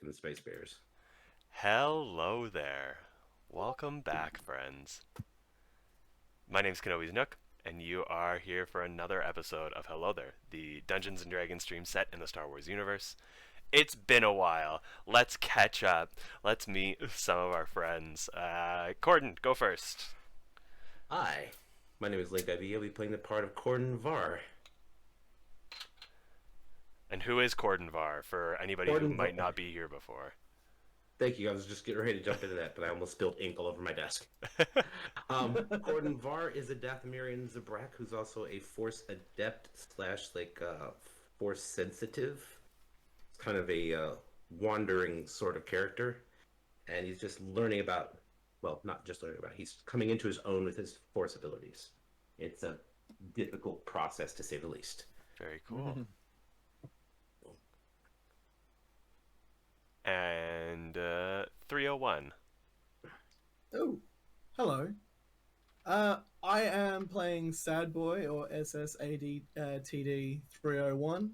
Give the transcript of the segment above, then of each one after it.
the Space Bears. Hello there. Welcome back, friends. My name's Kenobisknook, and you are here for another episode of Hello There, the Dungeons & Dragons stream set in the Star Wars universe. It's been a while. Let's catch up. Let's meet some of our friends. Korden, go first. Hi, my name is Link IV. I'll be playing the part of Korden Va'ar. And who is Korden Va'ar, for anybody who might not be here before? Thank you. I was just getting ready to jump into that, but I almost spilled ink all over my desk. Korden Va'ar is a Dathomirian Zabrak who's also a Force Adept slash Force sensitive. It's kind of a wandering sort of character, and he's just learning about. Well, not just learning about. He's coming into his own with his Force abilities. It's a difficult process, to say the least. Very cool. And 301. Oh, hello. I am playing Sad Boy, or S.S.A.D. TD 301,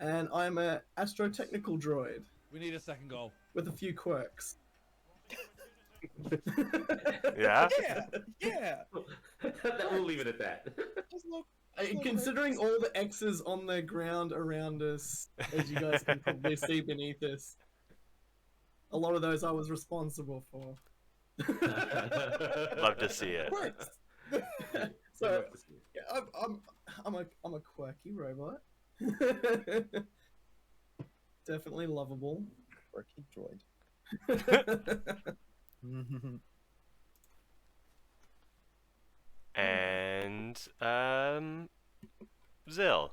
and I'm a astrotechnical droid We need a second goal. with a few quirks. Yeah? Yeah. We'll leave it at that. Considering all the X's on the ground around us, as you guys can probably see beneath us, a lot of those I was responsible for. Love to see it. So, yeah, I'm a quirky robot. Definitely lovable. Quirky droid. And Ziyll,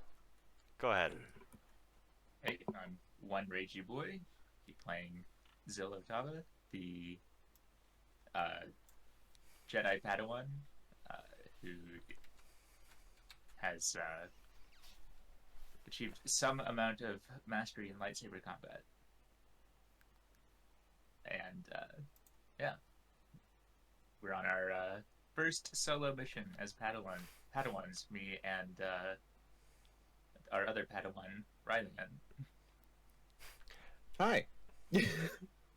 go ahead. Hey, I'm one Ragey Boi, be playing Ziyll Otava, the Jedi Padawan, who has achieved some amount of mastery in lightsaber combat. And yeah, we're on our first solo mission as Padawans, me and our other Padawan, Rylian. Hi.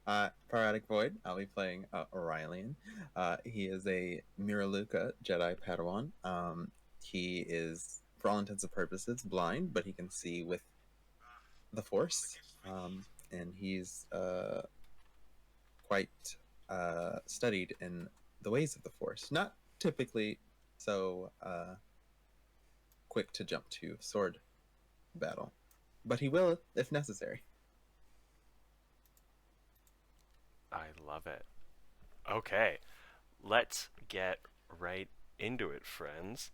PyrotikVoid. I'll be playing Rylian. He is a Miraluka Jedi Padawan. He is, for all intents and purposes, blind, but he can see with the Force. And he's quite studied in the ways of the Force. Not typically so quick to jump to sword battle, but he will if necessary. I love it. Okay, let's get right into it, friends.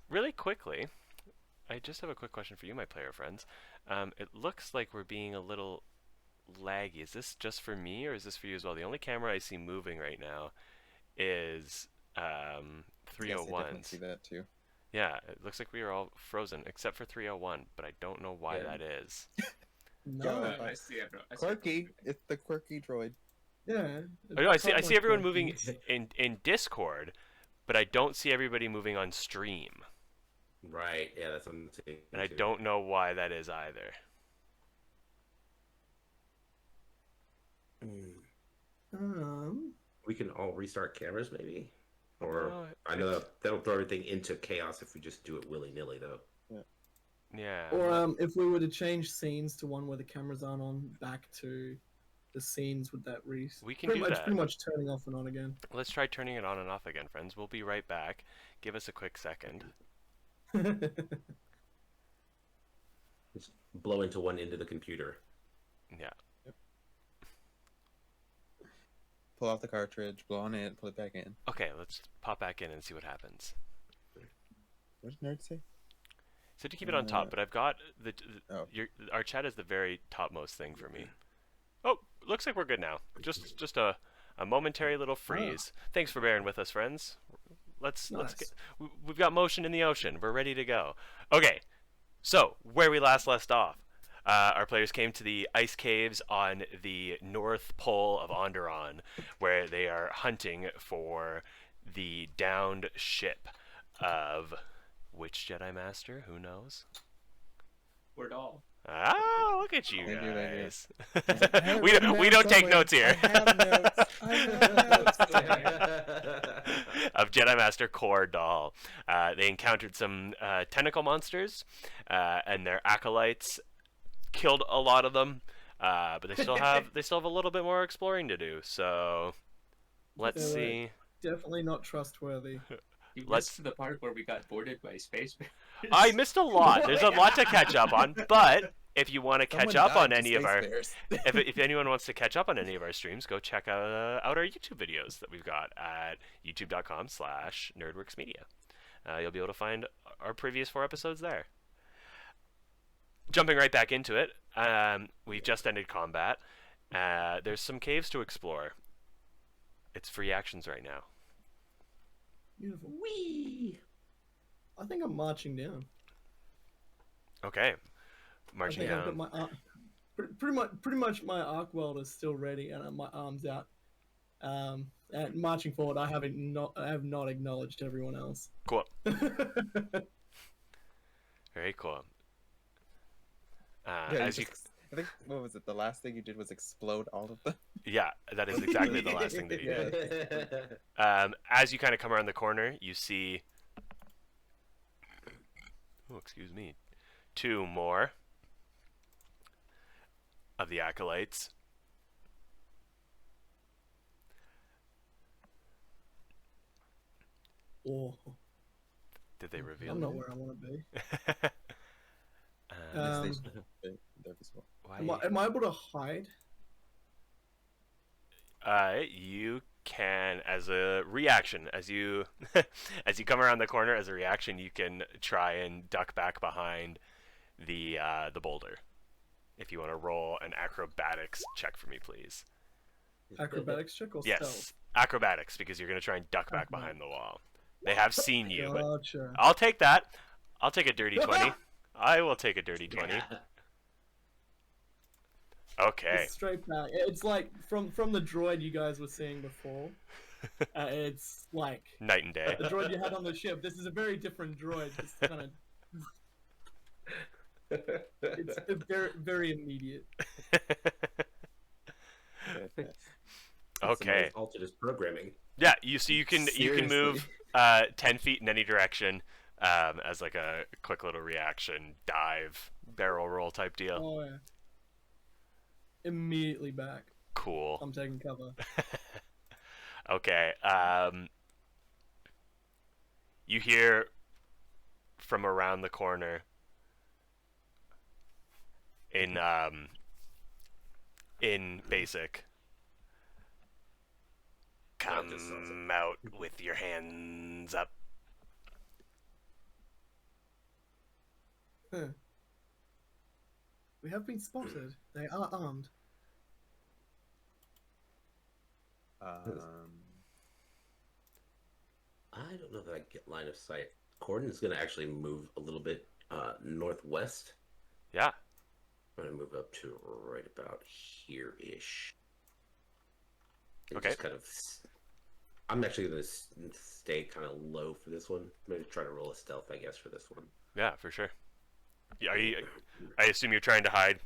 Really quickly, I just have a quick question for you, my player friends. It looks like we're being a little laggy. Is this just for me, or is this for you as well? The only camera I see moving right now is 301's. Yes, I definitely see that too. Yeah, it looks like we are all frozen, except for 301, but I don't know why that is. No. I see everyone. Quirky. It's the quirky droid. Yeah. Oh, no, I see everyone moving in Discord, but I don't see everybody moving on stream. Right, yeah, that's what I'm saying. And I don't know why that is either. We can all restart cameras, maybe? Or, No, I know that'll throw everything into chaos if we just do it willy-nilly, though. Yeah. Or if we were to change scenes to one where the cameras aren't on, back to the scenes with that We can do that. pretty much turning off and on again. Let's try turning it on and off again, friends. We'll be right back. Give us a quick second. Just blow into one end of the computer. Yeah. Pull off the cartridge, blow on it, put it back in. Okay, let's pop back in and see what happens. What did Nerd say? So to keep it on top, but I've got Oh. our chat is the very topmost thing for me. Oh, looks like we're good now. Just a momentary little freeze. Thanks for bearing with us, friends. Let's we've got motion in the ocean. We're ready to go. Okay, so where we last left off, our players came to the ice caves on the North Pole of Onderon, where they are hunting for the downed ship of which Jedi Master? Who knows? We're all. at you Thank you, thank you. guys. I have it we written don't, we down don't take somewhere. notes here. I have notes. I have notes. Of Jedi Master Kordal. They encountered some tentacle monsters, and their acolytes killed a lot of them. But they still have a little bit more exploring to do. So let's They were see. Definitely not trustworthy. You Let's- missed the part where we got boarded by space bears. I missed a lot. There's a lot to catch up on, but if you want to catch Someone up on died to any of space our bears. if anyone wants to catch up on any of our streams, go check out our YouTube videos that we've got at youtube.com/nerdworksmedia. You'll be able to find our previous 4 episodes there. Jumping right back into it, we've just ended combat. There's some caves to explore. It's free actions right now. Beautiful. Wee. I think I'm marching down. Okay, I marching think I've got down. my pretty much my arc weld is still ready and my arms out. And marching forward, I have not acknowledged everyone else. Cool. Very cool. Yeah, As you, I think, what was it? The last thing you did was explode all of them. yeah, that is exactly the last thing that you did. Yeah. As you kind of come around the corner, you see. Oh, excuse me. 2 more of the acolytes. Oh, Did they reveal? I'm not it? where I want to be. Um, They're visible. why? Am I able to hide? You can, as a reaction, as you as you come around the corner, as a reaction, you can try and duck back behind the boulder. If you want to roll an acrobatics check for me, please. Acrobatics check or Yes, stealth? acrobatics, because you're going to try and duck back behind the wall. They have seen you, but Gotcha. I'll take that. I'll take a dirty 20. I will take a dirty 20. Yeah. Okay. It's straight back. It's like from the droid you guys were seeing before. It's like Night and day. the droid you had on the ship. This is a very different droid. It's kind of it's very very immediate. Okay. Altered his programming. Yeah, you can Seriously. move 10 feet in any direction as like a quick little reaction, dive, barrel roll type deal. Oh yeah. Immediately back. Cool. I'm taking cover. Okay. You hear from around the corner in basic. That just sounds Come out with your hands up. Huh. We have been spotted. They are armed. I don't know that I can get line of sight. Korden is going to actually move a little bit northwest. Yeah. I'm going to move up to right about here-ish. And Okay. just kind of... I'm actually going to stay kind of low for this one. Maybe try to roll a stealth, I guess, for this one. Yeah, for sure. Yeah, I assume you're trying to hide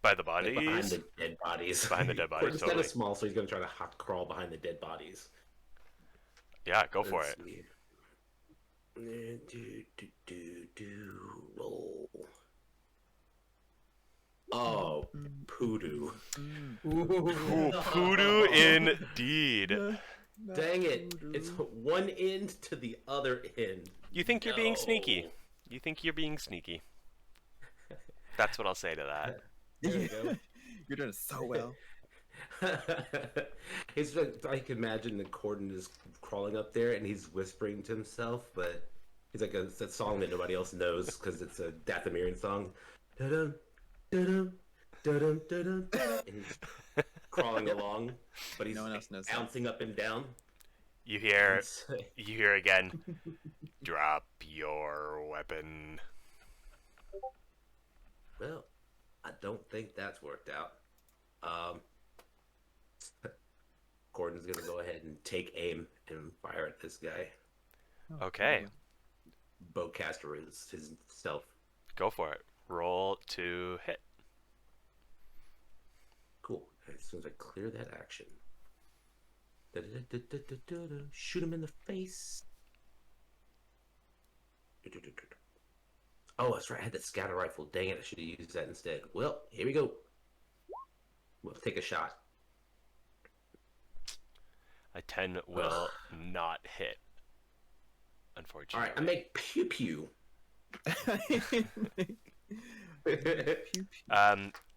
by the Like bodies. behind the dead bodies. Behind the dead bodies, Korden's kind totally. of small, so he's going to try to hot crawl behind the dead bodies. Yeah, go for Let's it. see. Roll. Oh, poodoo. Ooh, poodoo indeed. Dang it. It's one end to the other end. You think you're being sneaky. No. You think you're being sneaky. That's what I'll say to that. There we go. You're doing so well. It's like, I can imagine that Korden is crawling up there and he's whispering to himself, but he's like it's a song that nobody else knows because it's a Dathomirian song. Da-dum, da-dum, da-dum, da-dum, da-dum. And he's crawling along, but he's No one else knows that. bouncing up and down. You hear It's- you hear again. Drop your weapon. Well, I don't think that's worked out. Gordon's gonna go ahead and take aim and fire at this guy. Okay, Bowcaster is himself. go for it. Roll to hit. Cool. As soon as I clear that action. Shoot him in the face. Oh, that's right. I had that scatter rifle. Dang it. I should have used that instead. Well, here we go. We'll take a shot. A 10 will not hit, unfortunately. All right. I make pew pew.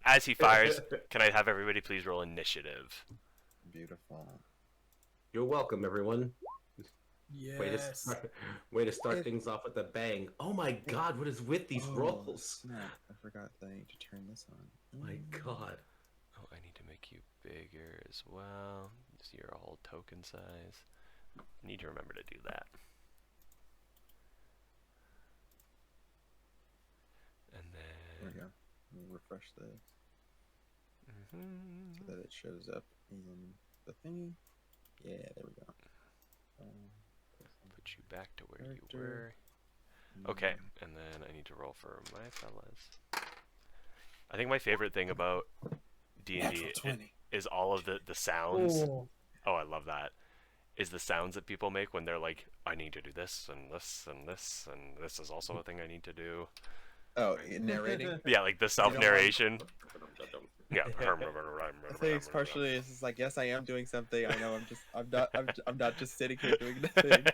As he fires, can I have everybody please roll initiative? Beautiful. You're welcome, everyone. Yes. Way to start things off with a bang. Oh my god, what is with these rolls? Snap. I forgot that I need to turn this on. My god. Oh, I need to make you bigger as well. So you're a whole token size. Need to remember to do that. And then... There we go. Let me refresh this. So that it shows up in the thingy. Yeah, there we go. Put you back to where you were. Okay, and then I need to roll for my fellas. I think my favorite thing about D&D is all of the sounds. Oh, I love that. Is the sounds that people make when they're like, I need to do this and this and this and this is also a thing I need to do. Oh, narrating? Yeah, like the self-narration. Yeah. I think partially it's just like, yes, I am doing something. I know I'm not just sitting here doing nothing.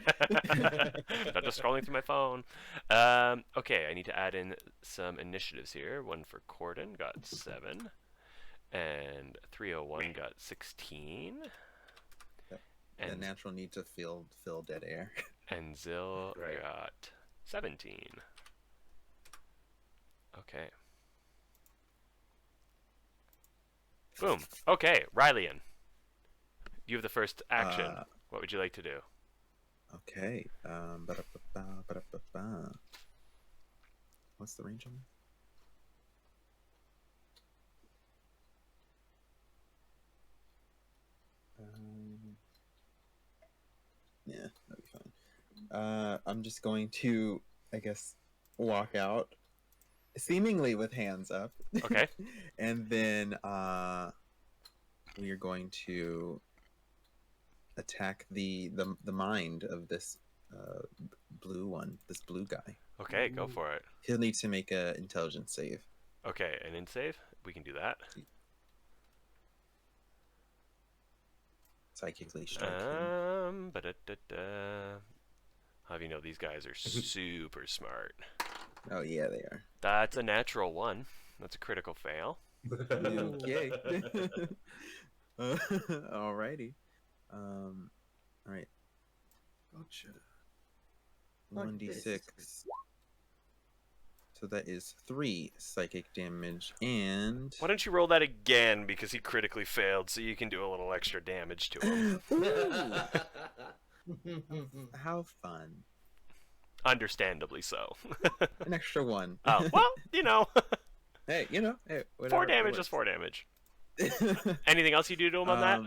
Not just scrolling through my phone. Okay, I need to add in some initiatives here. One for Korden got 7, and 301 got 16. Yep. And the natural need to fill dead air. And Ziyll got 17. Okay. Boom. Okay, Rylian. You have the first action. What would you like to do? Okay. What's the range on that? Yeah, that'll be fine. I'm just going to, I guess, walk out, seemingly with hands up. Okay. And then we are going to attack the mind of this this blue guy. Okay, go for it. He'll need to make an intelligence save. Okay, an in save? We can do that. Psychically strike him. How do you know these guys are super smart? Oh yeah, they are. That's a natural 1. That's a critical fail. Okay. Alrighty. Alright. Gotcha. 1d6. So that is 3 psychic damage, and... Why don't you roll that again, because he critically failed, so you can do a little extra damage to him. How fun. Understandably so. An extra 1. Oh, well, you know. Hey, you know. Hey, 4 damage is 4 damage. Anything else you do to him on that?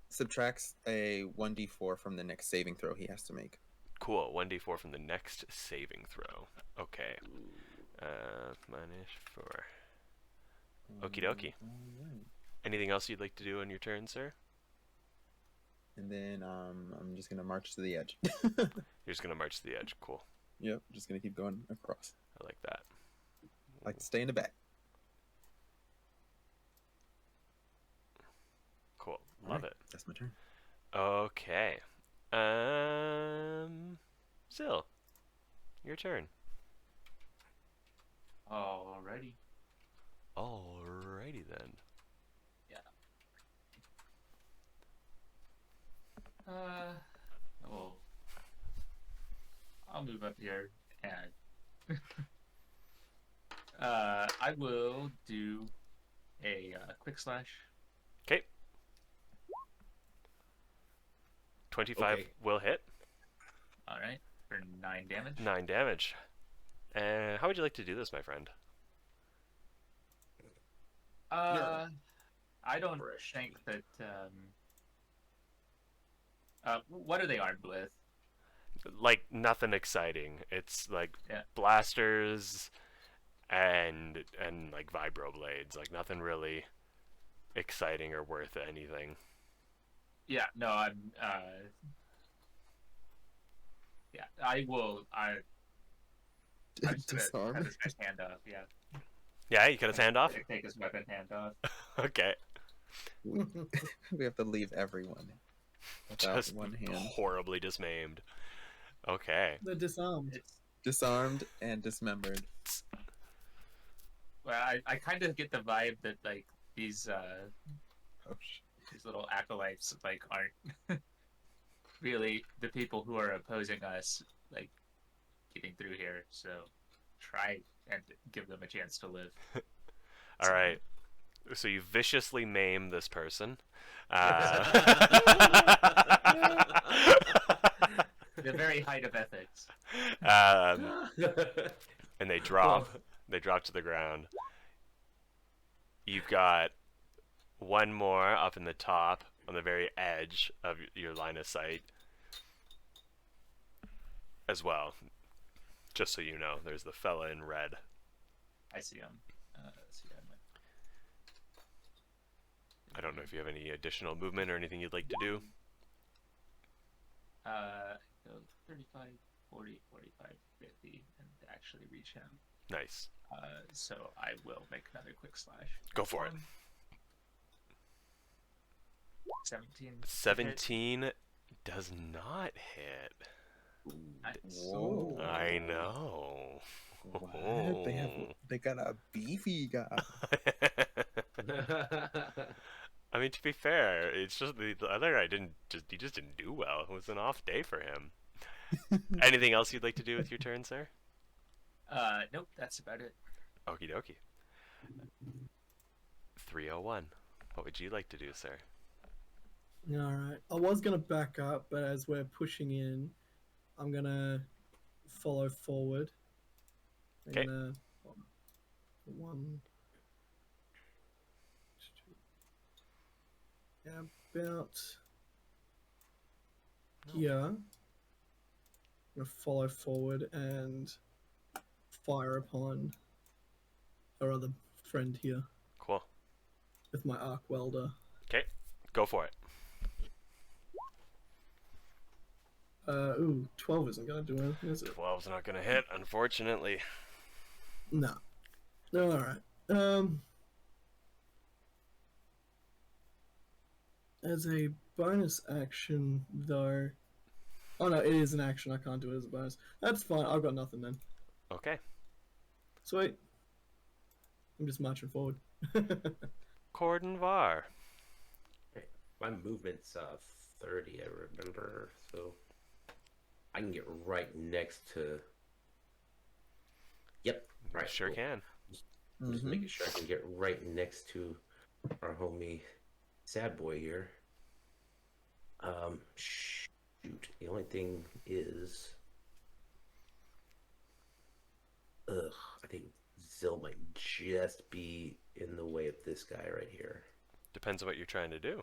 Subtracts a 1d4 from the next saving throw he has to make. Cool. 1d4 from the next saving throw. Okay. Minus 4. Okie dokie. Alright. Anything else you'd like to do on your turn, sir? And then I'm just gonna march to the edge. You're just gonna march to the edge. Cool. Yep, just gonna keep going across. I like that. Like to stay in the back. Cool. Love it. That's my turn. Okay. Ziyll, your turn. Alrighty. Alrighty then. Well, I'll move up here and I will do a quick slash. Okay. 25 will hit. All right, for 9 damage. 9 damage. And how would you like to do this, my friend? I don't think that. What are they armed with? Like nothing exciting. It's like blasters and like vibro blades, like nothing really exciting or worth anything. Yeah, no, yeah, I will. I'm just gonna Disarm. cut this guy's hand off. Yeah, Yeah, you cut his hand off. take his weapon hand off. Okay, We have to leave everyone without just one hand. horribly dismaimed. Okay. They're disarmed. It's, Disarmed and dismembered. well, I kind of get the vibe that like these Oh, these little acolytes like aren't really the people who are opposing us like getting through here. So try and give them a chance to live. All right. So you viciously maim this person. The very height of ethics. And they drop. They drop to the ground. You've got one more up in the top on the very edge of your line of sight as well. Just so you know, there's the fella in red. I see him. See him. I don't know if you have any additional movement or anything you'd like to do. Go 35, 40, 45, 50, and actually reach him. Nice. So I will make another quick slash. Go for it. 17. 17 does not hit. Nice. Whoa. I know. What? They got a beefy guy. I mean, to be fair, it's just the other guy he just didn't do well. It was an off day for him. Anything else you'd like to do with your turn, sir? Nope, that's about it. Okie dokie. 301. What would you like to do, sir? Alright. I was going to back up, but as we're pushing in, I'm going to follow forward. I'm 'Kay. gonna, 1, 2, yeah, about here. I'm going to follow forward and fire upon our other friend here Cool. with my arc welder. Okay, go for it. Ooh, 12 isn't going to do anything, is it? 12's not going to hit, unfortunately. No. Alright. As a bonus action, though... Oh no, it is an action. I can't do it as a bonus. That's fine. I've got nothing then. Okay. Sweet. I'm just marching forward. Korden Va'ar. My movement's 30, I remember, so I can get right next to. Yep, right. Sure cool. can. Just making sure I can get right next to our homie S.A.D boy here. Shoot. The only thing is, I think Ziyll might just be in the way of this guy right here. Depends on what you're trying to do.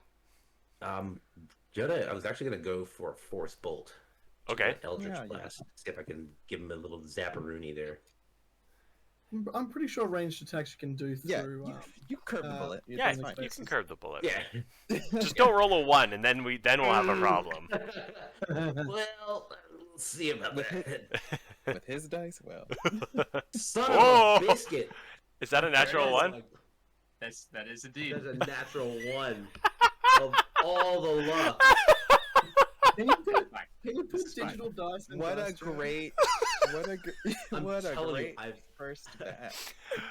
Jedi, I was actually gonna go for a Force Bolt. Okay. Eldritch Yeah, Blast. See if I can give him a little zapperoonie there. I'm pretty sure ranged attacks you can do Yeah, through. you curve the bullet. Yeah, It's fine. you can curve the bullet. Yeah. Just don't roll a 1, and then we'll have a problem. Well, let's see about that. With his dice, well. Son Whoa! of a biscuit. Is that a natural 1? That is indeed. There's a natural 1 of all the luck. Can you put This is fine. digital dice in What a dice tray? great, I'm what a telling you, great first bet.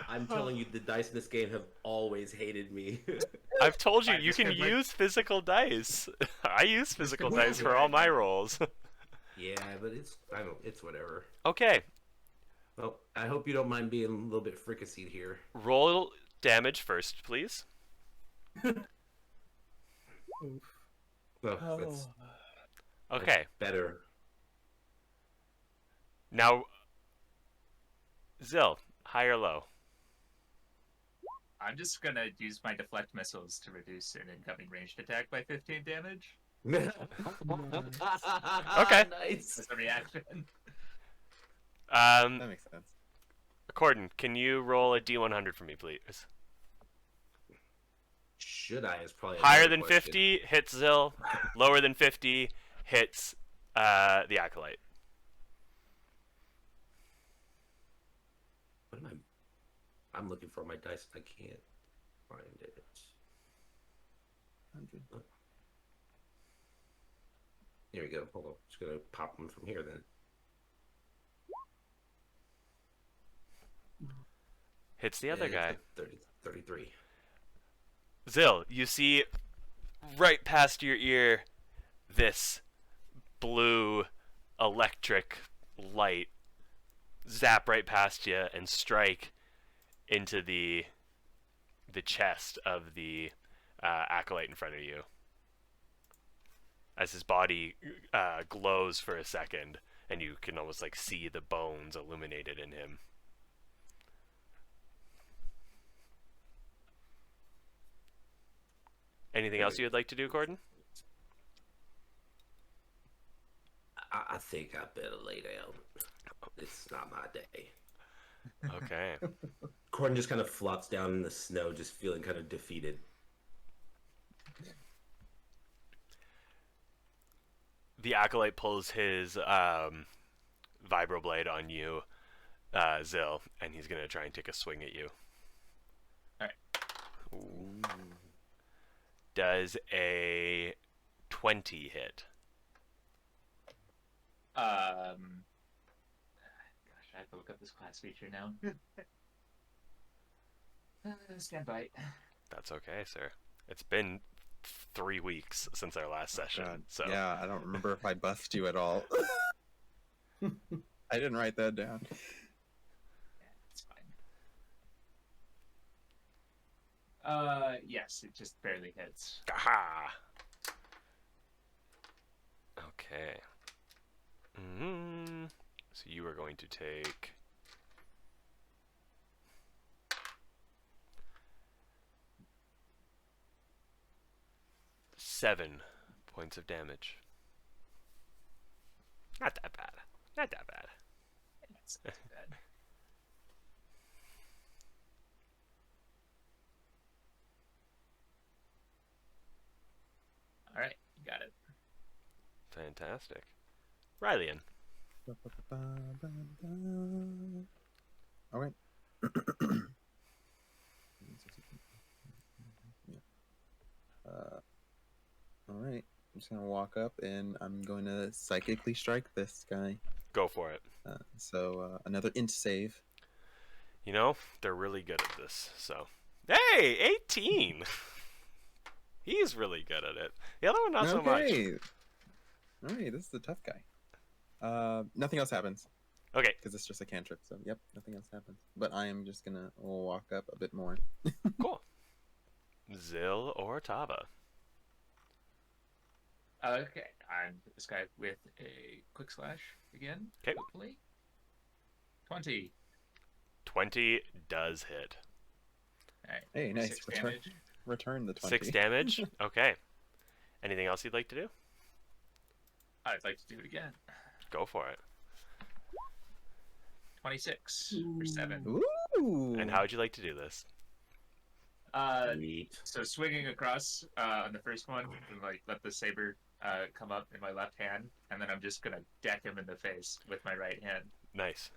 I'm telling you, the dice in this game have always hated me. I've told you, Fine, you this can could work. use physical dice. I use physical could dice work. for all my rolls. Yeah, but it's whatever. Okay, Well, I hope you don't mind being a little bit fricasseed here. roll damage first, please. Oof. Oh, that's Okay, better. now, Ziyll, high or low? I'm just gonna use my deflect missiles to reduce an incoming ranged attack by 15 damage Okay. Nice. as a reaction. That makes sense. Korden, can you roll a D100 for me, please? Should I? Is probably a Higher better than question. 50 hits Ziyll. Lower than 50 hits the Acolyte. What am I? I'm looking for my dice. I can't find it. 100. Here we go. Hold on. Just gonna pop them from here then. Hits the other It's guy. 33. Ziyll, you see right past your ear this blue electric light zap right past you and strike into the chest of the acolyte in front of you. As his body glows for a second, and you can almost like see the bones illuminated in him. Anything else you would like to do, Korden? I think I better lay down. It's not my day. Okay. Korden just kind of flops down in the snow, just feeling kind of defeated. The acolyte pulls his vibroblade on you, Ziyll, and he's gonna try and take a swing at you. Alright. Does a 20 hit? Gosh, I have to look up this class feature now. Stand by. That's okay, sir. It's been 3 weeks since our last session, God. so Yeah, I don't remember if I buffed you at all. I didn't write that down. Yeah, it's fine. Yes, it just barely hits. Aha! Okay. So you are going to take 7 points of damage. Not that bad. Not that bad. It's not too bad. All right, you got it. Fantastic. Rylian. All right. All right. I'm just gonna walk up and I'm going to psychically strike this guy. Go for it. So another int save. You know, they're really good at this, so. Hey, 18! He's really good at it. The other one, not so much. All right, this is a tough guy. Nothing else happens Okay, because it's just a cantrip. So yep, nothing else happens. But I am just gonna walk up a bit more. cool. Ziyll Otava. Okay, I'm this guy with a quick slash again. 'Kay. Hopefully. 20. 20 does hit. All right. Hey, nice. 6 Return, damage. return the 20. 6 damage. Okay. Anything else you'd like to do? I'd like to do it again. Go for it. 26 for 7. Ooh. And how would you like to do this? Neat. So swinging across on the first one, and like let the saber come up in my left hand, and then I'm just gonna deck him in the face with my right hand. Nice.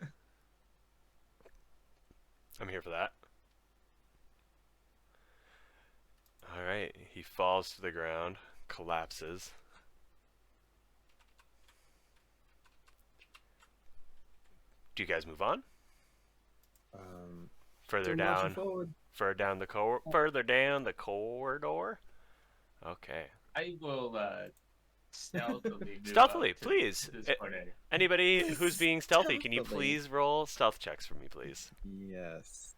I'm here for that. Alright, he falls to the ground, collapses. Do you guys move on? Further Still marching down, forward. further down the corridor. Okay. I will stealthily move Stealthily, up to please. this corner. Anybody who's being stealthy, can you Stealthily. please roll stealth checks for me, please? Yes.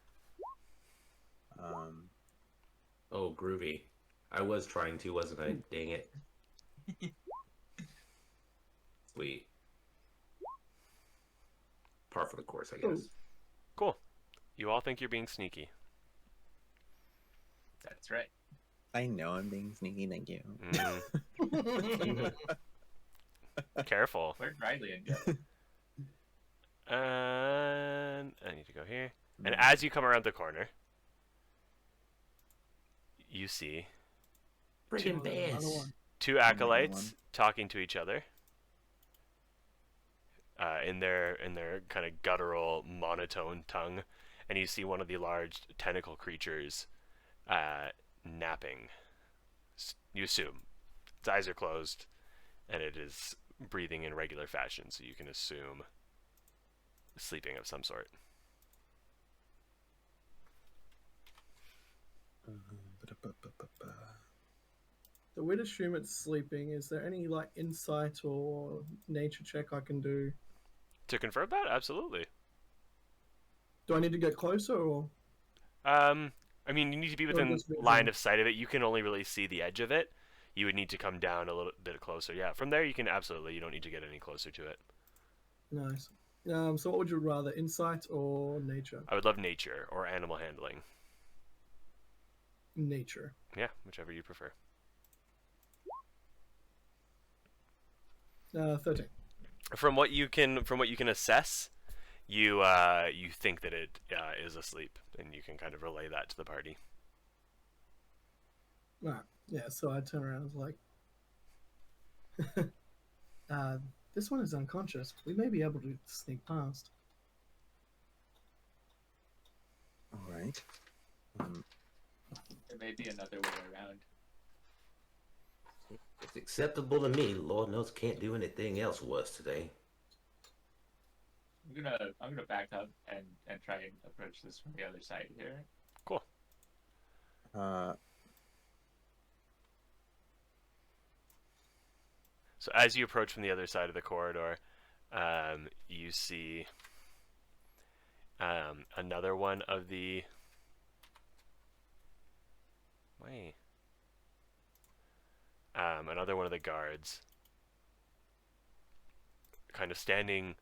Oh, groovy. I was trying to, wasn't I? Dang it. Sweet. Par for the course, I guess. Cool. You all think you're being sneaky. That's right. I know I'm being sneaky. Thank you. Careful. Where'd Rylian go? And I need to go here. And as you come around the corner, you see Friggin' Another bands. one. two acolytes talking to each other in their kind of guttural monotone tongue, and you see one of the large tentacle creatures napping. You assume its eyes are closed, and it is breathing in regular fashion, so you can assume sleeping of some sort. So we'd assume it's sleeping. Is there any like insight or nature check I can do? To confirm that, absolutely. Do I need to get closer or? I mean, you need to be Or within just visual? line of sight of it. You can only really see the edge of it. You would need to come down a little bit closer. Yeah, from there you can absolutely. You don't need to get any closer to it. Nice. So what would you rather, insight or nature? I would love nature or animal handling. Nature. Yeah, whichever you prefer. 13. From what you can assess, you think that it is asleep, and you can kind of relay that to the party. Right. Yeah. So I turn around and was like, this one is unconscious. We may be able to sneak past. All right. There may be another way around. It's acceptable to me. Lord knows can't do anything else worse today. I'm gonna back up and try and approach this from the other side here. Cool. So as you approach from the other side of the corridor, you see another one of the... Wait. Another one of the guards kind of standing,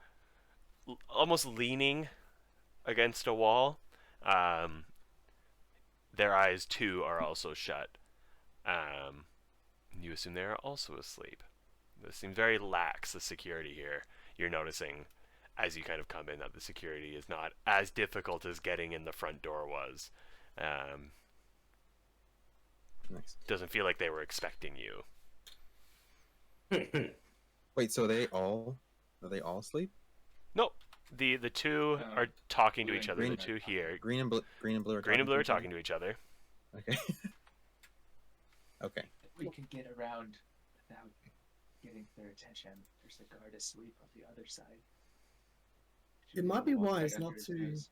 almost leaning against a wall. Their eyes, too, are also shut. You assume they are also asleep. This seems very lax, the security here. You're noticing, as you kind of come in, that the security is not as difficult as getting in the front door was. Nice. Doesn't feel like they were expecting you. Wait, so are they all asleep? Nope. The two are talking to each other. green- The two here. Green and blue are Green and blue are to each talking to each other. other? Okay. Okay. If we can get around without getting their attention, there's a guard asleep on the other side. It might be Walk right wise under not his to. nose.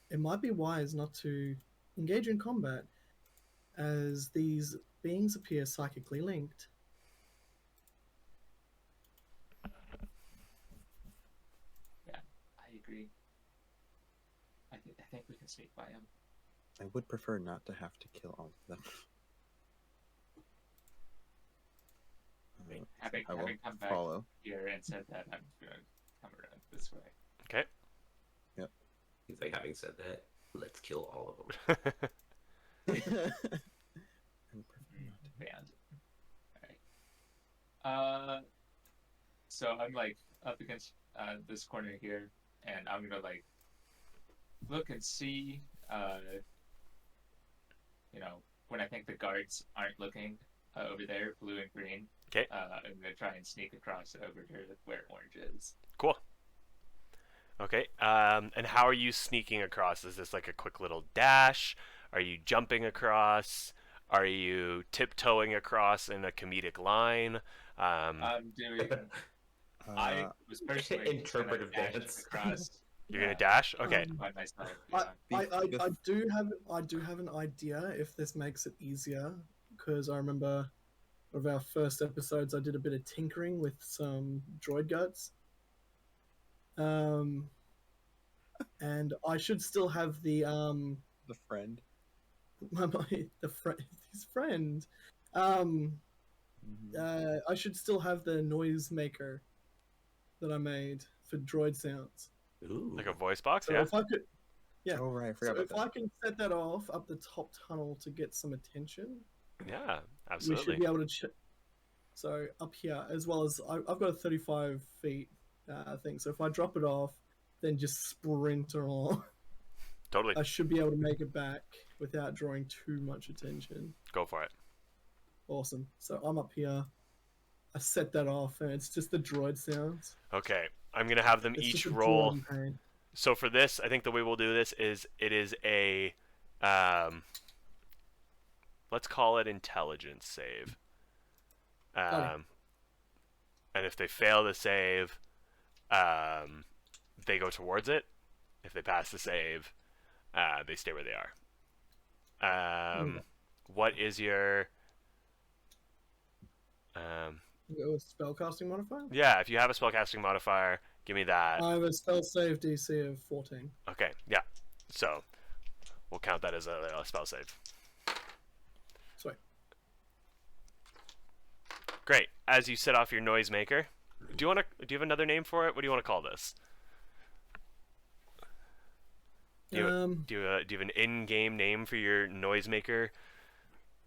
It might be wise not to engage in combat, as these beings appear psychically linked. Yeah, I agree. I think we can sneak by him. I would prefer not to have to kill all of them. Having I will come back follow. here and said that, I'm gonna come around this way. Okay. He's like, having said that, let's kill all of them. I would prefer not to. Banned. Alright. So I'm like up against this corner here, and I'm gonna like look and see, when I think the guards aren't looking over there, blue and green. Okay. I'm gonna try and sneak across over to where orange is. Cool. Okay. And how are you sneaking across? Is this like a quick little dash? Are you jumping across? Are you tiptoeing across in a comedic line? I'm doing. I was personally Interpretive gonna dash dance. Across. You're gonna dash? Okay. By myself. I, Yeah. I do have an idea if this makes it easier, because I remember one of our first episodes I did a bit of tinkering with some droid guts. And I should still have the The friend. his friend. I should still have the noise maker that I made for droid sounds. Ooh. Like a voice box? So Yeah. if I could, yeah. Oh right, I So forgot if about I can set that off up the top tunnel to get some attention, Yeah. we Absolutely. should be able to. So up here, as well as I've got a 35 feet thing. So if I drop it off, then just sprint along. Totally. I should be able to make it back without drawing too much attention. Go for it. Awesome. So I'm up here. I set that off, and it's just the droid sounds. Okay. I'm going to have them It's each just a roll. droid in pain. So for this, I think the way we'll do this is it is a, let's call it intelligence save. Okay. And if they fail the save, they go towards it. If they pass the save, they stay where they are. What is your... You go with spellcasting modifier? yeah, if you have a spellcasting modifier, give me that. I have a spell save DC of 14. Okay, yeah. So we'll count that as a spell save. Sweet. Great. As you set off your noisemaker, do you have another name for it? What do you want to call this? Do you have an in-game name for your noisemaker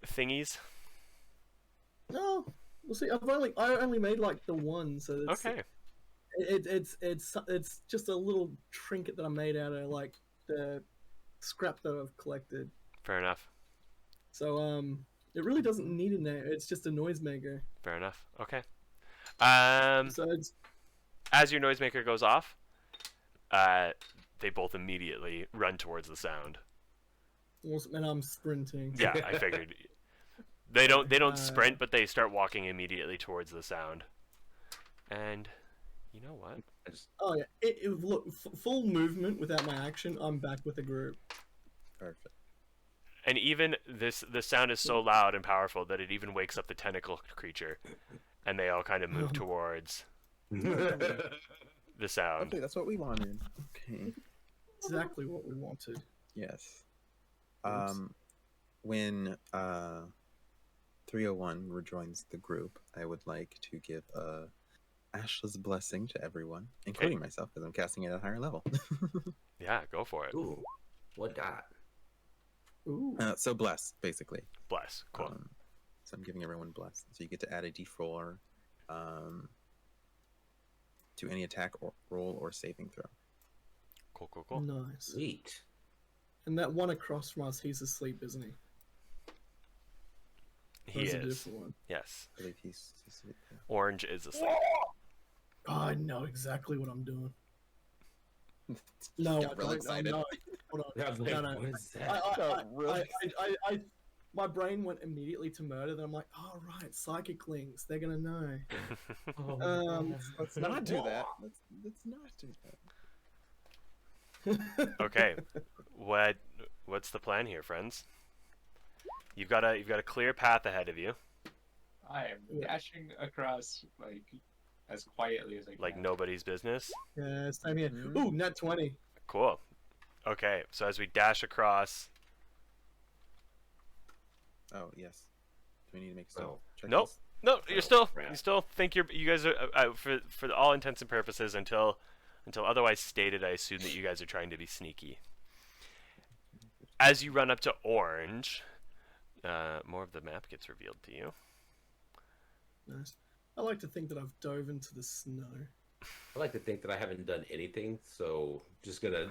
thingies? No, we'll see. I only made like the one, so it's, Okay. It's just a little trinket that I made out of like the scrap that I've collected. Fair enough. So it really doesn't need a name. It's just a noisemaker. Fair enough. Okay. So it's As your noisemaker goes off, they both immediately run towards the sound. awesome, and I'm sprinting. Yeah, I figured. They don't sprint, but they start walking immediately towards the sound. And you know what? Oh yeah, look, full movement without my action. I'm back with the group. Perfect. And even the sound is so loud and powerful that it even wakes up the tentacle creature, and they all kind of move towards the sound. Okay, that's what we wanted. Okay. Exactly what we wanted. Yes. When 301 rejoins the group, I would like to give Ashla's blessing to everyone, including myself, because I'm casting it at a higher level. Yeah, go for it. Ooh, what dot? Ooh. So bless, basically. Bless. Cool. So I'm giving everyone bless. So you get to add a d4 to any attack or roll or saving throw. Cool. Nice. Sweet. And that one across from us, he's asleep, isn't he? He Or is it a is. different one? Yes. I believe he's asleep. Orange is asleep. Oh, I know exactly what I'm doing. No, Got real excited. No, hold on. I was like, No. what is that? My brain went immediately to murder. Then I'm like, oh right, psychic links. They're gonna know. Let's not do that. Let's not do that. Okay. What's the plan here, friends? You've got a clear path ahead of you. I am dashing across like as quietly as I can. Like nobody's business. Yeah, same here. Mhm. Ooh, nat 20. Cool. Okay, so as we dash across... Oh yes. Do we need to make a stealth check? Nope. this? No, Oh, you still crap. think you guys are for all intents and purposes until otherwise stated. I assume that you guys are trying to be sneaky. As you run up to orange, more of the map gets revealed to you. Nice. I like to think that I've dove into the snow. I like to think that I haven't done anything, so just gonna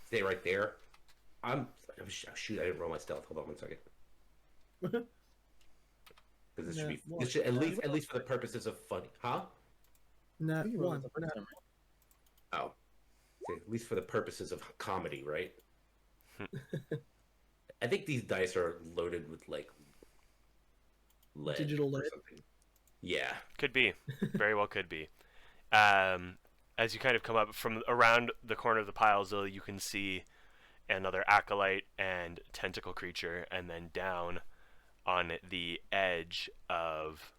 stay right there. Shoot, I didn't roll my stealth. Hold on 1 second. Because Yeah, this should at least for the purposes of fun, huh? Nat You rolled 1. it the first time, right? Oh, okay, at least for the purposes of comedy, right? I think these dice are loaded with like lead Digital or lead? something. Yeah. Could be. Very well could be. As you kind of come up from around the corner of the pile, Ziyll, you can see another acolyte and tentacle creature, and then down on the edge of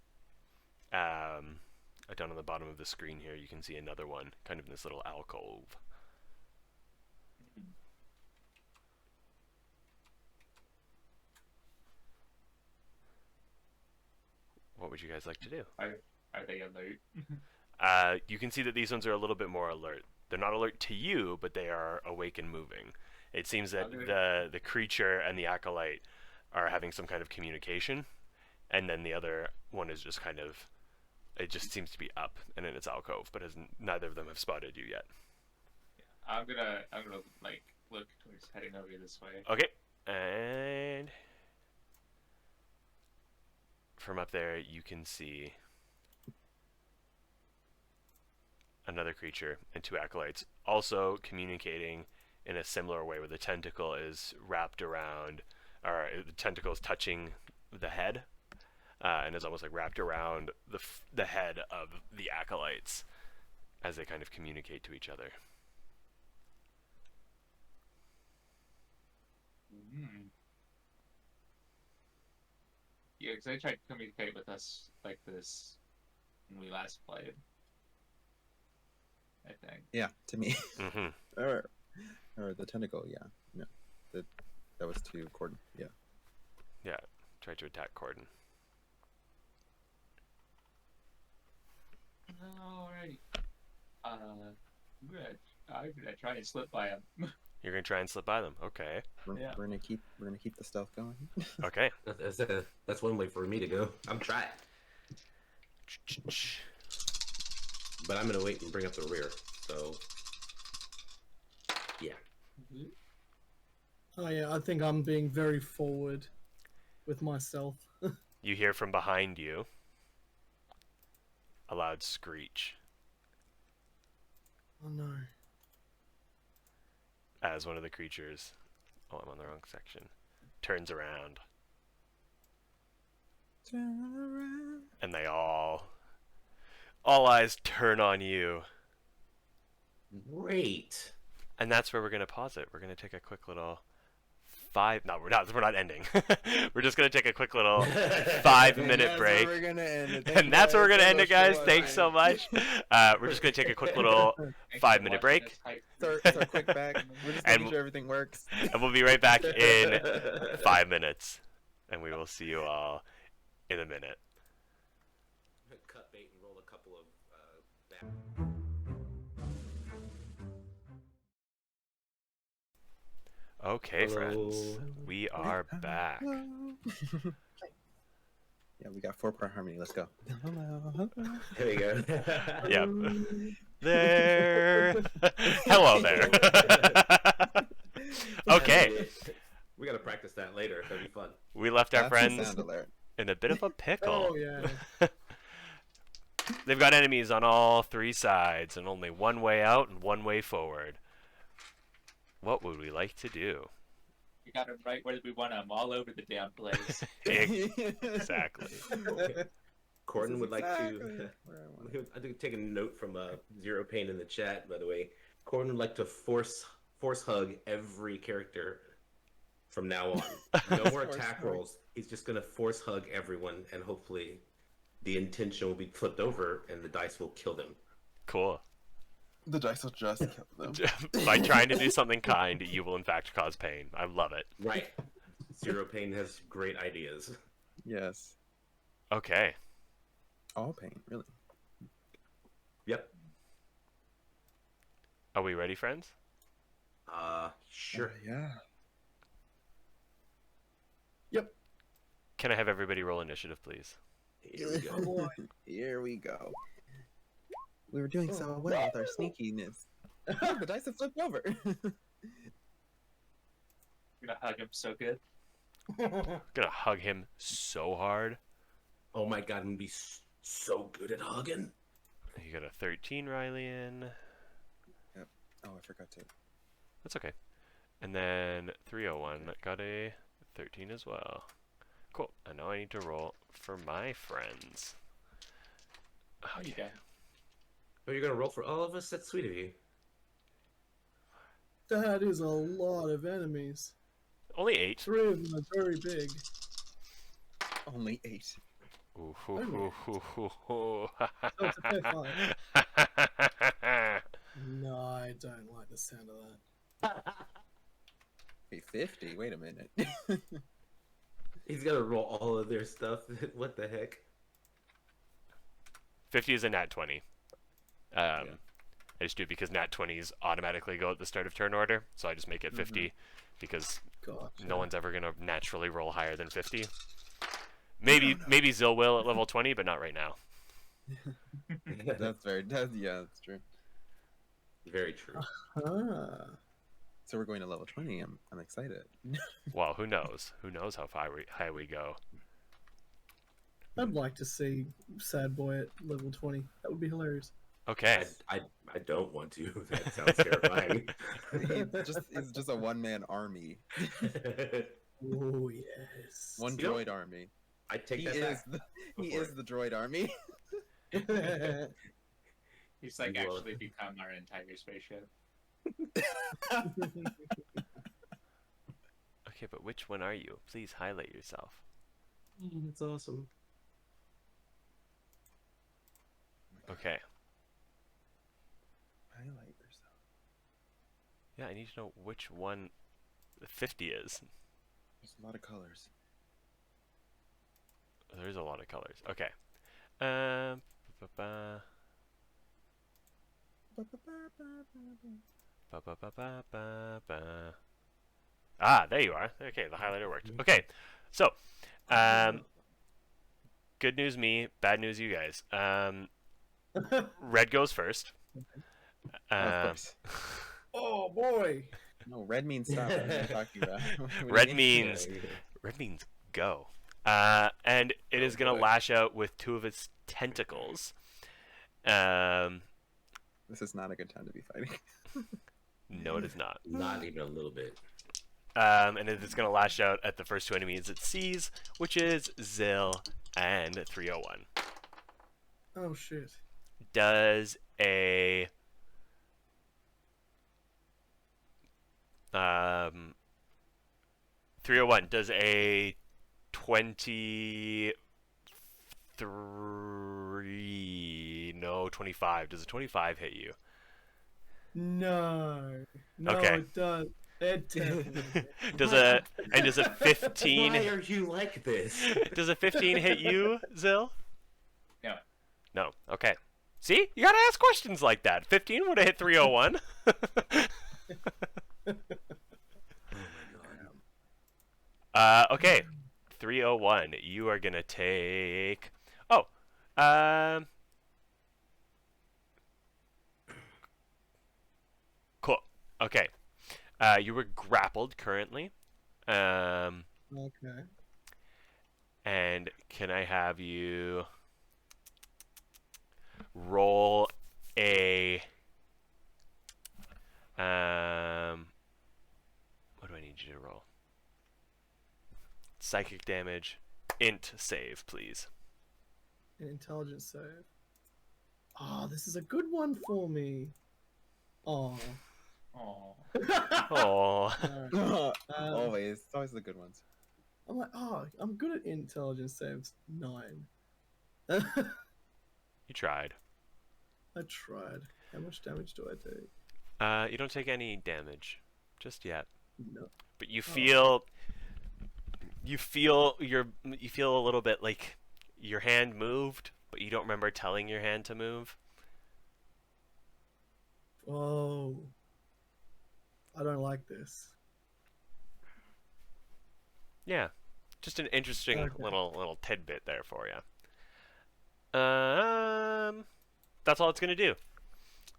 down on the bottom of the screen here, you can see another one, kind of in this little alcove. What would you guys like to do? Are they alert? You can see that these ones are a little bit more alert. They're not alert to you, but they are awake and moving. It seems that the creature and the acolyte are having some kind of communication, and then the other one is just kind of, it just seems to be up and in its alcove, but neither of them have spotted you yet. I'm gonna like look towards heading over this way. Okay, and from up there you can see another creature and 2 acolytes, also communicating in a similar way, where the tentacle is wrapped around, or the tentacle is touching the head, and is almost like wrapped around the head of the acolytes as they kind of communicate to each other. Mm. Yeah, because they tried to communicate with us like this when we last played. I think. Yeah, to me. Mm-hmm. or the tentacle, yeah. No. That was to Korden, yeah. Yeah, try to attack Korden. Alrighty. I'm gonna try and slip by him. You're gonna try and slip by them. Okay. We're Yeah. gonna keep the stealth going. Okay. That's one way for me to go. I'm trying. But I'm gonna wait and bring up the rear. So, yeah. Oh yeah, I think I'm being very forward with myself. You hear from behind you a loud screech Oh no. as one of the creatures, oh, I'm on the wrong section, turns around, Turn around. and they all eyes turn on you. Great. And that's where we're gonna pause it. We're gonna take a quick little we're not ending. We're just gonna take a quick little 5-minute break. We're gonna end it. And that's where we're gonna end it, guys. So Thanks so much. We're just gonna take a quick little 5-minute break, It's our quick back. We're just making And- sure everything works. and we'll be right back in 5 minutes. And we will see you all in a minute. Cut bait and roll a couple of back. Okay, Hello. friends, we are back. Yeah, we got 4-part harmony. Let's go. There you go. Yep. There. Hello there. Okay, We gotta practice that later. That'd be fun. we left our That's the friends sound alert. in a bit of a pickle. Oh yeah. They've got enemies on all 3 sides, and only one way out and one way forward. What would we like to do? We got him right where we want him, all over the damn place. Exactly. Korden would like exactly to. where I want it. I think take a note from Zero Pain in the chat. By the way, Korden would like to force hug every character from now on. No more Force attack hug. rolls. He's just gonna force hug everyone, and hopefully, the intention will be flipped over, and the dice will kill them. Cool. The dice will just kill them. By trying to do something kind, you will in fact cause pain. I love it. Right. Zero Pain has great ideas. Yes. Okay. All pain, really. Yep. Are we ready, friends? Sure. Yeah. Can I have everybody roll initiative, please? Here we go. Oh boy. Here we go. We were doing so well with our sneakiness. The dice have flipped over. I'm gonna hug him so good. Gonna hug him so hard. Oh my god, I'm gonna be so good at hugging. You got a 13, Rylian. Oh, I forgot to. That's okay. And then 301 got a 13 as well. Cool. And now I need to roll for my friends. Okay. Okay. Oh, you're gonna roll for all of us? That's sweet of you. That is a lot of enemies. Only 8. 3 of them are very big. Only 8. Ooh, hoo, hoo, hoo, hoo, hoo. So it's a fair fight. No, I don't like the sound of that. Wait, 50? Wait a minute. He's gonna roll all of their stuff. What the heck? 50 is a nat 20. I just do it because nat 20s automatically go at the start of turn order, so I just make it 50 because Gotcha. no one's ever gonna naturally roll higher than 50. Maybe Ziyll will at level 20, but not right now. That's very. Yeah, that's true. Very true. Ah. So we're going to level 20. I'm excited. Well, who knows? Who knows how high we go? I'd like to see Sad Boy at level 20. That would be hilarious. Okay. I don't want to. That sounds terrifying. He's just a one-man army. Oh, yes. One You know, droid army. I take He that is back. he Go for is it. the droid army. He's like You will- actually become our entire spaceship. Okay, but which one are you? Please highlight yourself. That's awesome. Okay. Highlight yourself. Yeah, I need to know which one the 50 is. There's a lot of colors. There's a lot of colors. Okay. Ba-ba-ba. Ba-ba-ba-ba-ba-ba. Ah, there you are. Okay, the highlighter worked. Okay, so, good news me, bad news you guys. Red goes first. Of course. Oh, boy. No, red means stop. What are you talking about? What do you Red mean? means red means go. And it is gonna boy. lash out with two of its tentacles. This is not a good time to be fighting. No, it is not. Not even a little bit. And it is gonna lash out at the first two enemies it sees, which is Ziyll and 301. Oh, shit. Does a 301 does a 23 no 25 does a 25 hit you? No. No, Okay. it does. It definitely. does a 15 Why are you like this? does a 15 hit you, Ziyll? No. No. Okay. See? You gotta ask questions like that. 15 would have hit 301. Okay. 301. You are gonna take. Oh. Cool. Okay. You were grappled currently. Okay. And can I have you roll a what do I need you to roll? Psychic damage, int save, please. An intelligence save. Oh, this is a good one for me. Oh. Oh. Oh. Always. It's always the good ones. I'm like, oh, I'm good at intelligence saves. 9. You tried. I tried. How much damage do I do? You don't take any damage just yet, No. but you feel you feel a little bit like your hand moved, but you don't remember telling your hand to move. Oh. I don't like this. Yeah, just an interesting Okay. little tidbit there for you. That's all it's gonna do.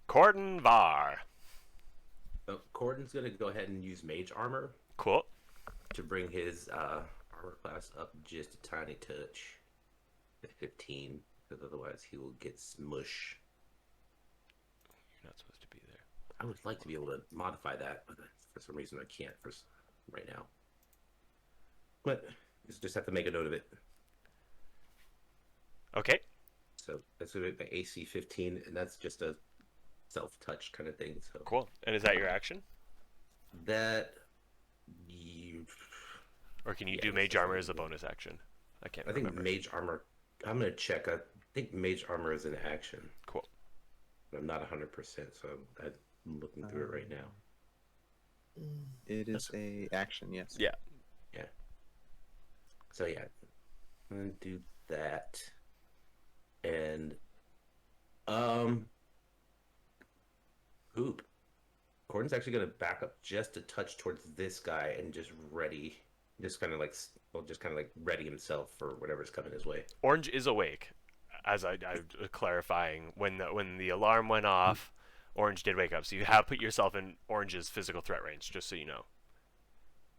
Korden Va'ar. So Corden's gonna go ahead and use mage armor Cool. to bring his armor class up just a tiny touch to 15, because otherwise he will get smush. You're not supposed to be there. I would like to be able to modify that, but for some reason I can't right now. But just have to make a note of it. Okay. So that's gonna be my AC 15, and that's just a self-touch kind of thing. So Cool. And is that your action, that you, or can you Yeah, do that's mage armor as a definitely- bonus action? I can't I think remember. mage armor. I'm gonna check. I think mage armor is an action. Cool. But I'm not 100%, so I'm looking through it right now. It is a action, yes. Yeah. So yeah, I'm gonna do that, and Hoop. Corden's actually gonna back up just a touch towards this guy and just ready, just kind of like ready himself for whatever's coming his way. Orange is awake, as I clarifying when the alarm went off. Orange did wake up, so you have put yourself in Orange's physical threat range, just so you know.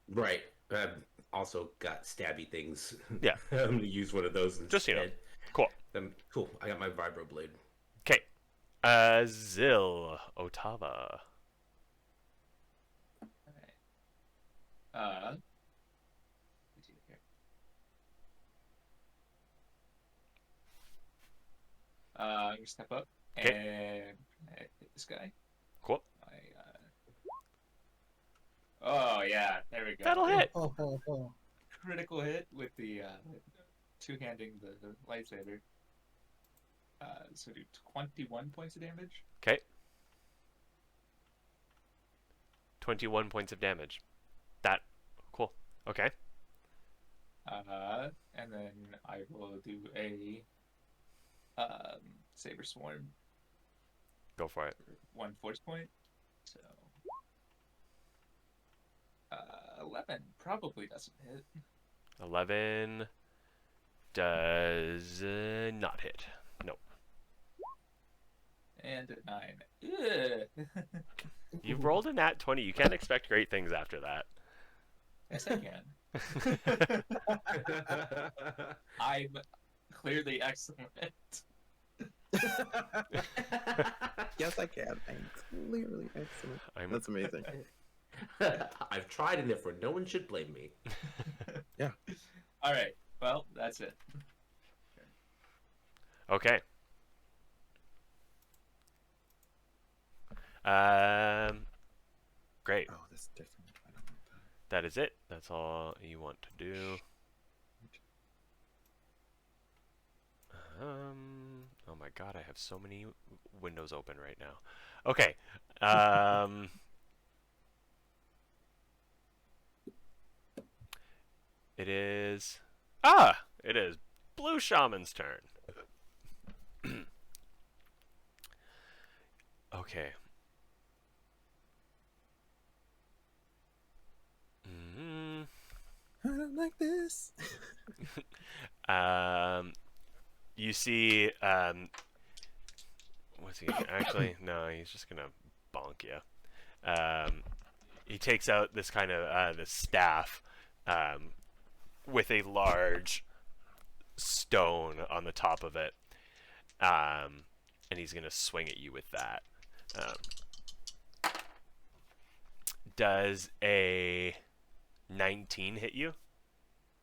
Right. I've also got stabby things. Yeah. I'm gonna use one of those instead. Just so you know. Cool. Cool. I got my vibro blade. Okay. Ziyll Otava. Alright. Let's see here. I'm gonna step up and hit this guy. Cool. Oh yeah, there we go. That'll hit. Critical hit with the two-handing the lightsaber. So do 21 points of damage. Okay. 21 points of damage. That cool. Okay. And then I will do a saber swarm. Go for it. 1 force point. So 11 probably doesn't hit. 11 does not hit. Nope. And a 9. Ugh. You rolled a nat 20. You can't expect great things after that. Yes, I can. I'm clearly excellent. Yes, I can. I'm clearly excellent. That's amazing. I've tried, and therefore no one should blame me. Yeah. All right. Well, that's it. Okay. Great. Oh, that's different. I don't want that. That is it. That's all you want to do. Oh my god, I have so many windows open right now. Okay. It is... It is Blue Shaman's turn. Okay. I don't like this. You see, what's he gonna, actually, no, he's just gonna bonk you. He takes out this kind of, this staff, with a large stone on the top of it. And he's gonna swing at you with that. Does a 19 hit you?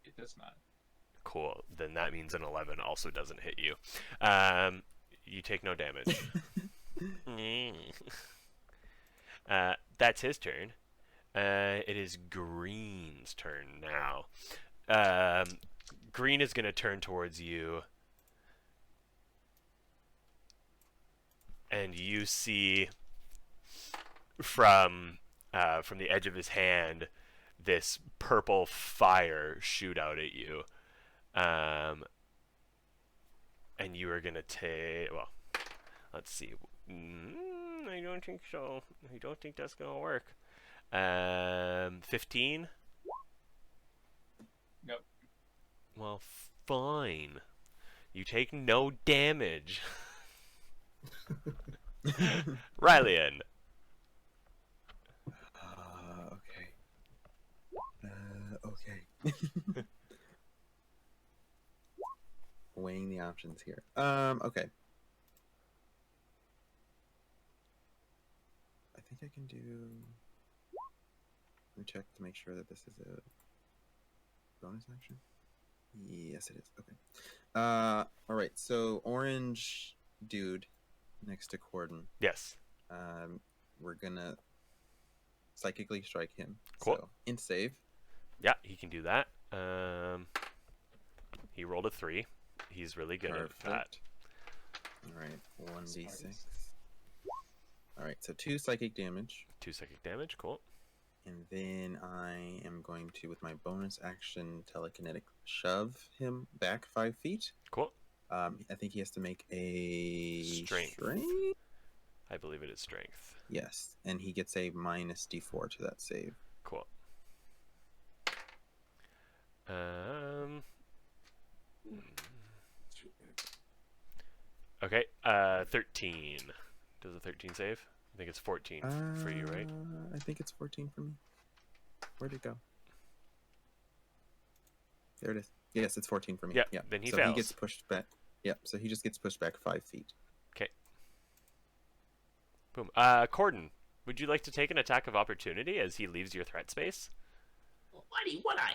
It does not. Cool. Then that means an 11 also doesn't hit you. You take no damage. That's his turn. It is Green's turn now. Green is going to turn towards you. And you see from the edge of his hand this purple fire shoot out at you. And you are going to take... Well, let's see. I don't think so. I don't think that's going to work. 15? Nope. Well, fine. You take no damage. Rylian. Okay. Weighing the options here. Okay. I think I can do... Let me check to make sure that this is a bonus action. Yes, it is. Okay. All right. So orange dude next to Korden. Yes. We're gonna psychically strike him. Cool. So, int save. Yeah, he can do that. He rolled a 3. He's really good at that. All right. 1d6. All right. So 2 psychic damage. 2 psychic damage. Cool. And then I am going to, with my bonus action, telekinetic shove him back 5 feet. Cool. I think he has to make a Strength. I believe it is strength. Yes, and he gets a minus d4 to that save. Cool. Okay. 13. Does a 13 save? I think it's 14 for you, right? I think it's 14 for me. Where'd it go? There it is. Yes, it's 14 for me. Yeah, Yeah. then he so fails. he gets pushed back. Yep. So he just gets pushed back 5 feet. Okay. Boom. Korden, would you like to take an attack of opportunity as he leaves your threat space? What I?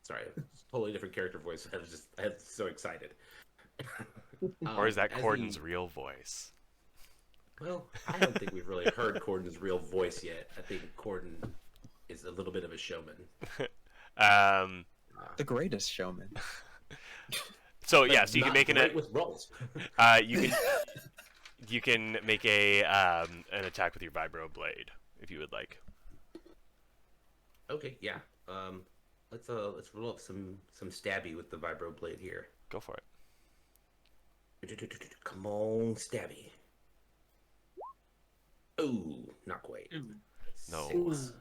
Sorry, totally different character voice. I was so excited. Or is that as Corden's he- real voice? Well, I don't think we've really heard Corden's real voice yet. I think Korden is a little bit of a showman. The greatest showman. So yeah, so you Not can make great with rolls. you can make a an attack with your vibro blade if you would like. Okay, yeah. Let's roll up some stabby with the vibro blade here. Go for it. Come on, stabby. Ooh, not quite. No. Six.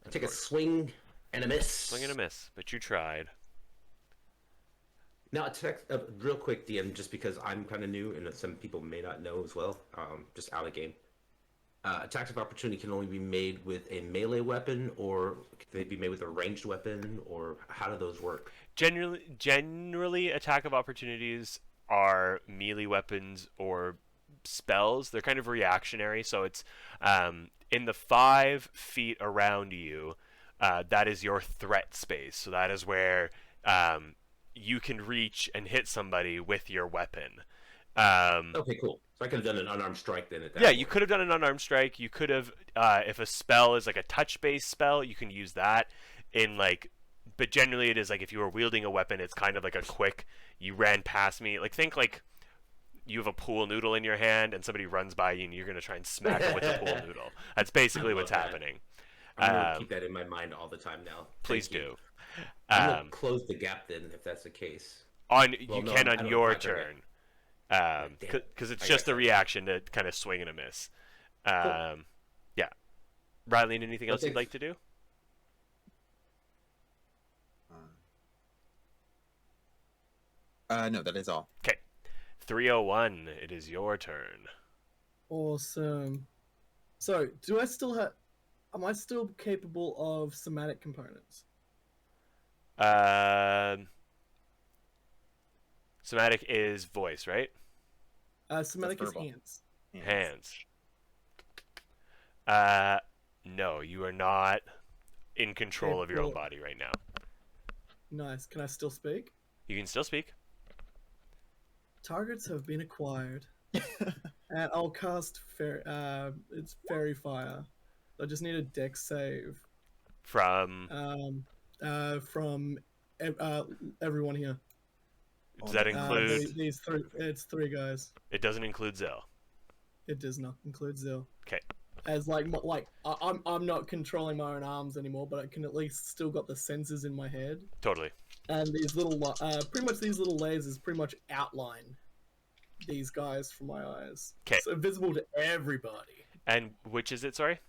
I take a swing and a miss. Swing and a miss, but you tried. Now, real quick, DM, just because I'm kind of new and some people may not know as well, just out of game. Attacks of opportunity can only be made with a melee weapon, or can they be made with a ranged weapon, or how do those work? Generally, attack of opportunities are melee weapons or spells. They're kind of reactionary, so it's in the 5 feet around you. That is your threat space. So that is where you can reach and hit somebody with your weapon. Okay, cool. So I could have done an unarmed strike then at that Yeah, point. you could have done an unarmed strike. You could have, if a spell is like a touch-based spell, you can use that in like. But generally, it is like if you were wielding a weapon, it's kind of like a quick. You ran past me. Like think like you have a pool noodle in your hand, and somebody runs by you, and you're gonna try and smack them with the pool noodle. That's basically what's that. happening. I'm going to keep that in my mind all the time now. Please Thank you. do. I'm going to close the gap then, if that's the case. On Well, you no, can I on don't your have that turn, Damn it. because it's I just got a that. reaction to kind of swing and a miss. Yeah, Rylian, anything else you'd Okay. like to do? No, that is all. Okay, 301. It is your turn. Awesome. So, do I still have? Am I still capable of somatic components? Somatic is voice, right? Somatic is verbal. hands. Hands. No, you are not in control of your own cool. body right now. Nice. Can I still speak? You can still speak. Targets have been acquired. And I'll cast it's Fairy Fire. I just need a dex save From from everyone here. does that include? These 3. It's 3 guys. It doesn't include Ziyll. It does not include Ziyll. Okay. As I'm not controlling my own arms anymore, but I can at least still got the sensors in my head. Totally. And these little pretty much these little lasers pretty much outline these guys from my eyes. 'Kay. So visible to everybody. And which is it? Sorry.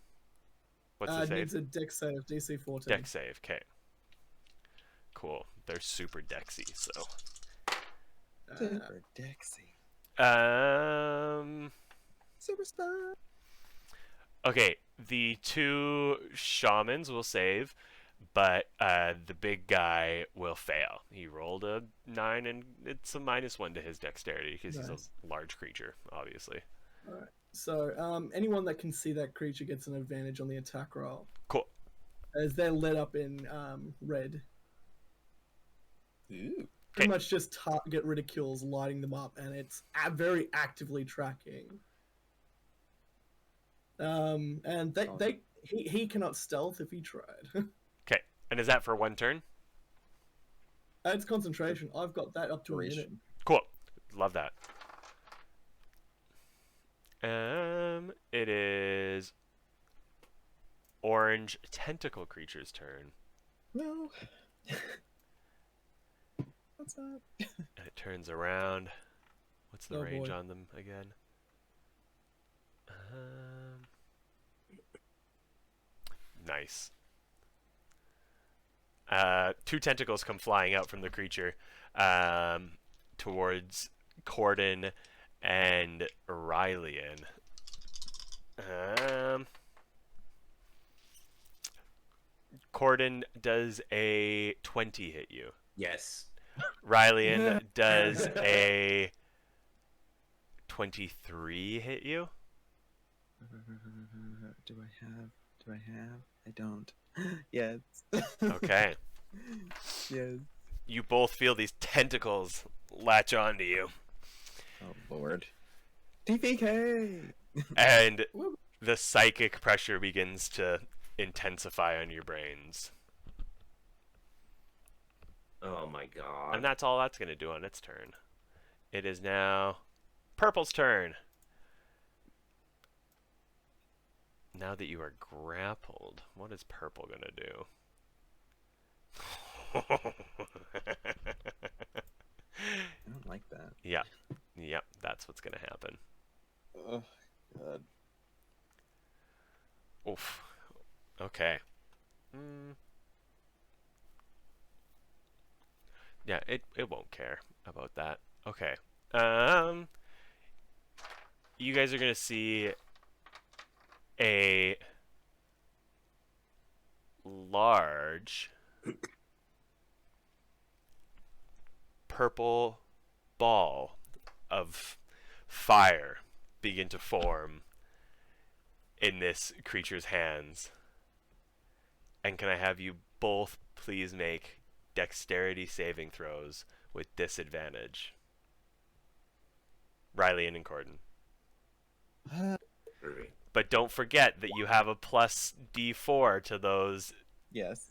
What's the save? Needs a dex save, DC 14. Dex save. Okay. Cool. They're super dexy. So. Super Dexy. Superstar. Okay. The 2 shamans will save, but the big guy will fail. He rolled a 9, and it's a -1 to his dexterity because he's Nice. a large creature, obviously. Alright. So anyone that can see that creature gets an advantage on the attack roll. Cool. As they're lit up in red. Ooh. Pretty much just target ridicules, lighting them up, and it's very actively tracking. And he cannot stealth if he tried. Okay. And is that for 1 turn? It's concentration. I've got that up to a minute. Cool. Love that. It is orange tentacle creature's turn, No. What's up? and it turns around. What's the Oh, range boy. on them again? Nice. 2 tentacles come flying out from the creature towards Korden and Rylian. Korden, does a 20 hit you? Yes. Rylian, does a 23 hit you? Do I have? I don't. Yes. Okay. Yes. You both feel these tentacles latch onto you. Oh Lord. TPK. And the psychic pressure begins to intensify on your brains. Oh my god. And that's all that's going to do on its turn. It is now Purple's turn. Now that you are grappled, what is Purple going to do? I don't like that. Yeah. Yep, that's what's going to happen. Oh God. Oof. Okay. Yeah, it won't care about that. Okay. You guys are going to see a large purple ball of fire begin to form in this creature's hands. And can I have you both please make dexterity saving throws with disadvantage? Rylian and Korden. But don't forget that you have a plus D4 to those Yes.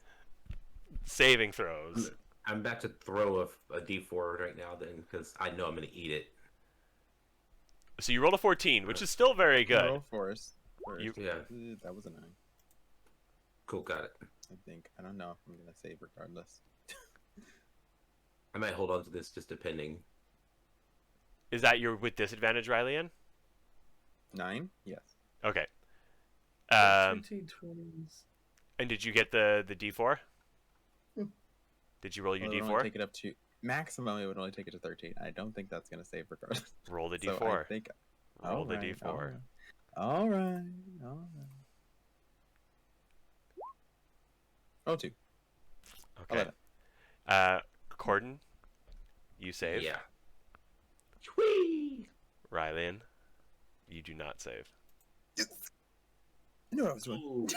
saving throws. I'm about to throw a D4 right now then, because I know I'm going to eat it. So you rolled a 14, which is still very good. Roll force. First. Yeah. That was a 9. Cool, got it. I think. I don't know if I'm gonna save regardless. I might hold on to this just depending. Is that your with disadvantage, Rylian? 9? Yes. Okay. 20s. And did you get the D4? Did you roll your Well, it would D4? only take it up to maximum. It would only take it to 13. I don't think that's gonna save regardless. Roll the So D4. I think. Roll the Alright, D4. All right. Oh, 2. Okay. Korden, you save. Yeah. Whee! Rylian, you do not save. I knew what I was doing. Ooh.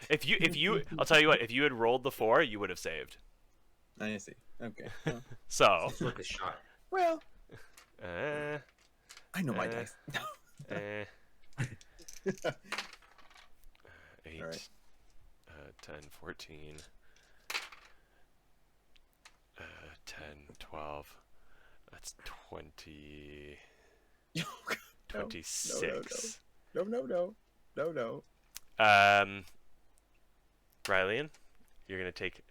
If you, I'll tell you what. If you had rolled the 4, you would have saved. I see. Okay. Well, So. It's worth a shot. well Uh, I know my dice. 8, All right. 10, 14, 10, 12. That's 20, No, 26. No. Rylian, you're going to take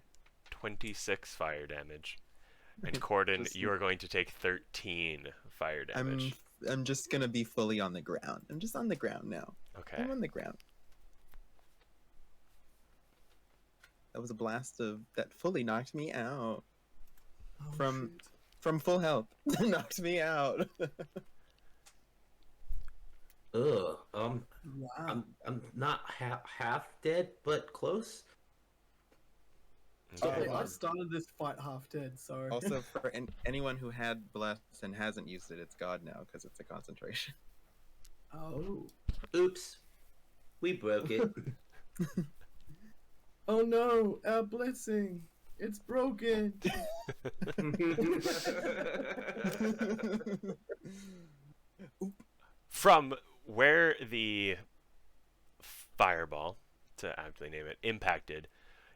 26 fire damage. And Korden, you are going to take 13 fire damage. I'm just gonna be fully on the ground. I'm just on the ground now. Okay. I'm on the ground. That was a blast that fully knocked me out Oh, from shoot. from full health. Knocked me out. Ugh. Wow. I'm not half dead, but close. Okay. I started this fight half dead, so. Also, for anyone who had bless and hasn't used it, it's God now because it's a concentration. Oh. Oops. We broke it. Oh no, our blessing. It's broken. From where the fireball, to aptly name it, impacted,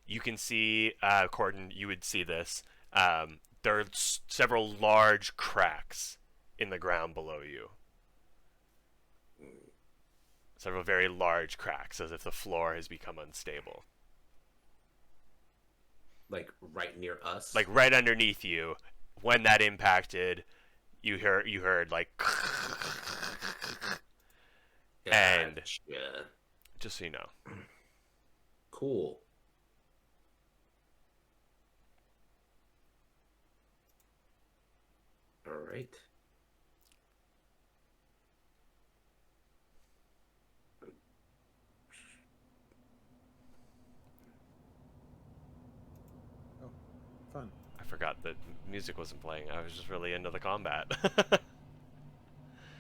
you can see, Korden, you would see this. There are several large cracks in the ground below you. Several very large cracks, as if the floor has become unstable. Like right near us. Like right underneath you, when that impacted, you heard like, and Gotcha. just so you know. Cool. All right. Fun. I forgot that music wasn't playing. I was just really into the combat.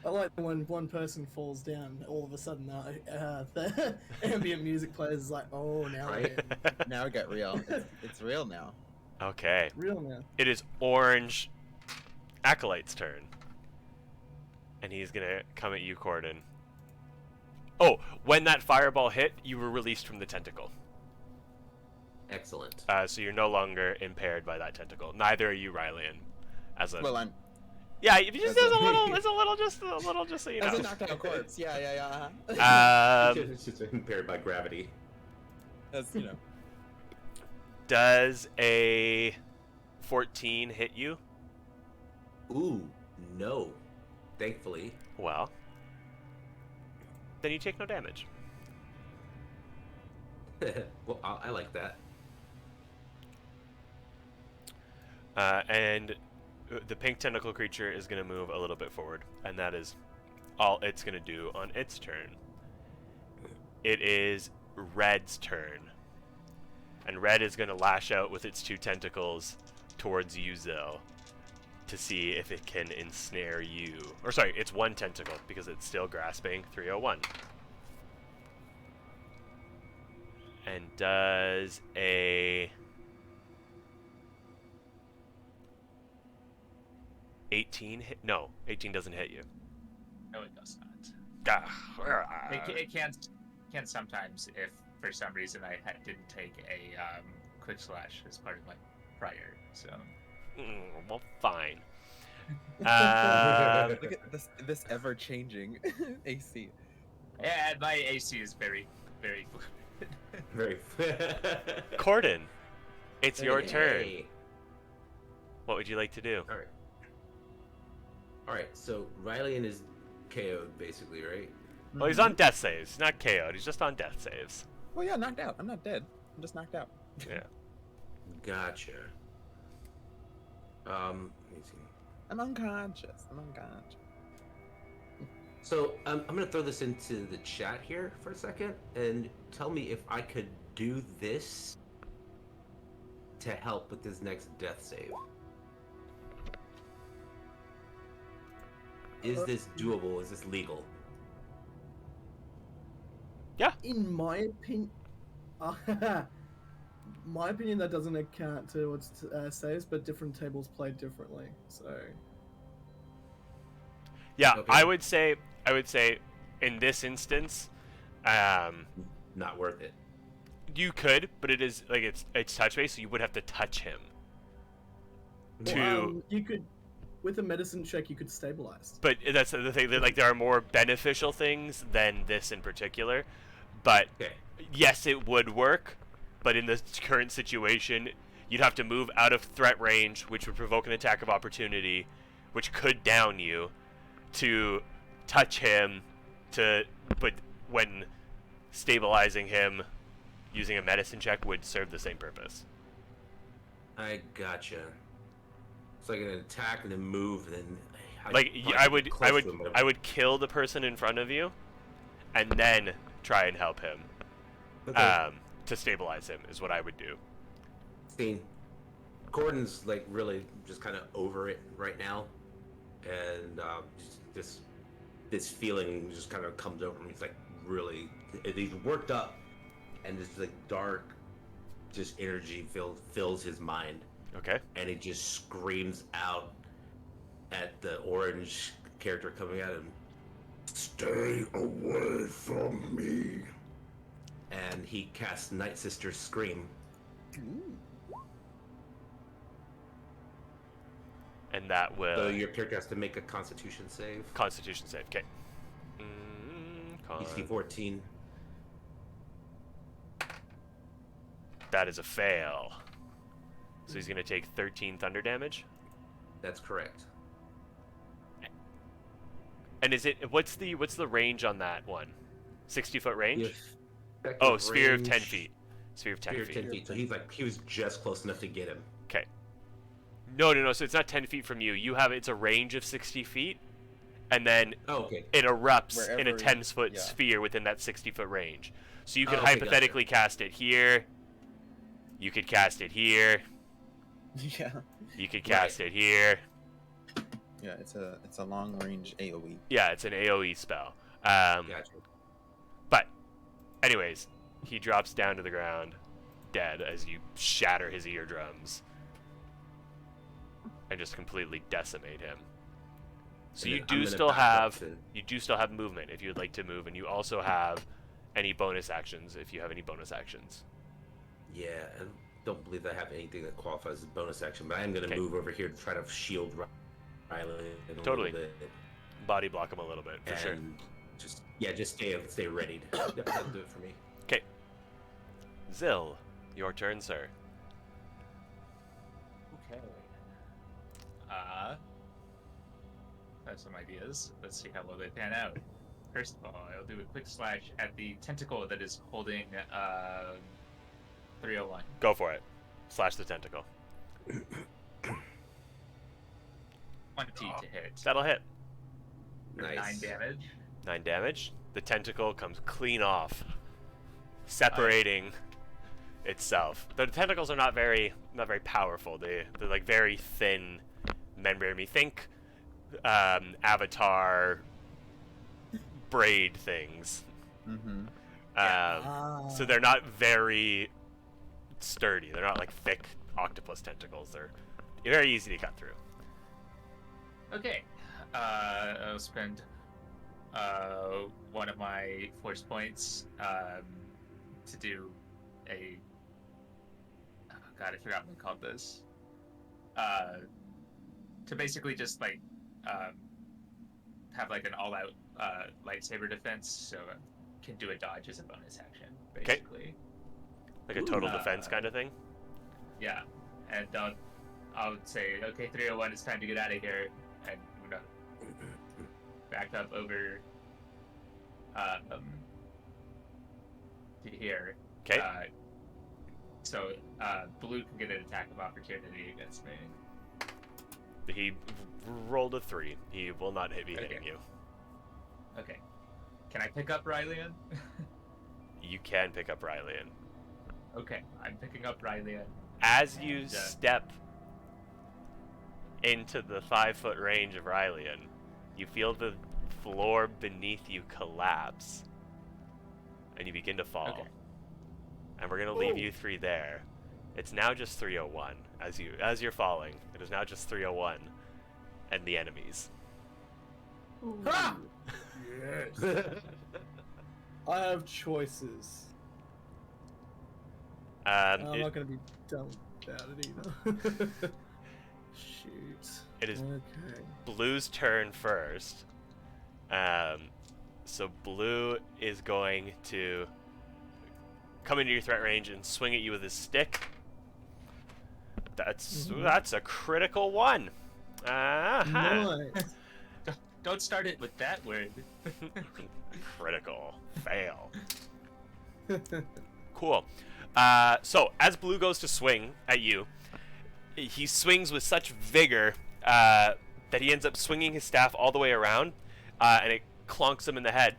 I like when one person falls down, all of a sudden the ambient music plays is like, oh, now Right. Now it got real. It's real now. Okay. it's real now. It is Orange Acolyte's turn. And he's going to come at you, Korden. Oh, when that fireball hit, you were released from the tentacle. Excellent. So you're no longer impaired by that tentacle. Neither are you, Rylian. As a Well, I'm yeah, if you just as there's a- a little, it's a little, just so you as a know. knocked out corpse. Yeah. It's just impaired by gravity. As you know. Does a 14 hit you? Ooh, no. Thankfully. Well, then you take no damage. Well, I like that. And the pink tentacle creature is going to move a little bit forward, and that is all it's going to do on its turn. It is Red's turn. And Red is going to lash out with its 2 tentacles towards you, Ziyll, to see if it can ensnare you. Or sorry, it's 1 tentacle, because it's still grasping 301. And does a 18 hit? No, 18 doesn't hit you. No, it does not. Ah, It can sometimes if for some reason I didn't take a quick slash as part of my prior. So well, fine. Look at this ever changing AC. and my AC is very, very fluid. Very. Korden, it's your turn. Hey. What would you like to do? All right. All right. So Rylian is KO'd, basically, right? Well, he's on death saves. He's not KO'd. He's just on death saves. Well, yeah, knocked out. I'm not dead. I'm just knocked out. Yeah. Gotcha. Let me see. I'm unconscious. So I'm gonna throw this into the chat here for a second, and tell me if I could do this to help with this next death save. Is this doable? Is this legal? In my opinion, that doesn't account towards saves, but different tables play differently. So Yeah, Okay. I would say in this instance, Not worth it. you could, but it is like it's touch based, so you would have to touch him. you could, with a medicine check, you could stabilize. But that's the thing. That, like, there are more beneficial things than this in particular. But Okay. yes, it would work. But in the current situation, you'd have to move out of threat range, which would provoke an attack of opportunity, which could down you, to touch him, but when stabilizing him using a medicine check would serve the same purpose. I gotcha. It's like an attack and then move, and then Like probably I get would close to him, but- I would kill the person in front of you, and then try and help him. Okay. To stabilize him is what I would do. See, Corden's like really just kind of over it right now, and this feeling just kind of comes over him. He's like really, he's worked up, and this like dark, just energy fills his mind, Okay. and he just screams out at the orange character coming at him, "Stay away from me!" And he casts Night Sister's Scream. And that will So your character has to make a Constitution save. Constitution save. Okay. DC 14. That is a fail. So he's gonna take 13 thunder damage. That's correct. And is it what's the range on that one? 60-foot range? The effective Oh, sphere of range- 10 feet. Sphere of 10 Sphere of feet. 10 feet. So he was just close enough to get him. Okay. No. So it's not 10 feet from you. It's a range of 60 feet, and then Oh, okay. it erupts in a Wherever- 10-foot yeah. sphere within that 60-foot range. So you could Oh, okay, hypothetically cast it here. You could cast it here. Yeah. You could cast it here. Yeah, it's a long range AoE. Yeah, it's an AoE spell. Gotcha. But, anyways, he drops down to the ground, dead, as you shatter his eardrums and just completely decimate him. So And you then I'm do gonna still back have up movement if you'd like to move, and you also have any bonus actions if you have any bonus actions. Yeah, I don't believe I have anything that qualifies as bonus action, but I am going to Okay. move over here to try to shield Rylian a Totally. little bit. Body block him a little bit, for sure. And just stay ready. Yep, that'll do it for me. Okay. Ziyll, your turn, sir. Okay. I have some ideas. Let's see how well they pan out. First of all, I'll do a quick slash at the tentacle that is holding 301. Go for it. Slash the tentacle. 20 to hit. That'll hit. For Nice. 9 damage. 9 damage. The tentacle comes clean off, separating itself. The tentacles are not very powerful. They're like very thin membrane. You think Avatar braid things. Mm-hmm. So they're not very sturdy. They're not like thick octopus tentacles. They're very easy to cut through. Okay. I'll spend one of my force points to do a. Oh God, I forgot what we called this. To basically just like have like an all-out lightsaber defense, so I can do a dodge as a bonus action, basically. Like a total defense kind of thing. Yeah, and I'll say, okay, 301, it's time to get out of here, and I'm gonna back up over to here. Okay. So Blue can get an attack of opportunity against me. He rolled a 3. He will not be hitting you. Okay. Can I pick up Rylian? You can pick up Rylian. Okay, I'm picking up Rylian. As you step into the 5-foot range of Rylian, you feel the floor beneath you collapse, and you begin to fall. Okay. And we're gonna leave you 3 there. It's now just 301 as you're falling. It is now just 301 and the enemies. Ah! Yes. I have choices. I'm not going to be dumb about it either. Shoot. It is Okay. Blue's turn first. So Blue is going to come into your threat range and swing at you with his stick. That's a critical 1. Nice. Don't start it with that word. Critical fail. Cool. So as Blue goes to swing at you, he swings with such vigor that he ends up swinging his staff all the way around, and it clonks him in the head,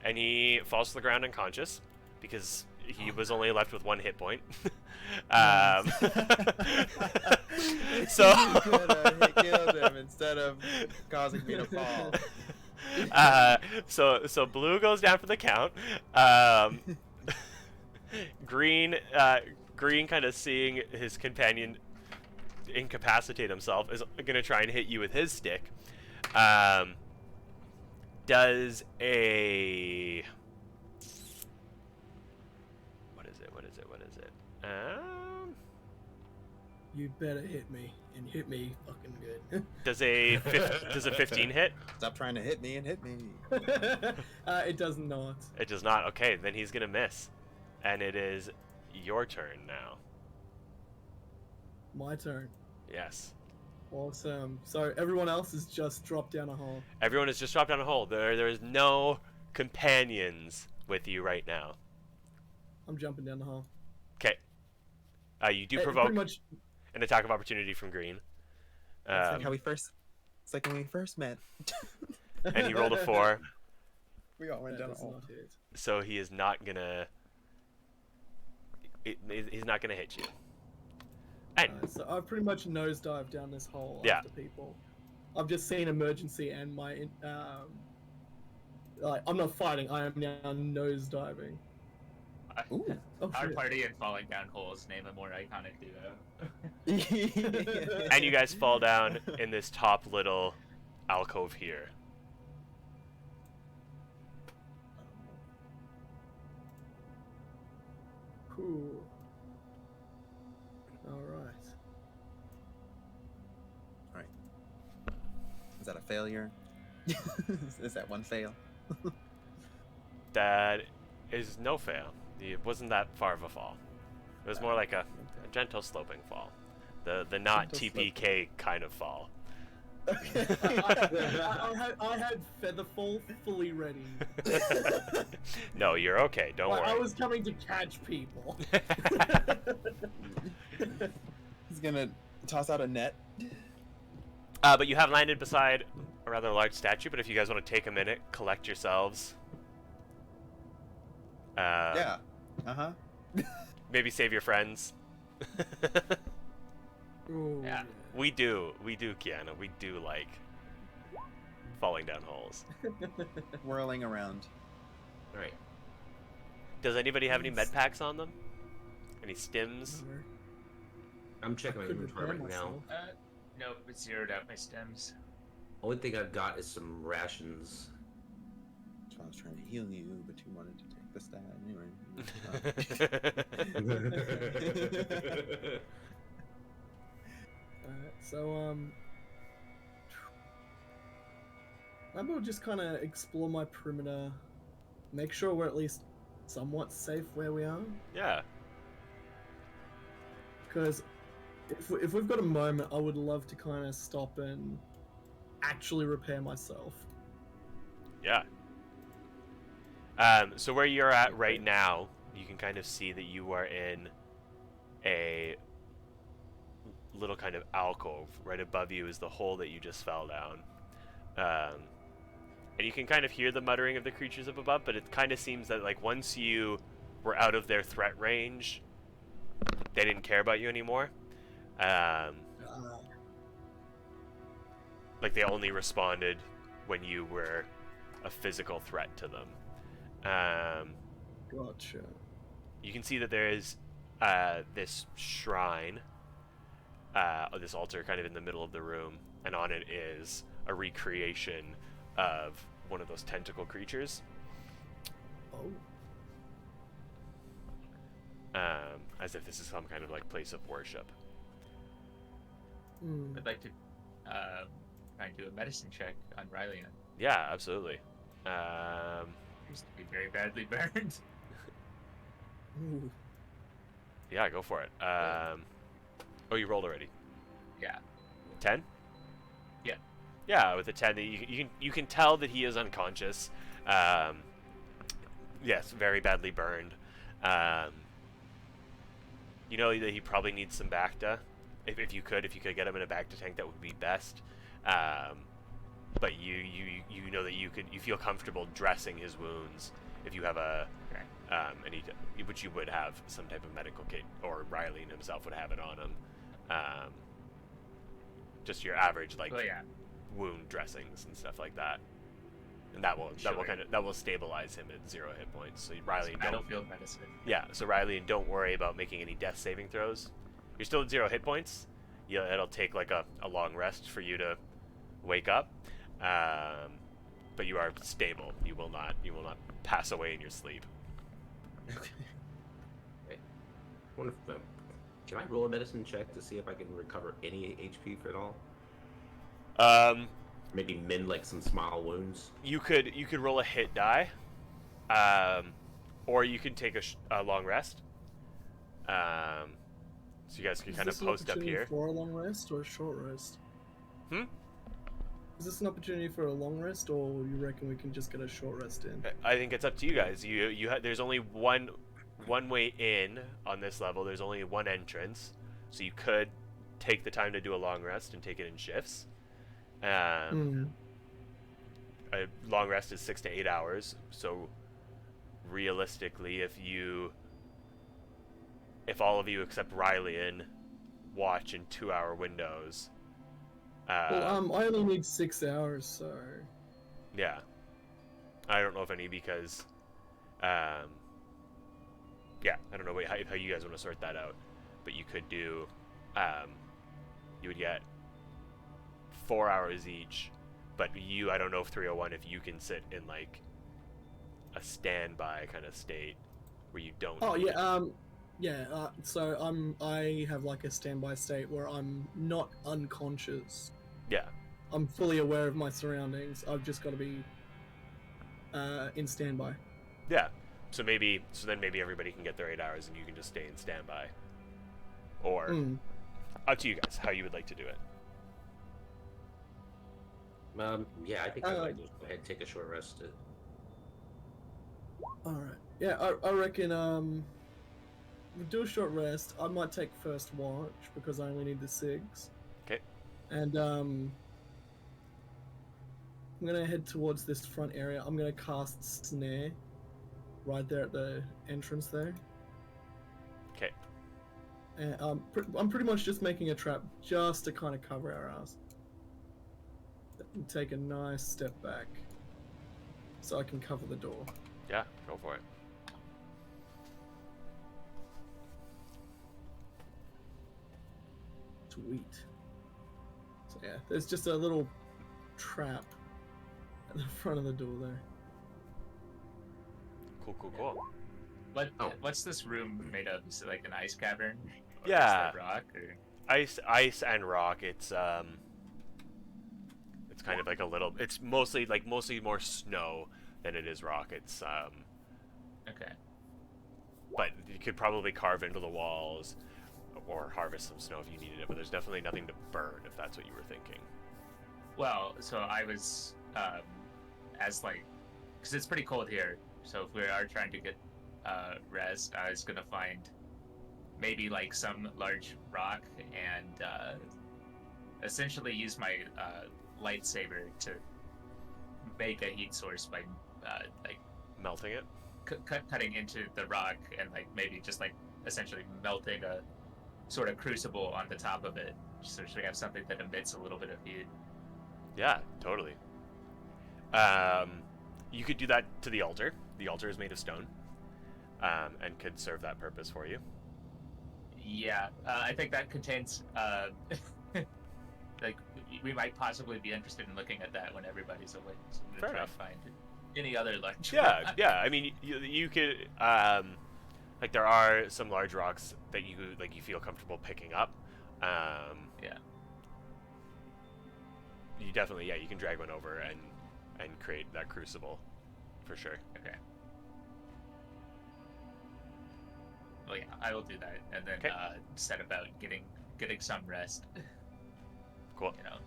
and he falls to the ground unconscious because he was only left with 1 hit point. So You could have killed him instead of causing me to fall. So Blue goes down for the count. Green kind of seeing his companion incapacitate himself is gonna try and hit you with his stick. Does a what is it? You better hit me, and hit me fucking good. Does a 15 hit? Stop trying to hit me and hit me. It does not. It does not. Okay, then he's gonna miss, and it is your turn now. My turn. Yes. Awesome. So everyone else has just dropped down a hole. Everyone has just dropped down a hole. There is no companions with you right now. I'm jumping down the hole. Okay. You do Pretty provoke much. an attack of opportunity from Green. It's like how it's like when we first met. And he rolled a 4, We all went That down a does hole. not hit. so he is not gonna. He's not gonna hit you. So I've pretty much nosedived down this hole Yeah. after people. I've just seen emergency and my like I'm not fighting. I am now nosediving. Ooh. Oh Our shit! party in falling down holes name a more iconic duo. And you guys fall down in this top little alcove here. Cool. All right. Alright. Is that a failure? Is that one fail? That is no fail. It wasn't that far of a fall. It was more like a gentle sloping fall. The not Gentle TPK kind of fall. I had Featherfall fully ready. No, you're okay. Don't Like, I worry. was coming to catch people. He's gonna toss out a net. But you have landed beside a rather large statue. But if you guys want to take a minute, collect yourselves. Yeah. Uh-huh. Maybe save your friends. Ooh, Yeah. We do, Kiana. We do like falling down holes. Whirling around. All right. Does anybody have any med packs on them? Any stims? I'm checking my Couldn't inventory repair right now. myself. Nope, it zeroed out my stems. Only thing I've got is some rations. So I was trying to heal you, but you wanted to take the stat anyway. Alright, so maybe we'll just kind of explore my perimeter, make sure we're at least somewhat safe where we are. Yeah. Because if we've got a moment, I would love to kind of stop and actually repair myself. Yeah. So where you're at right now, you can kind of see that you are in a little kind of alcove. Right above you is the hole that you just fell down. And you can kind of hear the muttering of the creatures up above, but it kind of seems that like once you were out of their threat range, they didn't care about you anymore. Like they only responded when you were a physical threat to them. Gotcha. You can see that there is this shrine, this altar kind of in the middle of the room, and on it is a recreation of one of those tentacle creatures. Oh. As if this is some kind of like place of worship. Hmm. I'd like to try and do a medicine check on Rylian. Yeah, absolutely. Seems to be very badly burned. Ooh. Yeah, go for it. Oh, you rolled already. Yeah. 10? Yeah. Yeah, with a 10, you can tell that he is unconscious. Yes, very badly burned. You know that he probably needs some Bacta. If you could get him in a Bacta tank, that would be best. But you know that you feel comfortable dressing his wounds if you have which you would have some type of medical kit, or Rylian himself would have it on him. Just your average wound dressings and stuff like that, and that will stabilize him at 0 hit points. So Rylian, Battlefield medicine. Yeah, so Rylian, don't worry about making any death saving throws. You're still at 0 hit points. Yeah, it'll take like a long rest for you to wake up, but you are stable. You will not pass away in your sleep. Okay. I wonder if, can I roll a medicine check to see if I can recover any HP for it all? Maybe mend like some small wounds. You could roll a hit die, or you can take a long rest. So you guys can kind of post up here. For a long rest or a short rest? Is this an opportunity for a long rest, or you reckon we can just get a short rest in? I think it's up to you guys. There's only one way in on this level. There's only one entrance, so you could take the time to do a long rest and take it in shifts. A long rest is 6 to 8 hours. So realistically, if all of you except Rylian watch in 2-hour windows. Well, I only need 6 hours, so Yeah. I don't know if any because, yeah, I don't know how you guys want to sort that out, but you could do, you would get 4 hours each, but I don't know if 301 if you can sit in like a standby kind of state where you don't. oh yeah, so I have like a standby state where I'm not unconscious. Yeah. I'm fully aware of my surroundings. I've just got to be in standby. Yeah. So then maybe everybody can get their 8 hours and you can just stay in standby. Or up to you guys how you would like to do it. Yeah, I think I might just go ahead and take a short rest. All right. Yeah, I reckon we'll do a short rest. I might take first watch because I only need the 6. Okay. And I'm gonna head towards this front area. I'm gonna cast snare right there at the entrance there. Okay. And I'm pretty much just making a trap just to kind of cover our ass. And take a nice step back so I can cover the door. Yeah, go for it. Sweet. So yeah, there's just a little trap at the front of the door there. Cool. What's this room made of? Is it like an ice cavern? Or Yeah. Is that rock? Or... Ice and rock. It's kind of like a little. It's mostly more snow than it is rock. It's Okay. but you could probably carve into the walls or harvest some snow if you needed it. But there's definitely nothing to burn if that's what you were thinking. Well, so I was, as like, because it's pretty cold here. So if we are trying to get rest, I was gonna find maybe like some large rock and essentially use my lightsaber to make a heat source by like Melting it. cutting into the rock and like maybe just like essentially melting a sort of crucible on the top of it, so we have something that emits a little bit of heat. Yeah, totally. You could do that to the altar. The altar is made of stone, and could serve that purpose for you. Yeah, I think that contains like we might possibly be interested in looking at that when everybody's awake. So I'm Fair gonna try enough. and find any other large Yeah, rock. yeah. I mean, you could like there are some large rocks that you feel comfortable picking up. Yeah. You definitely you can drag one over and create that crucible, for sure. Okay. Well, yeah, I will do that, and then Okay. set about getting some rest. Cool. You know.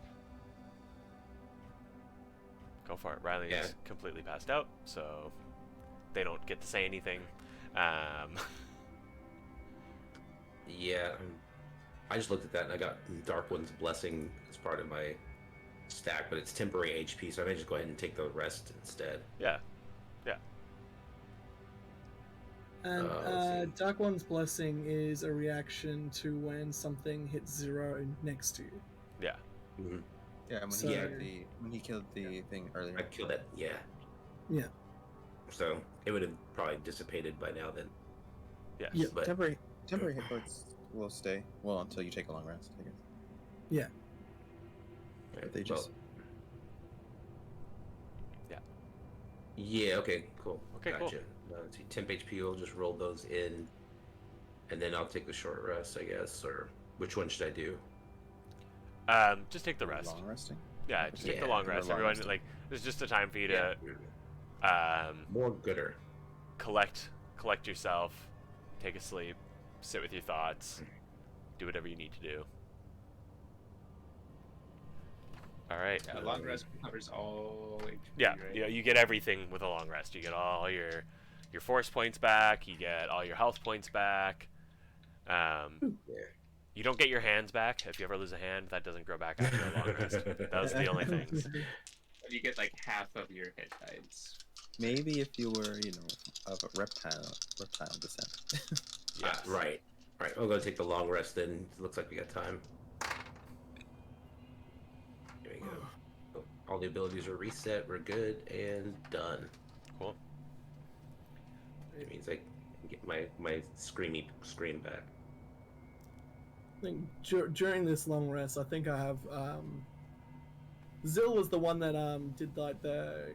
Go for it. Riley Yeah. is completely passed out, so they don't get to say anything. Yeah, I just looked at that and I got Dark One's Blessing as part of my stack, but it's temporary HP, so I may just go ahead and take the rest instead. Yeah. And let's see. Dark One's Blessing is a reaction to when something hits 0 next to you. Yeah. Mm-hmm. Yeah, when So- he killed the thing earlier. I killed that. Yeah. Yeah. So it would have probably dissipated by now then. Yes. Yeah. But Temporary hit points will stay until you take a long rest, I guess. Yeah. They just Yeah. Okay. Cool. Okay, cool. Gotcha. Let's see, temp HP. We'll just roll those in, and then I'll take the short rest, I guess. Or which one should I do? Just take the rest. long resting. Yeah, just take the Yeah, long the rest. long Everyone, resting. there's just a time for you Yeah. to More gooder. collect yourself, take a sleep, sit with your thoughts, do whatever you need to do. All right. Yeah, long rest covers all HP. Yeah, Right? you get everything with a long rest. You get all your force points back. You get all your health points back. Yeah. You don't get your hands back. If you ever lose a hand, that doesn't grow back after a long rest. Those are the only things. You get like half of your hit dice. Maybe if you were, of a reptile descent. Yes. Right. All right, I'll go take the long rest then. Looks like we got time. There we go. All the abilities are reset. We're good and done. Cool. It means I can get my screamy scream back. I think during this long rest, I think I have Ziyll was the one that did like the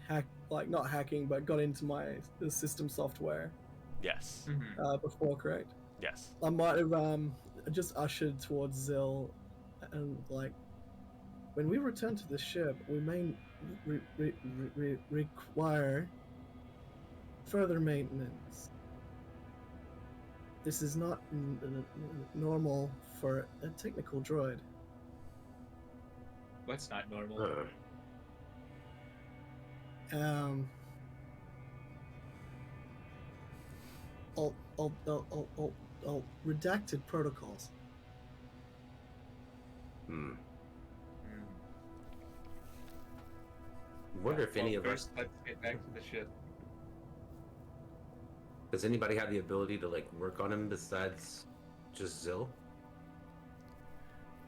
hack, like not hacking, but got into the system software Yes. before, correct? Yes. I might have just ushered towards Ziyll, and like, when we return to the ship, we may require further maintenance. This is not normal for a technical droid. What's not normal? All redacted protocols. Wonder if any of us. Let's get back to the ship. Does anybody have the ability to like work on him besides just Ziyll?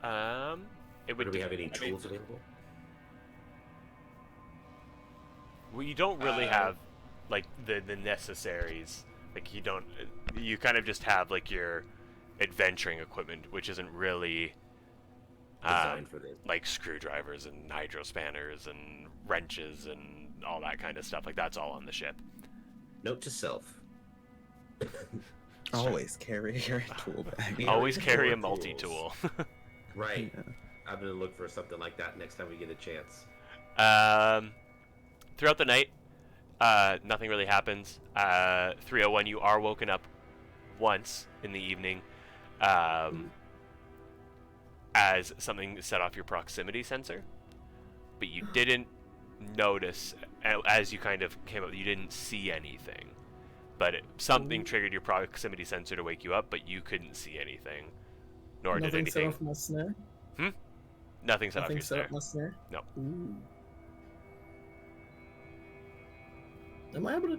It Or would. do we have any tools available? Well, you don't really have like the necessaries. Like you don't. You kind of just have like your adventuring equipment, which isn't really Designed for this. like screwdrivers and hydro spanners and wrenches and all that kind of stuff. Like that's all on the ship. Note to self. Always carry your tool bag. Always carry a more tools. multi-tool. Right. Yeah. I'm gonna look for something like that next time we get a chance. Throughout the night, nothing really happens. 301, you are woken up once in the evening as something set off your proximity sensor, but you didn't notice, as you kind of came up, you didn't see anything. But something triggered your proximity sensor to wake you up, but you couldn't see anything, nor Nothing did anything. set off my snare. Nothing set off Nothing your set snare. off my snare. No. Ooh. Am I able to,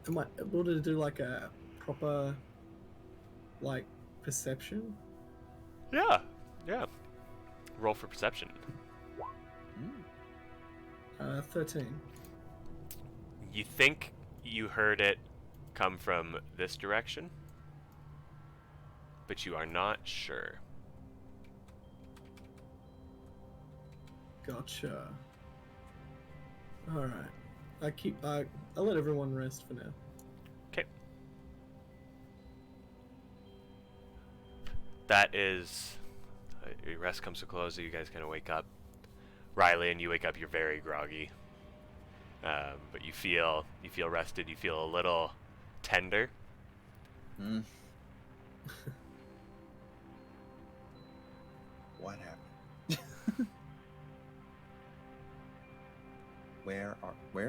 am I able to do like a proper, like, perception? Yeah. Roll for perception. 13. You think you heard it come from this direction, but you are not sure. Gotcha. All right. I'll let everyone rest for now. Okay. That is... your rest comes to a close, so you guys kind of wake up. Rylian, you wake up, you're very groggy. But you feel rested, you feel a little tender. What happened? Where are we?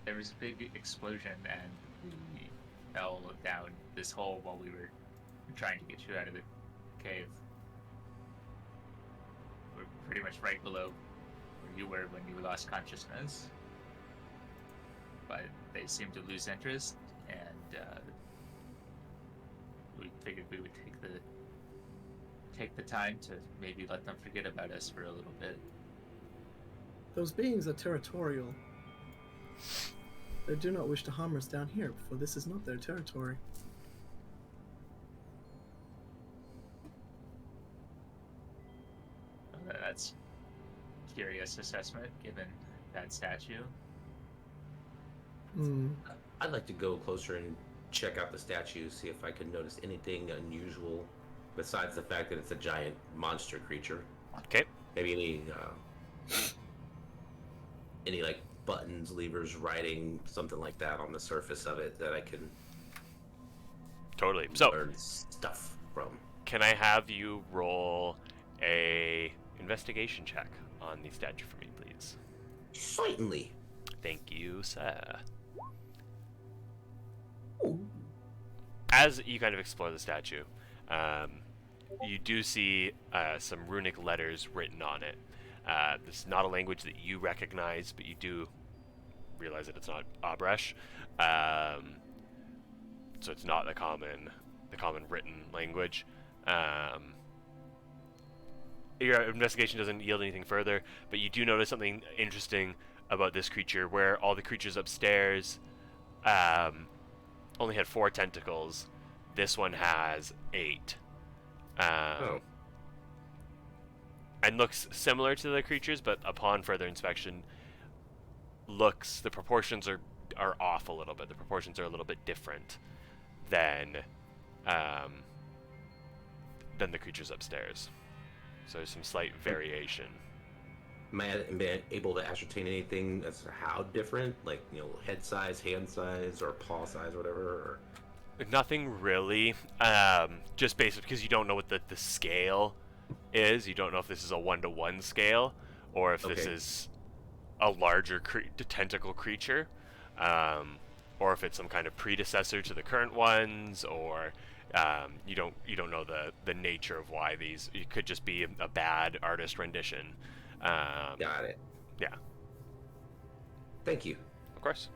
There was a big explosion and we fell down this hole while we were trying to get you out of the cave. We're pretty much right below where you were when you lost consciousness. But they seemed to lose interest, and we figured we would take the time to maybe let them forget about us for a little bit. Those beings are territorial. They do not wish to harm us down here, for this is not their territory. That's curious assessment, given that statue. I'd like to go closer and check out the statue, see if I can notice anything unusual besides the fact that it's a giant monster creature. Okay. Maybe any like buttons, levers, writing, something like that on the surface of it that I can Totally. So, learn stuff from. can I have you roll a investigation check on the statue for me, please? Certainly. Thank you, sir. Ooh. As you kind of explore the statue, you do see some runic letters written on it. This is not a language that you recognize, but you do realize that it's not Abresh. So it's not the common written language. Your investigation doesn't yield anything further, but you do notice something interesting about this creature, where all the creatures upstairs only had 4 tentacles. This one has 8. And looks similar to the creatures, but upon further inspection, the proportions are off a little bit. The proportions are a little bit different than the creatures upstairs. So there's some slight variation. Am I able to ascertain anything as to how different? Like, head size, hand size, or paw size, or whatever? Or... Nothing really. Just basically because you don't know what the scale is. You don't know if this is a 1-to-1 scale or if this is a larger tentacle creature, or if it's some kind of predecessor to the current ones, or you don't know the nature of why these. It could just be a bad artist rendition. Got it. Yeah. Thank you. Of course.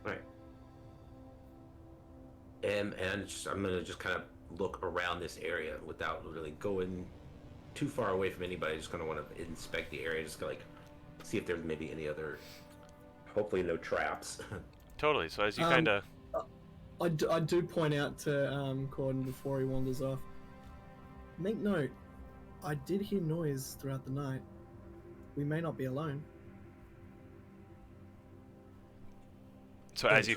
All right. And I'm gonna just kind of look around this area without really going too far away from anybody. I just kind of want to inspect the area, just like see if there's maybe any other. Hopefully, no traps. Totally. So as you kind of. I do point out to Korden before he wanders off. Make note, I did hear noise throughout the night. We may not be alone. So as you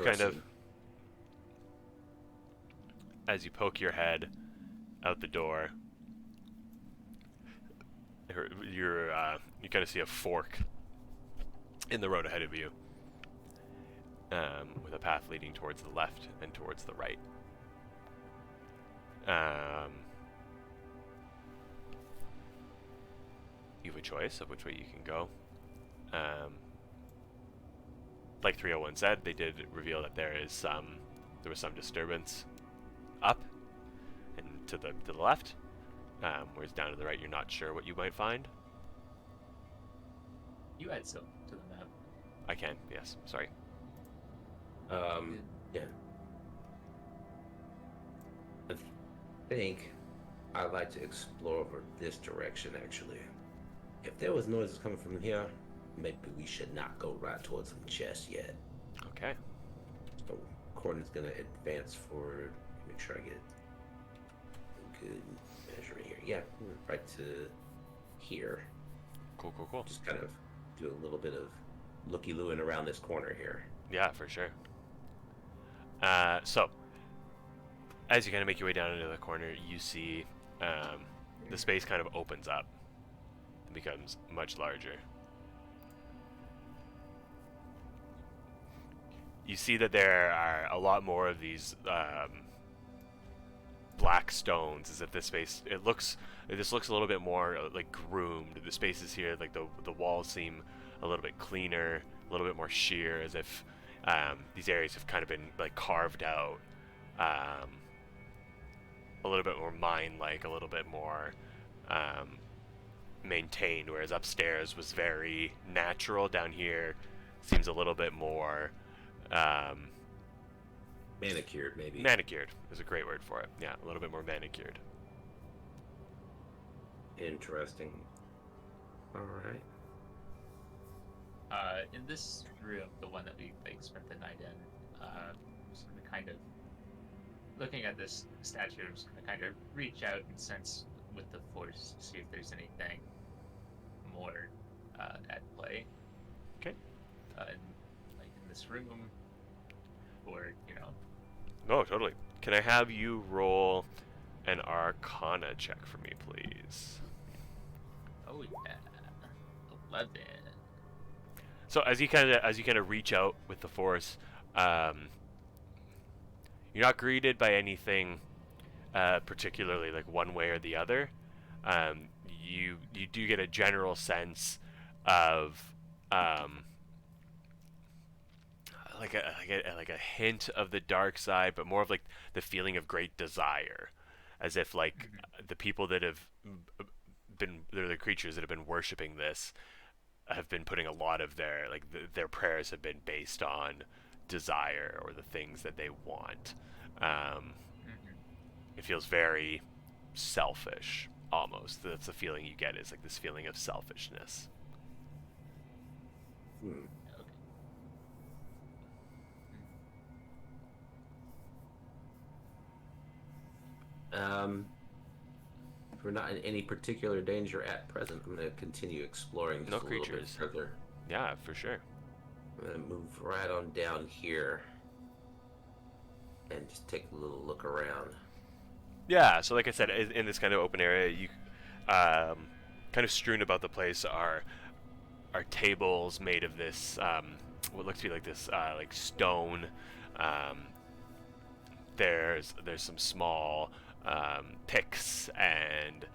poke your head out the door, you kind of see a fork in the road ahead of you, with a path leading towards the left and towards the right. You have a choice of which way you can go. Like 301 said, they did reveal that there was some disturbance up and to the left, whereas down to the right you're not sure what you might find. You add Ziyll to the map. I can, yes. Sorry. Yeah. I think I'd like to explore over this direction, actually. If there was noises coming from here, maybe we should not go right towards them just yet. Okay. So Corden's gonna advance forward. Make sure I get a good measuring here. Yeah, right to here. Cool. Just kind of do a little bit of looky-looing around this corner here. Yeah, for sure. So, as you kind of make your way down into the corner, you see the space kind of opens up and becomes much larger. You see that there are a lot more of these black stones, as if this space, this looks a little bit more like groomed. The spaces here, like the walls seem a little bit cleaner, a little bit more sheer, as if these areas have kind of been like carved out, a little bit more mine-like, a little bit more maintained, whereas upstairs was very natural. Down here seems a little bit more manicured, maybe. Manicured is a great word for it. Yeah, a little bit more manicured. Interesting. All right. In this room, the one that we spent the night in, just gonna kind of looking at this statue, I'm just gonna kind of reach out and sense with the Force to see if there's anything more at play. Okay. In this room, or Oh, totally. Can I have you roll an Arcana check for me, please? Oh yeah, 11. So as you kind of reach out with the Force, you're not greeted by anything particularly like one way or the other. You do get a general sense of like a hint of the dark side, but more of like the feeling of great desire, as if like the people that have been, they're the creatures that have been worshiping this, have been putting a lot of their their prayers have been based on desire or the things that they want. It feels very selfish, almost. That's the feeling you get, is like this feeling of selfishness. If we're not in any particular danger at present, I'm going to continue exploring just a little bit further. Yeah, for sure. I'm going to move right on down here and just take a little look around. Yeah, so like I said, in this kind of open area, you kind of strewn about the place are tables made of this what looks to be like this like stone. There's some small picks and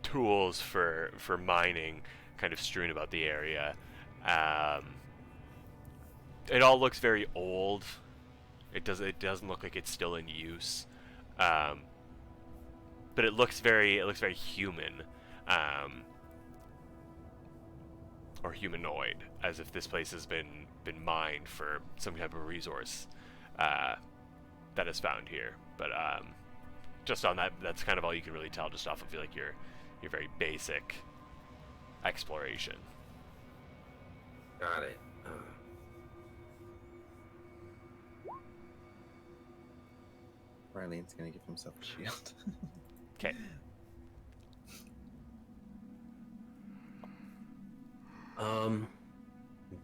tools for mining kind of strewn about the area. It all looks very old. It doesn't look like it's still in use. But it looks very human. Or humanoid, as if this place has been mined for some type of resource that is found here. But just on that's kind of all you can really tell, just off of like your very basic exploration. Got it. Rylian's gonna give himself a shield. Okay.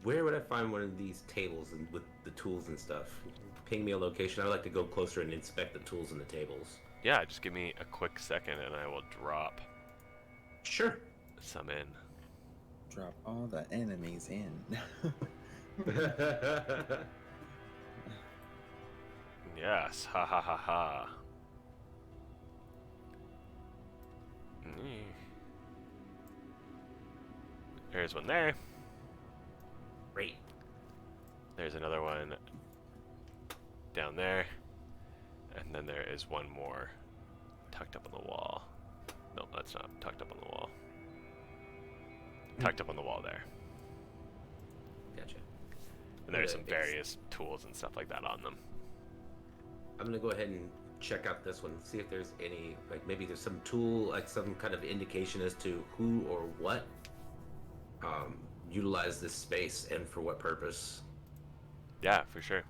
Where would I find one of these tables and with the tools and stuff? Ping me a location. I'd like to go closer and inspect the tools and the tables. Yeah, just give me a quick second and I will drop Sure. some in. Drop all the enemies in. Yes, ha ha ha ha. There's one there. Great. There's another one down there. And then there is one more tucked up on the wall. No, that's not tucked up on the wall. Tucked up on the wall there. Gotcha. And there's some various tools and stuff like that on them. I'm gonna go ahead and check out this one, see if there's any, like maybe there's some tool, like some kind of indication as to who or what utilize this space and for what purpose. Yeah, for sure.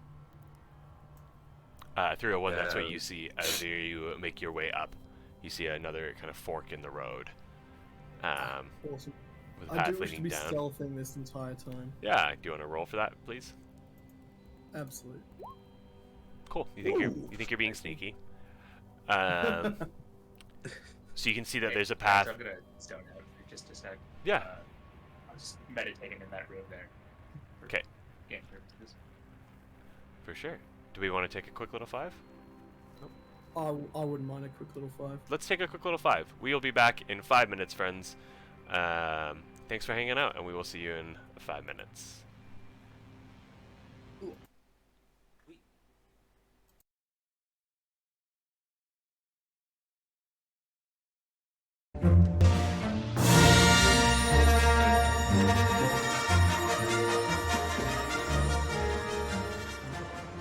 301, that's what you see as you make your way up. You see another kind of fork in the road. Awesome. With a I path do wish to leading be down. stealthing this entire time. Yeah, do you want to roll for that, please? Absolutely. Cool. You think you're being sneaky. So you can see that there's a path. So I'm gonna stone out for just a sec. Yeah. I was meditating in that room there. Okay. Game purposes. For sure. Do we want to take a quick little 5? I wouldn't mind a quick little 5. Let's take a quick little 5. We will be back in 5 minutes, friends. Thanks for hanging out, and we will see you in 5 minutes.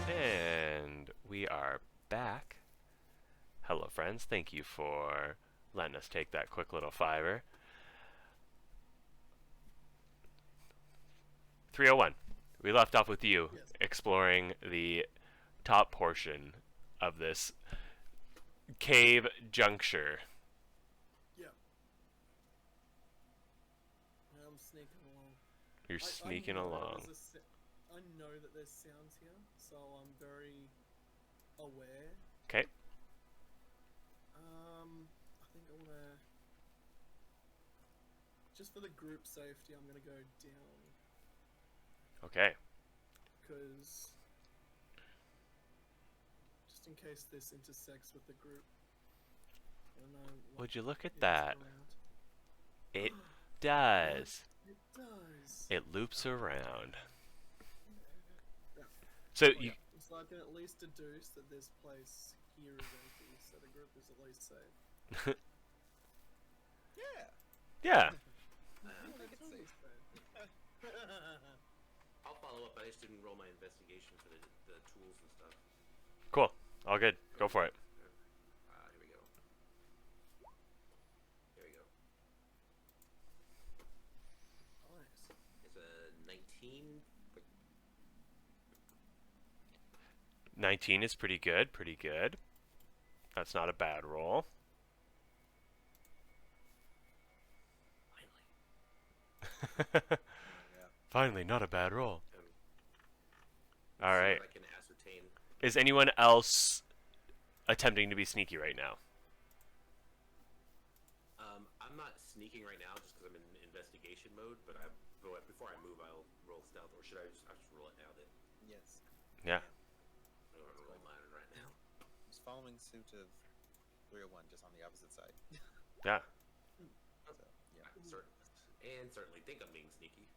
And we are back. Hello, friends. Thank you for letting us take that quick little 5er. 301. We left off with you exploring the top portion of this cave juncture. Yeah. I'm sneaking along. You're sneaking along. I know that there's sounds here, so I'm very aware. Okay. I think I wanna, just for the group safety, I'm gonna go down. Okay. Because just in case this intersects with the group. I don't know. Would you look at it's that? around. It does. It does. It loops around. Yeah. So Oh, you. yeah. So I can at least deduce that this place here is empty, so the group is at least safe. Yeah. Yeah. Make it safe. I'll follow up, but I just didn't roll my investigation for the tools and stuff. Cool. All good. Go for it. Here we go. There we go. Nice. It's a 19. 19 is pretty good. Pretty good. That's not a bad roll. Finally. Finally, not a bad roll. All See right. what I can ascertain. Is anyone else attempting to be sneaky right now? I'm not sneaking right now just because I'm in investigation mode. But before I move, I'll roll stealth. Or should I just roll it now? Then. Yes. Yeah. I don't want to roll mine right now. Just following suit of 301, just on the opposite side. Yeah. So, yeah. Certainly think I'm being sneaky.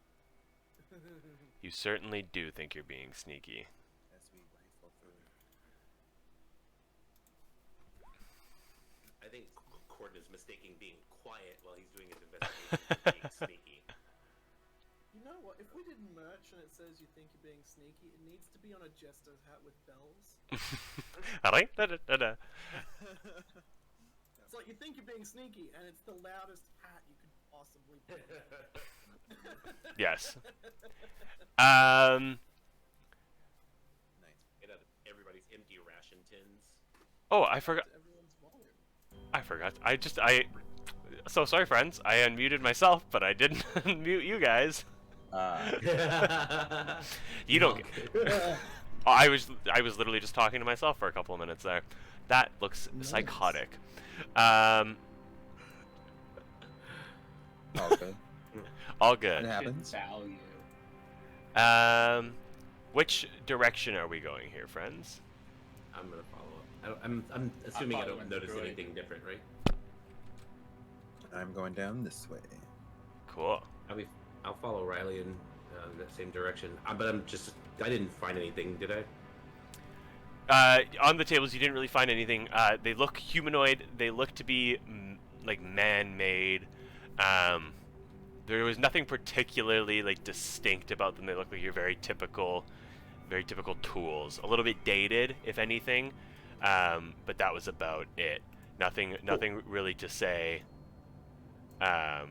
You certainly do think you're being sneaky. As we rifle through. I think Korden is mistaking being quiet while he's doing his investigation for being sneaky. You know what? If we did merch and it says you think you're being sneaky, it needs to be on a jester's hat with bells. It's like you think you're being sneaky, and it's the loudest hat you could possibly put. Yes. Nice. Made out of everybody's empty ration tins. Oh, I forgot. Everyone's volume. I forgot. So sorry, friends. I unmuted myself, but I didn't unmute you guys. You don't. Oh, I was literally just talking to myself for a couple of minutes there. That looks psychotic. All good. All It good. happens. Value. Which direction are we going here, friends? I'm gonna follow up. I'm assuming I following don't the notice droid. anything different, right? I'm going down this way. Cool. I'll follow Rylian in that same direction. But I didn't find anything, did I? On the tables, you didn't really find anything. They look humanoid. They look to be like man-made. There was nothing particularly like distinct about them. They look like your very typical tools. A little bit dated, if anything, but that was about it. Nothing really to say. Yeah,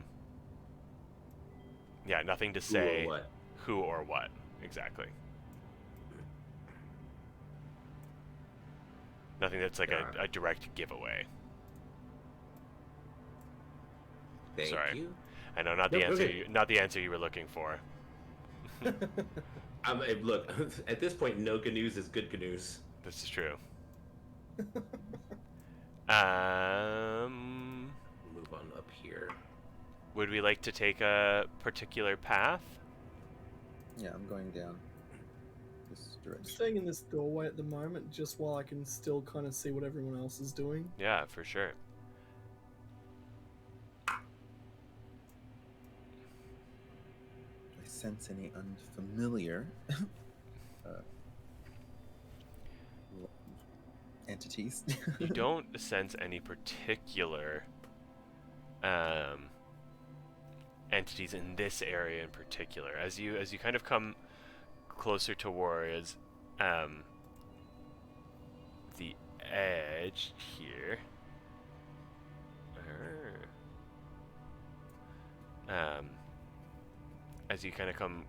nothing to say. Who or what? Who or what exactly. Nothing that's like a direct giveaway. Thank Sorry. you. I know, not the answer. Not the answer you were looking for. Look, at this point, no GNUs is good GNUs. This is true. Move on up here. Would we like to take a particular path? Yeah, I'm going down this I'm direction. staying in this doorway at the moment, just while I can still kind of see what everyone else is doing. Yeah, for sure. I sense any unfamiliar entities. You don't sense any particular entities in this area in particular. As you kind of come closer towards the edge here. As you kind of come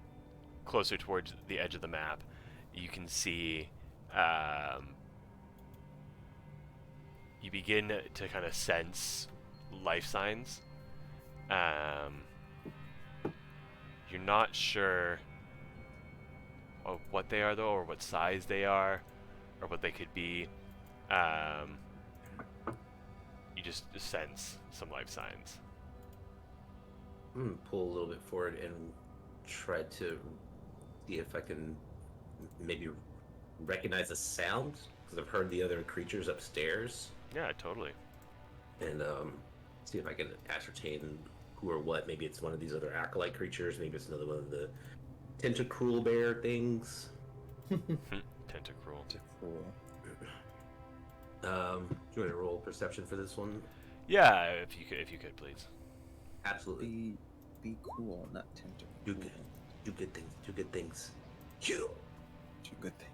closer towards the edge of the map, you can see you begin to kind of sense life signs. You're not sure of what they are, though, or what size they are, or what they could be. You just sense some life signs. I'm gonna pull a little bit forward and try to see if I can maybe recognize a sound, because I've heard the other creatures upstairs, Yeah, totally. and see if I can ascertain who or what. Maybe it's one of these other acolyte creatures. Maybe it's another one of the tentacruel bear things. Tentacruel. Cool. Do you want to roll perception for this one? Yeah, if you could, please. Absolutely. Be cool, not tentacle. You could. Do good things. Do good things. You. Two good things.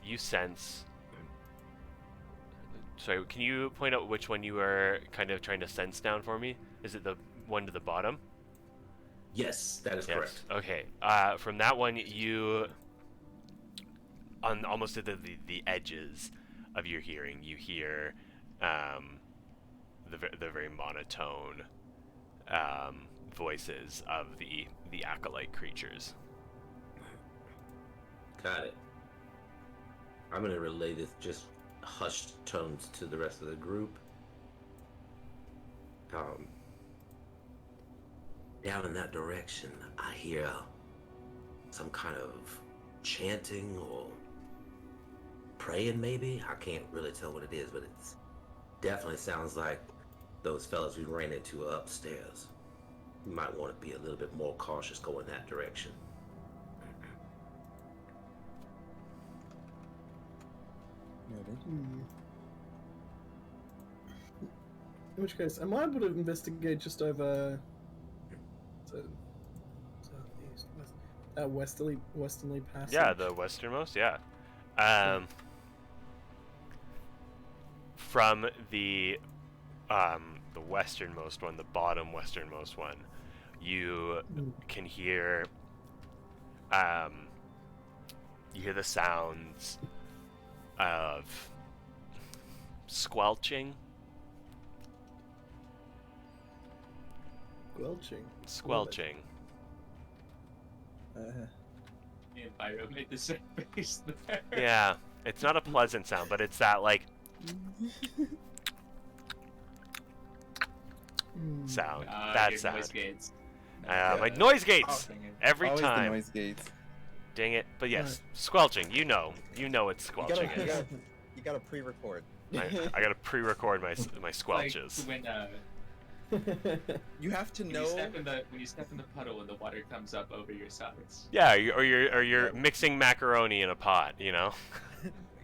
You sense. Sorry, can you point out which one you are kind of trying to sense down for me? Is it the one to the bottom? Yes, that is Yes. correct. Okay. From that one, you on almost at the edges of your hearing, you hear the very monotone voices of the acolyte creatures. Got it. I'm gonna relay this just hushed tones to the rest of the group. Down in that direction, I hear some kind of chanting or praying, maybe. I can't really tell what it is, but it's definitely sounds like those fellas we ran into are upstairs. You might want to be a little bit more cautious going that direction. In which case, am I able to investigate just over southeast, westernly passage? Yeah, the westernmost. Yeah. From the westernmost one, the bottom westernmost one, you can hear the sounds of squelching. Squelching. Me and Pyro made the same face there. Yeah, it's not a pleasant sound, but it's that like sound. That your sound. Noise gates. Like noise gates every Always time. the noise gates. Dang it! But yes, squelching. You know it's squelching. You gotta pre-record. I gotta pre-record my squelches. Like You have to when know. when you step in the puddle and the water comes up over your sides. Yeah, or you're mixing macaroni in a pot, you know.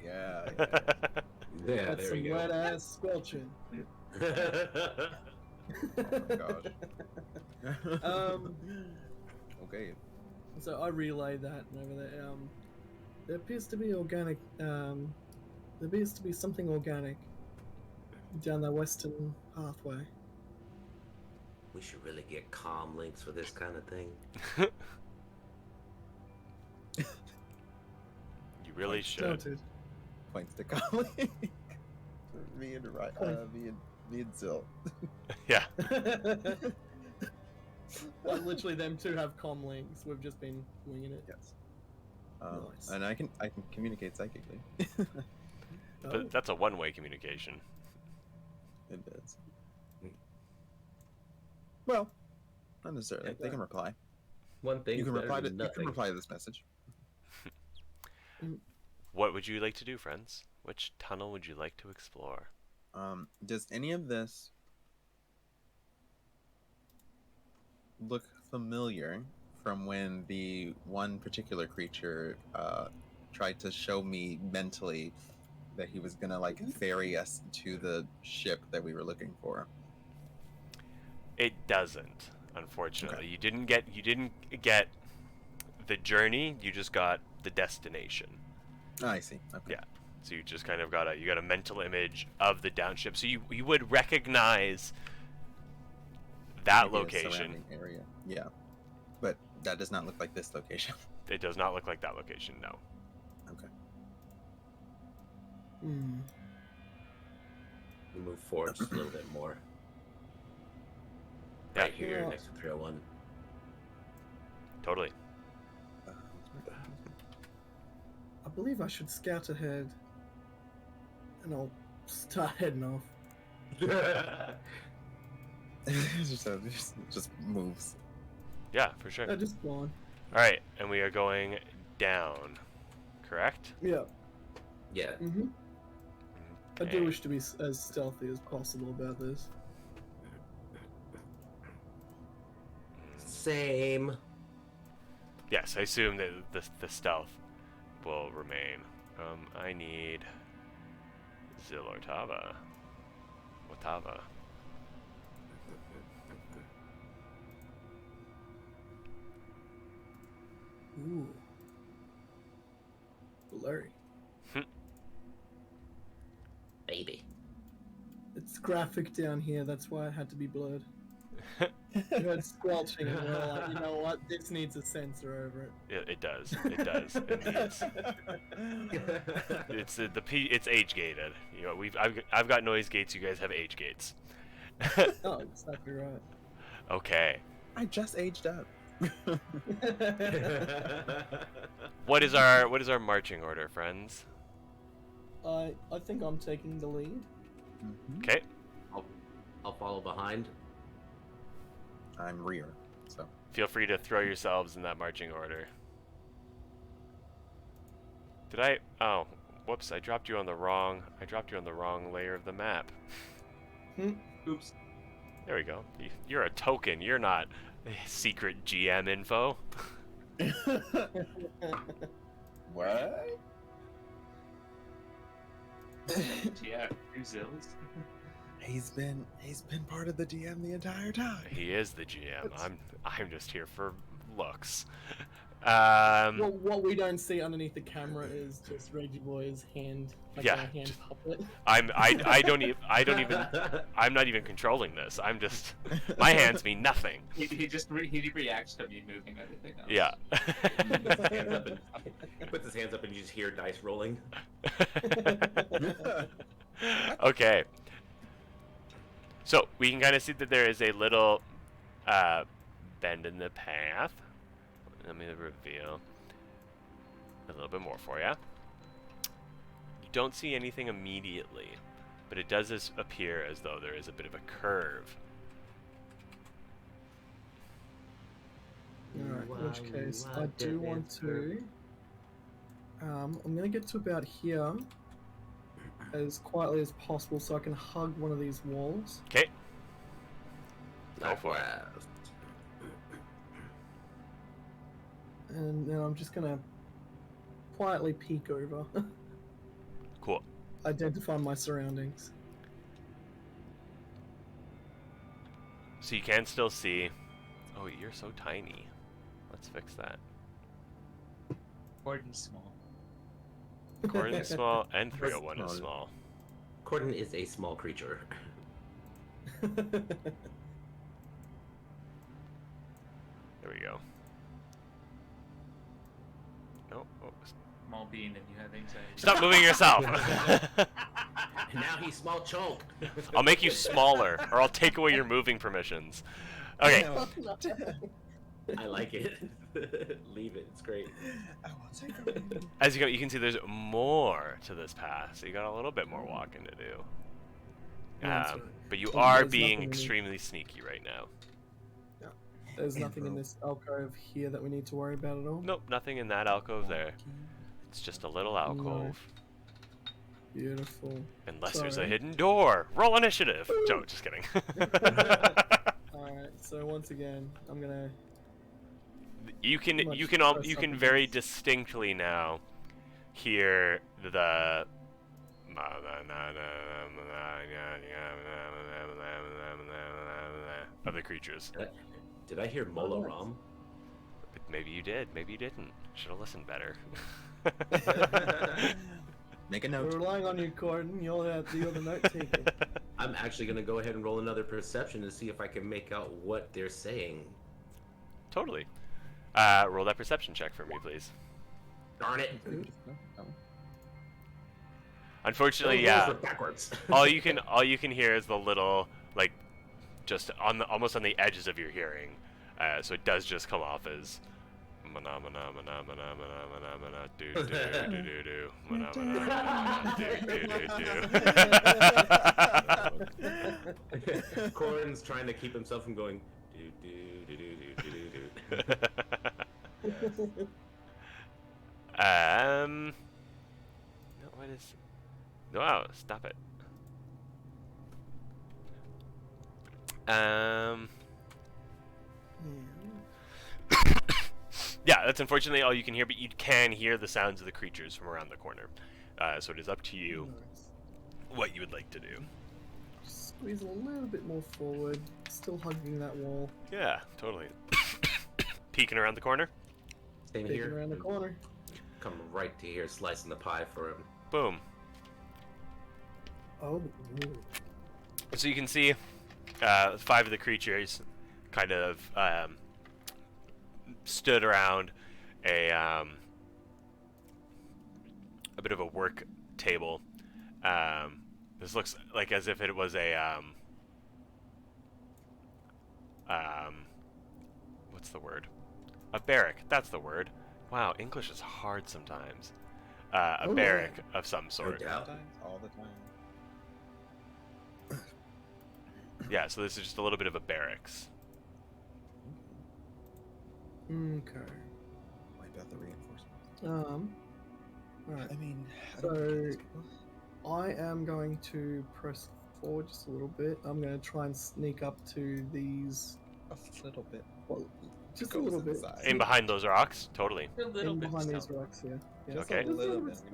Yeah. Yeah, That's there some we go. wet ass squelching. Oh my gosh. Okay. So I relay that over there. There appears to be organic. There appears to be something organic down the western pathway. We should really get comm links for this kind of thing. You really should. Noted. Points to Colin. me and Ziyll. Yeah. Well, literally, them two have comm links. We've just been winging it. Yes. Nice. And I can communicate psychically. But that's a one-way communication. It is. Well, not necessarily. They can reply. One thing You can reply to nothing. this message. What would you like to do, friends? Which tunnel would you like to explore? Does any of this look familiar from when the one particular creature tried to show me mentally that he was gonna like ferry us to the ship that we were looking for? It doesn't, unfortunately. Okay. You didn't get the journey. You just got the destination. I see. Okay. Yeah. So you just kind of got a mental image of the downship. So you would recognize that Maybe a location. surrounding area. Yeah, but that does not look like this location. It does not look like that location. No. Okay. We move forward just a little bit more. Yeah. Right here Yeah. next to 301. Totally. I believe I should scout ahead, and I'll start heading off. just moves. Yeah, for sure. Just go on. All right, and we are going down. Correct? Yeah. Yeah. I do Okay. wish to be as stealthy as possible about this. Same. Yes, I assume that the stealth will remain. I need Ziyll Otava. Otava. Ooh. Blurry. Baby. It's graphic down here, that's why it had to be blurred. You heard squelching and we're like, you know what, this needs a sensor over it. Yeah, it does. It does. It needs. It's age gated. You know, I've got noise gates. You guys have age gates. Oh, exactly right. Okay. I just aged up. What is our marching order, friends? I think I'm taking the lead. Okay. I'll follow behind. I'm rear, so. Feel free to throw yourselves in that marching order. Did I? Oh, whoops! I dropped you on the wrong layer of the map. Oops. There we go. You're a token. You're not secret GM info. What? Yeah, 2 Zills. He's been part of the DM the entire time. He is the GM. I'm just here for looks. Well, what we don't see underneath the camera is just Ragey Boi's hand, like Yeah, a hand puppet. I'm not even controlling this. I'm just, my hands mean nothing. He reacts to me moving everything else. Yeah. He puts his hands up and you just hear dice rolling. Okay. So we can kind of see that there is a little bend in the path. Let me reveal a little bit more for you. You don't see anything immediately, but it does appear as though there is a bit of a curve. Alright, in which case, I do want to... I'm going to get to about here as quietly as possible so I can hug one of these walls. Okay. Go for it. And then I'm just going to quietly peek over. Cool. Identify my surroundings. So you can still see. Oh, you're so tiny. Let's fix that. Korden's small. Korden is small and 301 is small. Korden is a small creature. There we go. No. Oh. Small bean and you have anxiety. Stop moving yourself. Now he's small chunk. I'll make you smaller, or I'll take away your moving permissions. Okay. I like it. Leave it. It's great. I will take it. As you go, you can see there's more to this path, so you got a little bit more walking to do. That's right. But you Well, are there's being nothing extremely sneaky right now. There's nothing in this alcove here that we need to worry about at all. Nope, nothing in that alcove there. It's just a little alcove. Beautiful. Unless there's a Sorry. hidden door. Roll initiative. No, just kidding. Alright, so once again, I'm gonna... You can Much you can very distinctly now hear the of the creatures. Did I hear Mola Ram? Maybe you did, maybe you didn't. Should have listened better. Make a We're note. relying on you, Korden. You're the note taker. I'm actually gonna go ahead and roll another perception to see if I can make out what they're saying. Totally. Roll that perception check for me, please. Darn it! Unfortunately, Those yeah. rolls were backwards. all you can hear is the little, like, just on the almost on the edges of your hearing. So it does just come off as mana mana mana mana mana mana mana do do do do do mana mana do do do. Corden's trying to keep himself from going do do do do do do do. No, what is? Wow, stop it. Yeah, that's unfortunately all you can hear, but you can hear the sounds of the creatures from around the corner. So it is up to you. what you would like to do. Just squeeze a little bit more forward, still hugging that wall, Yeah, totally. Peeking around the corner. Same peeking here. around the corner. Come right to here, slicing the pie for him. Boom. Oh, ooh. So you can see 5 of the creatures kind of stood around a bit of a work table. This looks like as if it was a what's the word? A barrack. That's the word. Wow, English is hard sometimes. A Oh, barrack yeah. of some sort. doubt. Sometimes, all the time. Yeah, so this is just a little bit of a barracks. Okay. Wipe out the reinforcements. Alright. I mean, I So- don't think it's- I am going to press forward just a little bit. I'm going to try and sneak up to these. a little bit. Well, just a Goes little bit. inside. In behind those rocks? Totally. A little In bit behind these stealth. rocks here. Yeah. Just Okay. a little bit. Just I'm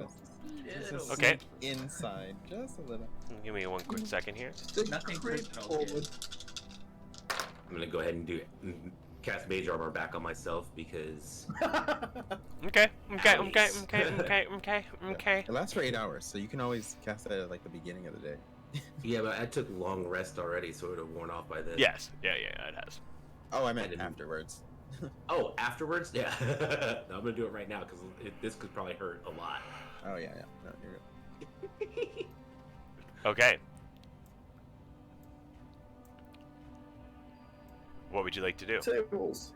gonna just Little. Okay. sneak inside, just a little. Give me one quick second here. Just Nothing creep personal, forward. I'm gonna go ahead and cast Mage Armor back on myself because Okay. It lasts for 8 hours, so you can always cast it at like the beginning of the day. yeah, but I took long rest already, so it would have worn off by then. Yes. Yeah, it has. Oh, I meant didn't- afterwards. Oh, afterwards? Yeah. No, I'm gonna do it right now because this could probably hurt a lot. Oh yeah. No, you're good. Okay. What would you like to do? Tables.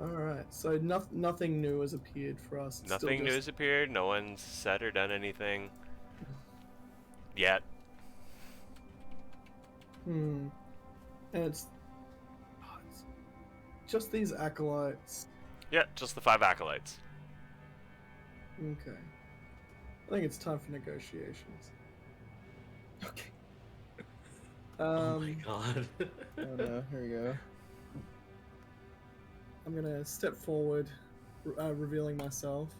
Alright, so nothing new has appeared for us. It's still Nothing new just- has appeared. No one's said or done anything yet. And it's just these acolytes. Yeah, just the 5 acolytes. Okay. I think it's time for negotiations. Okay. Oh my god. Oh no, here we go. I'm gonna step forward, revealing myself.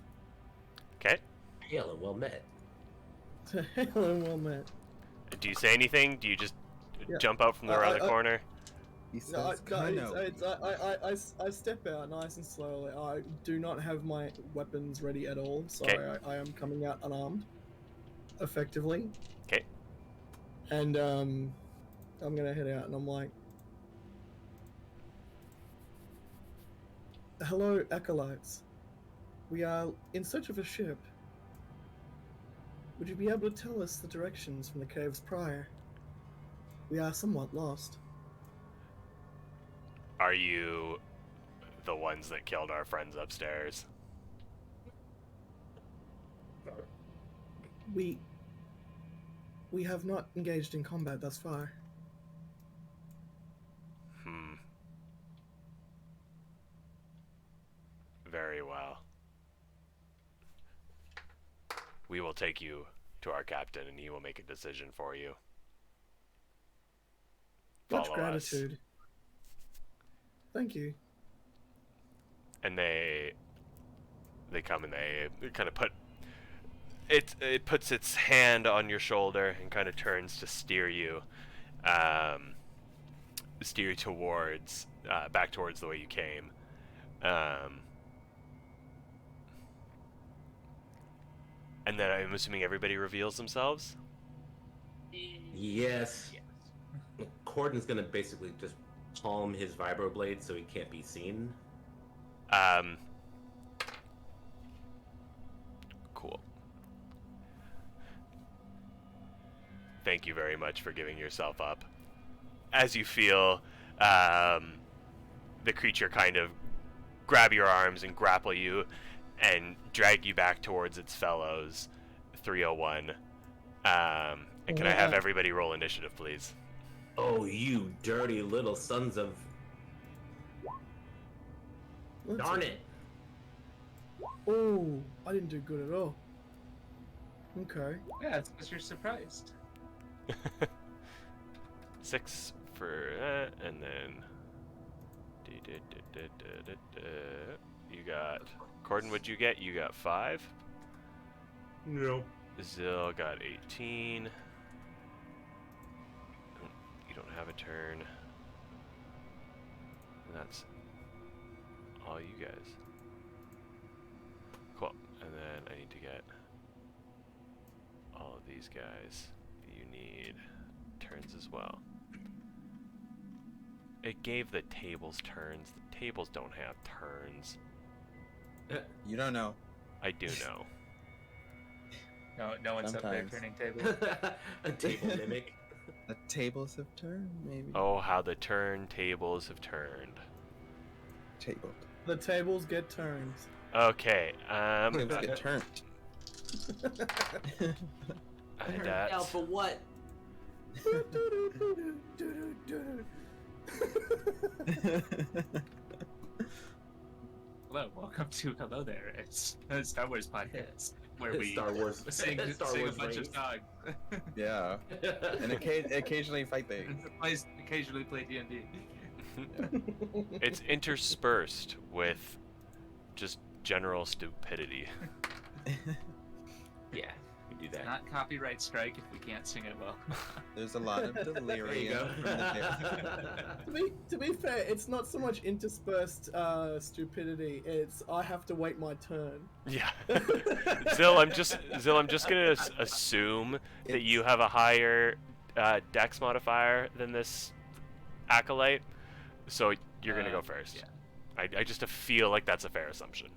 Okay. Hail and well met. Hello, well met. Do you say anything? Do you just Yeah. jump out from around the corner? He No, says, I step out nice and slowly. I do not have my weapons ready at all, so Okay. I am coming out unarmed, effectively. Okay. And I'm gonna head out, and I'm like, "Hello, acolytes. We are in search of a ship. Would you be able to tell us the directions from the caves prior? We are somewhat lost." Are you the ones that killed our friends upstairs? We have not engaged in combat thus far. Very well. We will take you to our captain and he will make a decision for you. Much Follow us. gratitude. Thank you. And they come and they kind of put it puts its hand on your shoulder and kind of turns to steer you towards back towards the way you came. And then I'm assuming everybody reveals themselves. Yes. Corden's gonna basically just palm his vibroblade so he can't be seen. Cool. Thank you very much for giving yourself up. As you feel the creature kind of grab your arms and grapple you and drag you back towards its fellows, 301. And can I have everybody roll initiative, please? Oh, you dirty little sons of... Darn it! Oh, I didn't do good at all. Okay. Yeah, it's because you're surprised. 6 for that, and then... You got... Korden, what'd you get? You got 5. No. Ziyll got 18. You don't have a turn. And that's all you guys. Cool. And then I need to get all of these guys. You need turns as well. It gave the tables turns. The tables don't have turns. You don't know. I do know. No one's up there Sometimes. turning tables. A table mimic. The tables have turned, maybe. Oh, how the tables have turned. Table. The tables get turned. Okay, Tables get turned. and that's for what? Hello, welcome to Hello There. It's a Star Wars podcast where we Star Wars. sing a bunch of songs. Yeah. And occasionally fight things. Occasionally play D&D. it's interspersed with just general stupidity. Yeah, we do that. Not copyright strike if we can't sing it well. There's a lot of delirium go. from the To be fair, it's not so much interspersed stupidity. It's I have to wait my turn. Yeah. Ziyll, I'm just gonna assume that you have a higher dex modifier than this acolyte, so you're gonna go first. Yeah. I just feel like that's a fair assumption.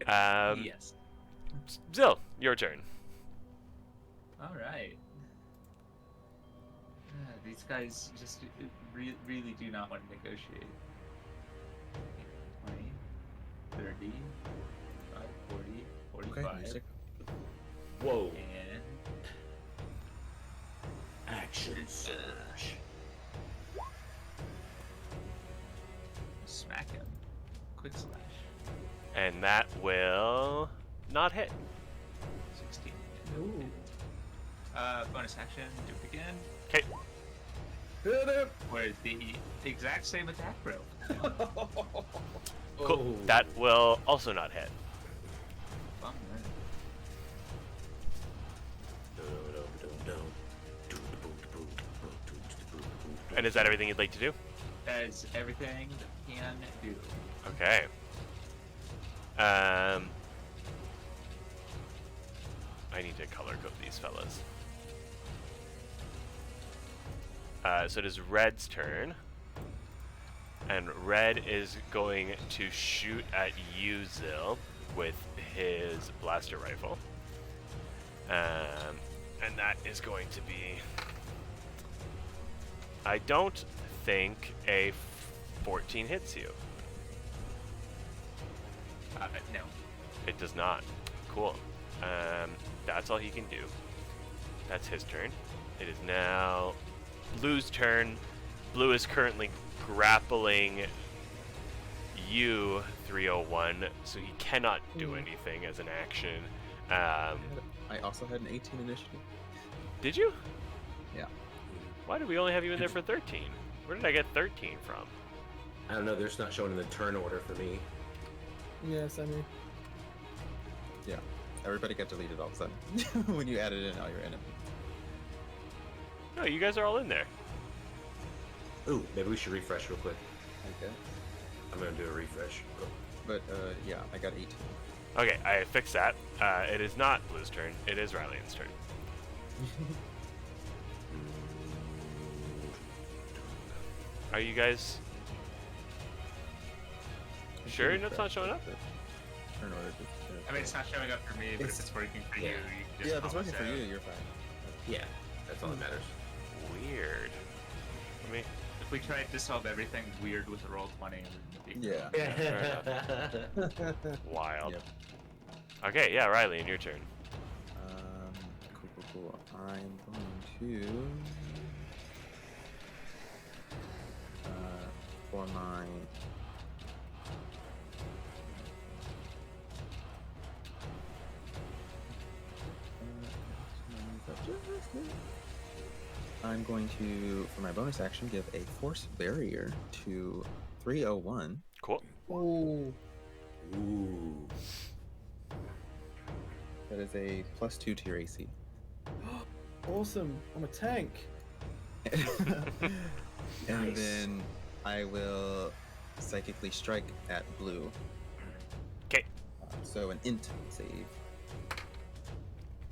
Yes. Ziyll, your turn. All right. These guys just really do not want to negotiate. 20, 30, 40, 45. Okay, music. Whoa. And Action surge. smack him. Quick slash. And that will not hit. 16. Ooh. Bonus action, do it again. Okay. Hit him. Where the exact same attack roll. Cool. Oh. That will also not hit. Bummer. And is that everything you'd like to do? That is everything that can do. Okay. I need to color code these fellas. So it is Red's turn. And Red is going to shoot at you, Ziyll, with his blaster rifle. And that is going to be... I don't think a 14 hits you. No. It does not. Cool. That's all he can do. That's his turn. It is now Blue's turn. Blue is currently grappling you, 301, so he cannot do anything as an action. I also had an 18 initiative. Did you? Yeah. Why did we only have you in there for 13? Where did I get 13 from? I don't know. They're just not showing in the turn order for me. Yes, I mean. Yeah. Everybody got deleted all of a sudden when you added in all your enemies. No, you guys are all in there. Ooh, maybe we should refresh real quick. Okay. I'm gonna do a refresh. But yeah, I got 18. Okay, I fixed that. It is not Blue's turn. It is Rylian's turn. Are you guys sure that's not showing up? Turn order. I mean, it's not showing up for me, but if it's working for you, you can just Yeah, if it's call working us for out. you, you're fine. Yeah, that's all that matters. Weird. Let me. If we tried to solve everything weird with a roll 20, it would be Yeah. Wild. Yep. Okay, yeah, Rylian, your turn. Cool. I'm going to for my I'm going to, for my bonus action, give a force barrier to 301. Cool. Ooh. Ooh. That is a +2 to your AC. Awesome. I'm a tank. And Nice. then I will psychically strike at blue. Okay. So an int save.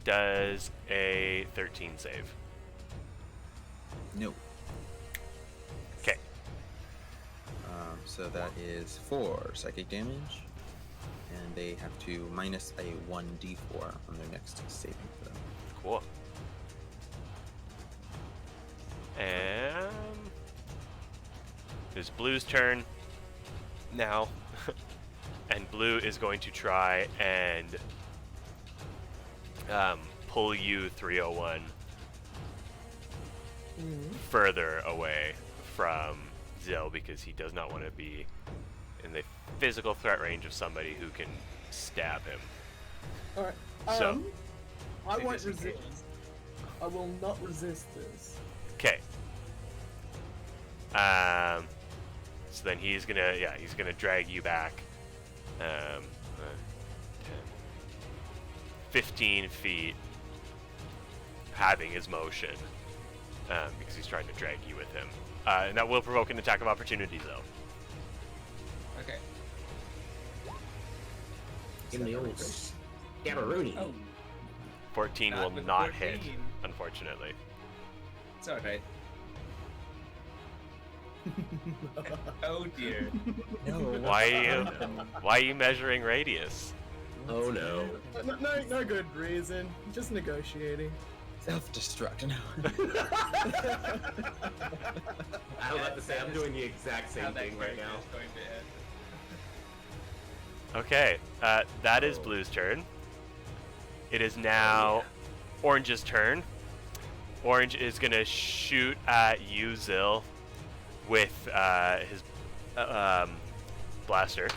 Does a 13 save? No. Okay. So that is 4 psychic damage, and they have to minus a 1d4 on their next saving throw. Cool. And it's Blue's turn now, and Blue is going to try and pull you 301 further away from Ziyll because he does not want to be in the physical threat range of somebody who can stab him. Alright. So- I They won't disengage. resist. I will not resist this. Okay. So then he's gonna drag you back 10, 15 feet, having his motion, because he's trying to drag you with him. And that will provoke an attack of opportunity, though. Okay. Give him the old Gabaroony. Oh, 14 Not will with not 14. hit, unfortunately. it's alright. Oh dear. No. Why are you measuring radius? Oh no. No good reason. Just negotiating. Self-destruct. No. I was about to say, I'm doing the exact How same that thing right character now. is going to end. Okay, that is Blue's turn. It is now Orange's turn. Orange is gonna shoot at you, Ziyll, with his blaster.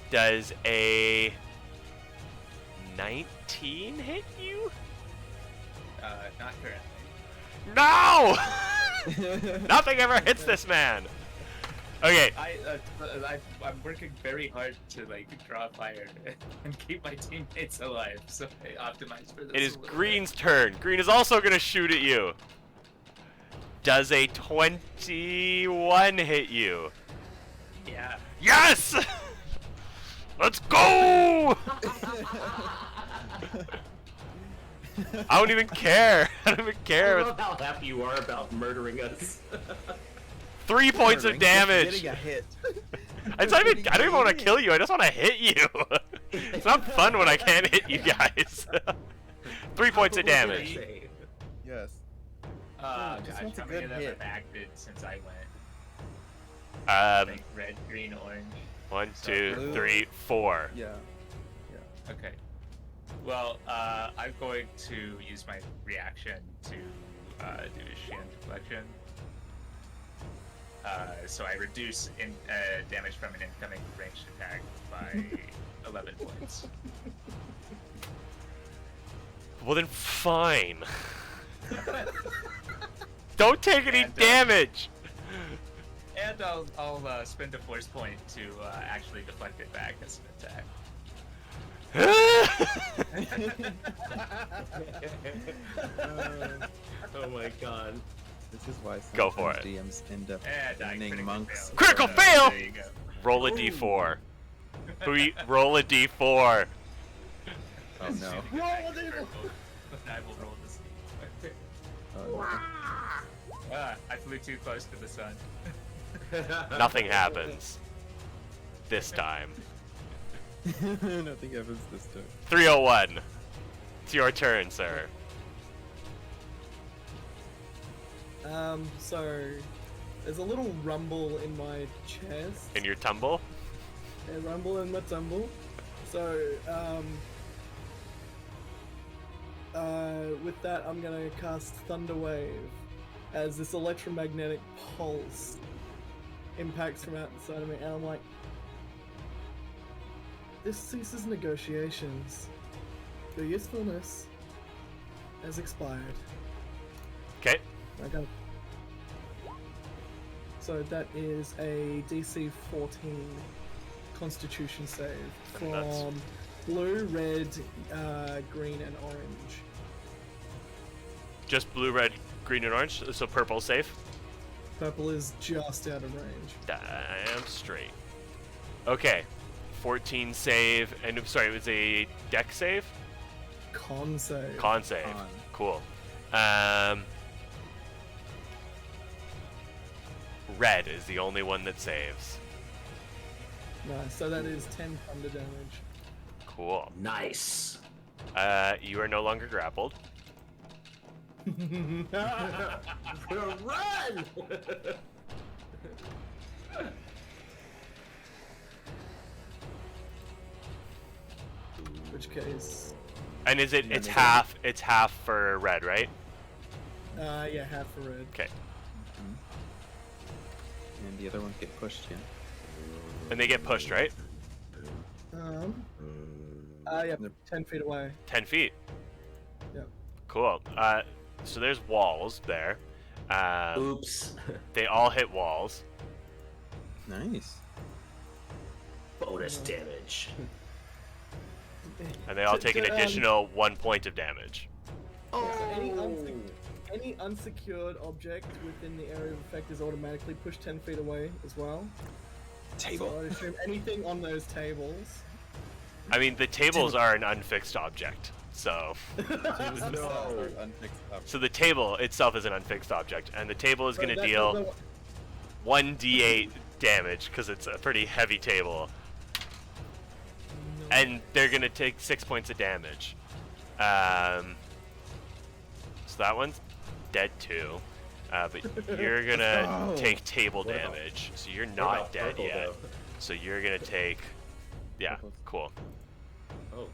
Does a 19 hit you? Not currently. No! Nothing ever hits this man. Okay, I'm working very hard to like draw fire and keep my teammates alive, so I optimize for this. it is a little Green's turn. Green is also gonna shoot at you. Does a 21 hit you? bit. Yeah. Yes! Let's go! I don't even care. I don't even I care. love how happy you are about murdering us. 3 points of damage. Getting a hit. I don't even want to kill you. I just want to hit you. It's not fun when I can't hit you guys. 3 points of damage. Yes. Gosh, just wants a how many good of them hit. have acted since I went? Like red, green, orange. 1, So 2, blue. 3, 4. Yeah. Okay. Well, I'm going to use my reaction to do a shield deflection. So I reduce damage from an incoming ranged attack by 11 points. Well then, fine. Don't take any And, damage. And I'll spend a force point to actually deflect it back as an attack. Oh my god. This is why Go for sometimes it. DMs end up And I banning critically monks. failed. Critical fail! There you go. Roll a d4. Roll a d4. Oh no. Roll a d4. I will roll this. Oh, I flew too close to the sun. Nothing happens. This time. no. Nothing happens this time. 301. It's your turn, sir. So there's a little rumble in my chest. In your tumble? A rumble in my tumble. So, with that, I'm gonna cast Thunder Wave as this electromagnetic pulse impacts from outside of me, and I'm like, this ceases negotiations. Your usefulness has expired. Okay. I got. So that is a DC 14 Constitution save And that's- from blue, red, green, and orange. Just blue, red, green and orange, so purple's safe. Purple is just out of range. Damn straight. Okay, 14 save, and I'm sorry, it was a deck save? Con save. Con save. Con. Cool. Red is the only one that saves. Nice. So that is 10 thunder damage. Cool. Nice. You are no longer grappled. Run! In which case, And is it? It's half. It's half for red, right? yeah, half for red. Okay. And the other ones get pushed, yeah. And they get pushed, right? Yeah, 10 feet away. 10 feet. Yep. Cool. So there's walls there. Oops. They all hit walls. Nice. Bonus damage. And they all take an So, additional 1 point of damage. So any unsecured object within the area of effect is automatically pushed 10 feet away as well. So I assume anything on those tables. I mean, the tables are an unfixed object. So No. Unfixed up. the table itself is an unfixed object. And the table is going to That- deal that- 1d8 damage because it's a pretty heavy table. And they're going to take 6 points of damage. So that one's dead too. But you're going to take table What about- damage. So you're What not about dead purple, yet. though? So you're going to take... Yeah, cool. Oh,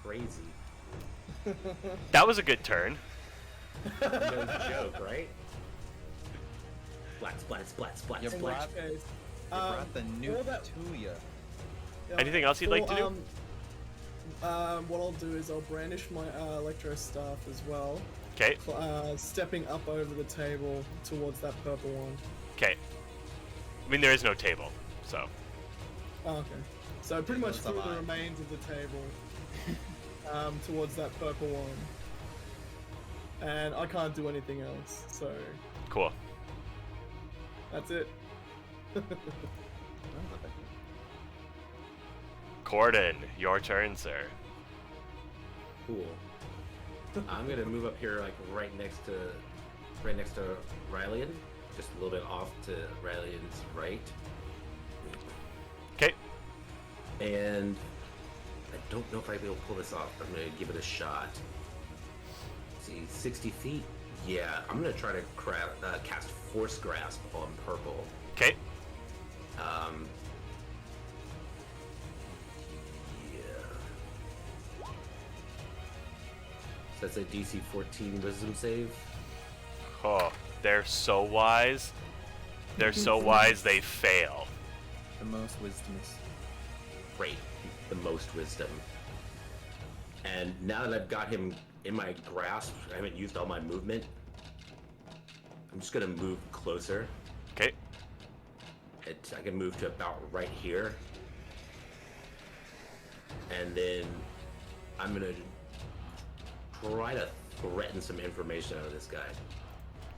crazy. That was a good turn. No joke, right? Splat, splat, splat, splat, You In splat. which case, You brought the for nuke that- to you. yeah, Anything else you'd like to do? What I'll do is I'll brandish my electro staff as well, Okay, stepping up over the table towards that purple one. okay. I mean, there is no table, so... Oh, okay. So pretty much That's through the alive. remains of the table, towards that purple one. And I can't do anything else, so Cool. that's it. Korden, your turn, sir. Cool. I'm gonna move up here, like right next to Rylian, just a little bit off to Rylian's right, Okay, and I don't know if I'll be able to pull this off. I'm gonna give it a shot. See, 60 feet. Yeah, I'm gonna try to cast Force Grasp on purple. okay. Yeah. So that's a DC 14 Wisdom save. Oh, they're so wise. They're so wise they fail. The most wisdomous. Great, the most wisdom. And now that I've got him in my grasp, I haven't used all my movement. I'm just gonna move closer. Okay, I can move to about right here. And then I'm gonna try to threaten some information out of this guy.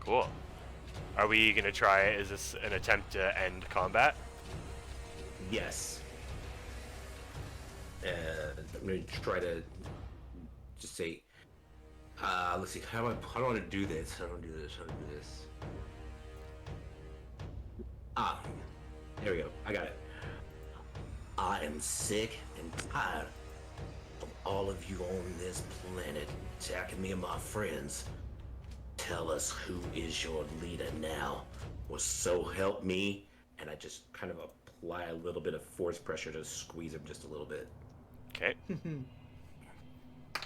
cool. Are we gonna try? Is this an attempt to end combat? Yes. And I'm gonna try to just say, let's see, how do I want to do this? How do I do this? How do I do this? There we go. I got it. I am sick and tired of all of you on this planet attacking me and my friends. Tell us who is your leader now, or so help me. And I just kind of apply a little bit of force pressure to squeeze him just a little bit. Okay. I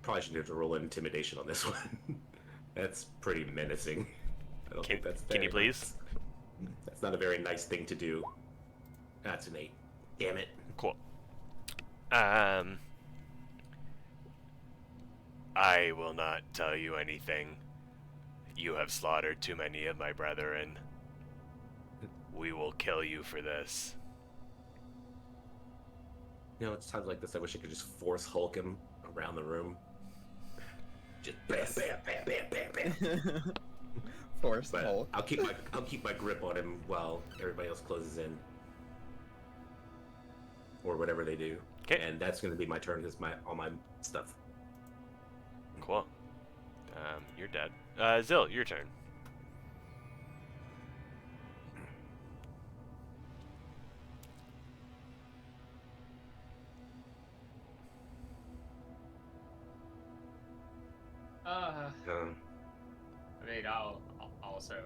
probably shouldn't have to roll intimidation on this one. That's pretty menacing. I don't think that's Can you very please? nice. That's not a very nice thing to do. That's an 8. Damn it. Cool. I will not tell you anything. You have slaughtered too many of my brethren. We will kill you for this. You know, it's times like this I wish I could just force Hulk him around the room. Just bam, bam, bam, bam, bam, bam. Force But Hulk. I'll keep my grip on him while everybody else closes in, or whatever they do. Okay. And that's going to be my turn. Because all my stuff. Cool. You're dead. Ziyll, your turn. I mean, I'll also.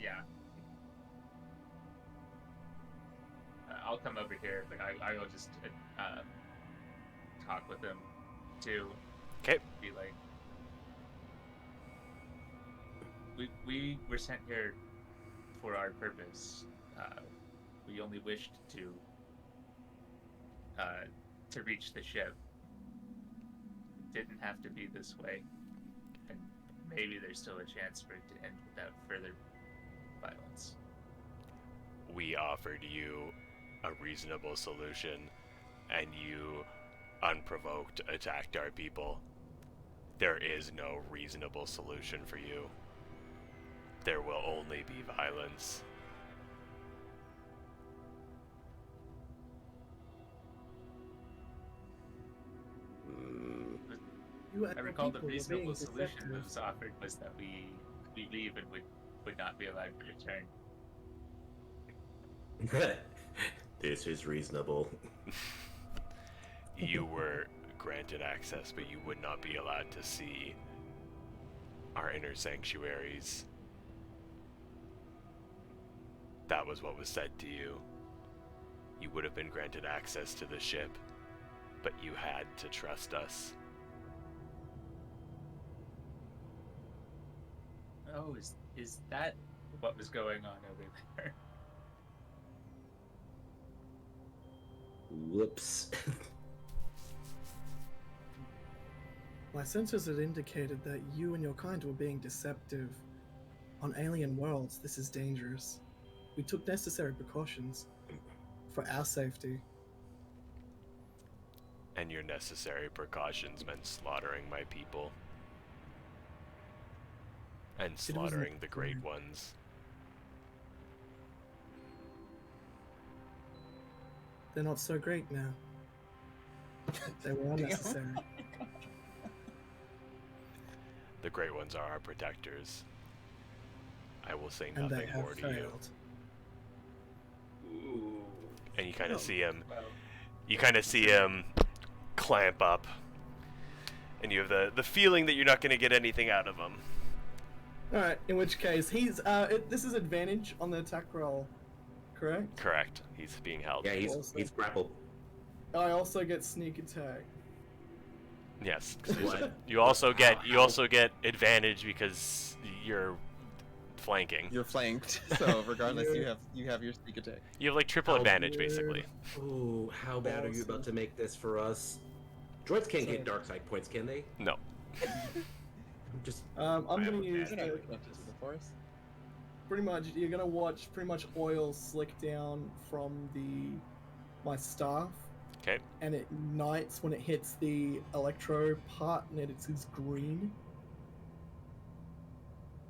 Yeah. I'll come over here, but I will just talk with them too. Okay. Be like, we were sent here for our purpose. We only wished to reach the ship. Didn't have to be this way, and maybe there's still a chance for it to end without further violence. We offered you a reasonable solution, and you, unprovoked, attacked our people. There is no reasonable solution for you. There will only be violence. I recall the reasonable solution that was offered was that we leave and would not be allowed to return. This is reasonable. You were granted access, but you would not be allowed to see our inner sanctuaries. That was what was said to you. You would have been granted access to the ship, but you had to trust us. Oh, is that what was going on over there? Whoops. My sensors had indicated that you and your kind were being deceptive. On alien worlds, this is dangerous. We took necessary precautions for our safety. And your necessary precautions meant slaughtering my people. And slaughtering the Great Ones. They're not so great now. They were unnecessary. The Great Ones are our protectors. I will say And they nothing have more to you. failed. And you kind of Oh. see him. Well, You kind of see him clamp up, and you have the feeling that you're not going to get anything out of him. Alright, in which case, this is advantage on the attack roll, correct? Correct. He's being held. Yeah, he's grappled. I also get sneak attack. Yes. What? You also get advantage because you're flanking. You're flanked, so regardless, you have your sneak attack. You have like triple Oh, advantage weird. basically. Oh, how bad are you about to make this for us? Droids can't get dark side points, can they? No. Just I'm gonna use You're not the, quick enough to see the force. pretty much. You're gonna watch pretty much oil slick down from my staff, Okay. and it ignites when it hits the electro part, and it's green.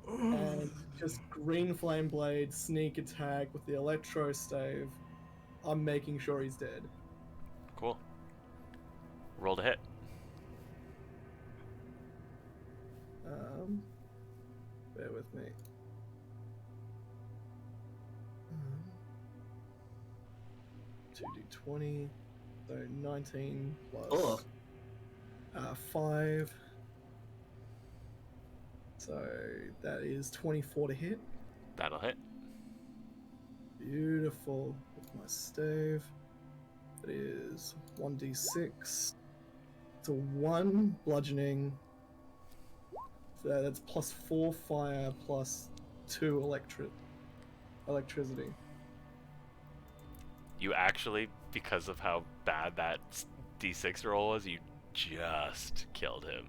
And just green flame blade, sneak attack with the electro stave. I'm making sure he's dead. Cool. Roll to hit. Bear with me. 2d20, so 19 plus 5. So that is 24 to hit. That'll hit. Beautiful. With my stave. That is 1d6. It's a 1 bludgeoning. So that's plus 4 fire plus 2 electricity. You actually, because of how bad that D6 roll was, you just killed him.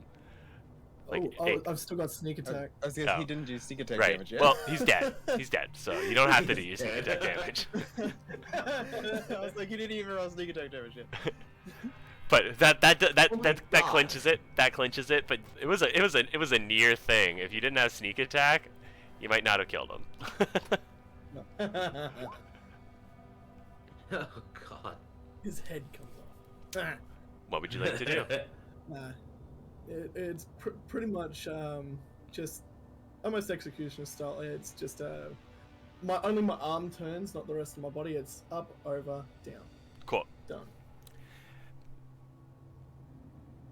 Like, I've still got sneak attack. I was gonna say Oh. he didn't do sneak attack right. damage yet. Well, he's dead. He's dead. So you don't have to do your sneak attack damage. I was like, he didn't even roll sneak attack damage yet. But that Oh my God. clinches it. That clinches it. But it was a near thing. If you didn't have sneak attack, you might not have killed him. Oh God. His head comes off. What would you like to do? It's pretty much just almost executioner style. It's just only my arm turns, not the rest of my body. It's up, over, down, Cool. done.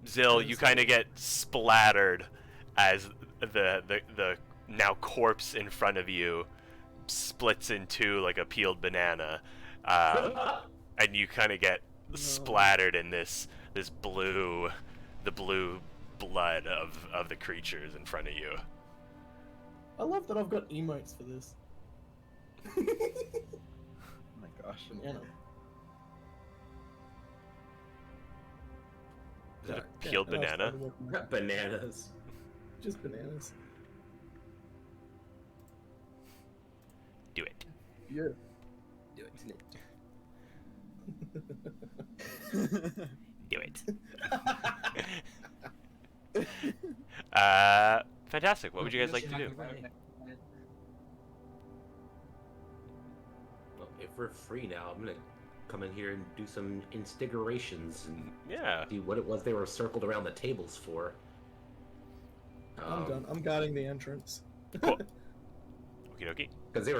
Ziyll, you kind of get splattered as the now corpse in front of you splits in two like a peeled banana, and you kind of get splattered in the blue blood of the creatures in front of you. I love that I've got emotes for this. Oh my gosh. Banana. Is it a peeled and I'll banana? start working my- Bananas. Just bananas. Do it. Yeah. Do it. Do it. Fantastic. What would you guys like to do? Well, if we're free now, I'm gonna come in here and do some instigations and Yeah. see what it was they were circled around the tables for. I'm done. I'm guarding the entrance. Cool. Okie dokie. Because they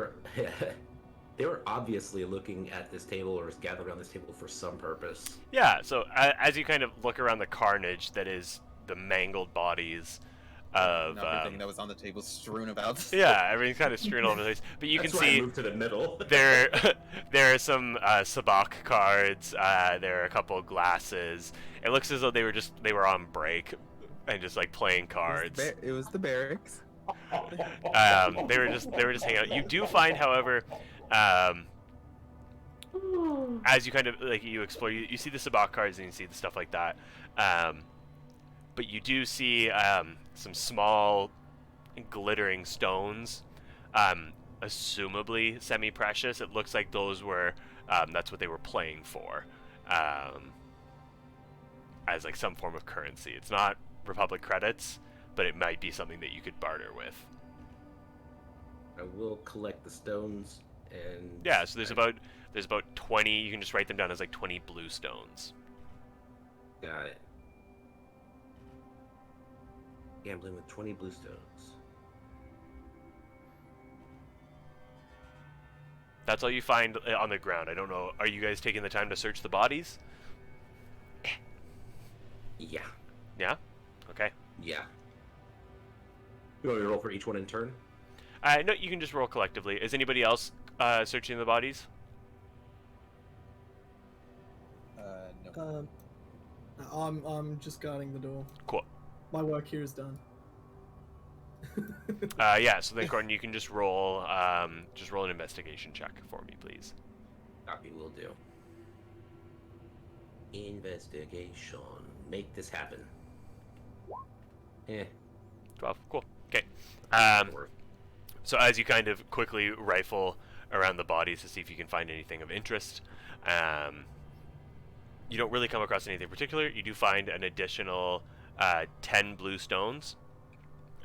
were obviously looking at this table or gathered around this table for some purpose. Yeah, so as you kind of look around the carnage that is the mangled bodies of And everything that was on the table strewn about. yeah, everything's kind of strewn all over the place. But you That's can why I see moved to the middle. there are some sabacc cards. There are a couple of glasses. It looks as though they were on break and just like playing cards. It was the barracks. They were just hanging out. You do find, however, as you kind of like you explore, you see the sabacc cards and you see the stuff like that. But you do see some small glittering stones, assumably semi-precious. It looks like those were that's what they were playing for, as like some form of currency. It's not Republic credits, but it might be something that you could barter with. I will collect the stones and Yeah, so there's about 20. You can just write them down as like 20 blue stones. Got it. Gambling with 20 blue stones. That's all you find on the ground. I don't know. Are you guys taking the time to search the bodies? Yeah. Yeah? Okay. Yeah. You want me to roll for each one in turn? No, you can just roll collectively. Is anybody else searching the bodies? No. I'm just guarding the door. Cool. My work here is done. Yeah, so then, Korden, you can just roll an investigation check for me, please. Copy will do. Investigation. Make this happen. 12. Cool. Okay. Worth. So as you kind of quickly rifle around the bodies to see if you can find anything of interest, you don't really come across anything particular. You do find an additional 10 blue stones,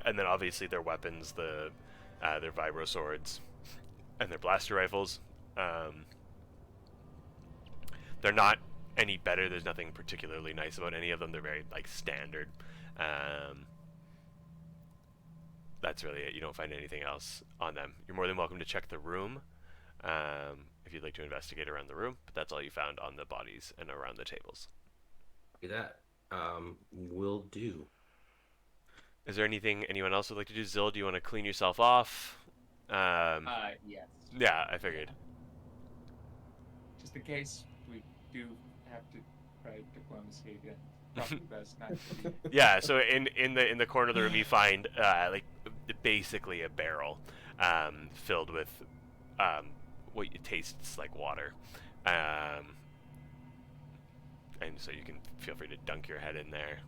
and then obviously their weapons, their vibro swords, and their blaster rifles. They're not any better. There's nothing particularly nice about any of them. They're very like standard. That's really it. You don't find anything else on them. You're more than welcome to check the room if you'd like to investigate around the room, but that's all you found on the bodies and around the tables. Do that. Will do. Is there anything anyone else would like to do? Ziyll, do you want to clean yourself off? Yes. Yeah, I figured. Just in case we do have to try diplomacy again. Probably best not to be. Yeah, so in the corner of the room you find like basically a barrel filled with what tastes like water, and so you can feel free to dunk your head in there,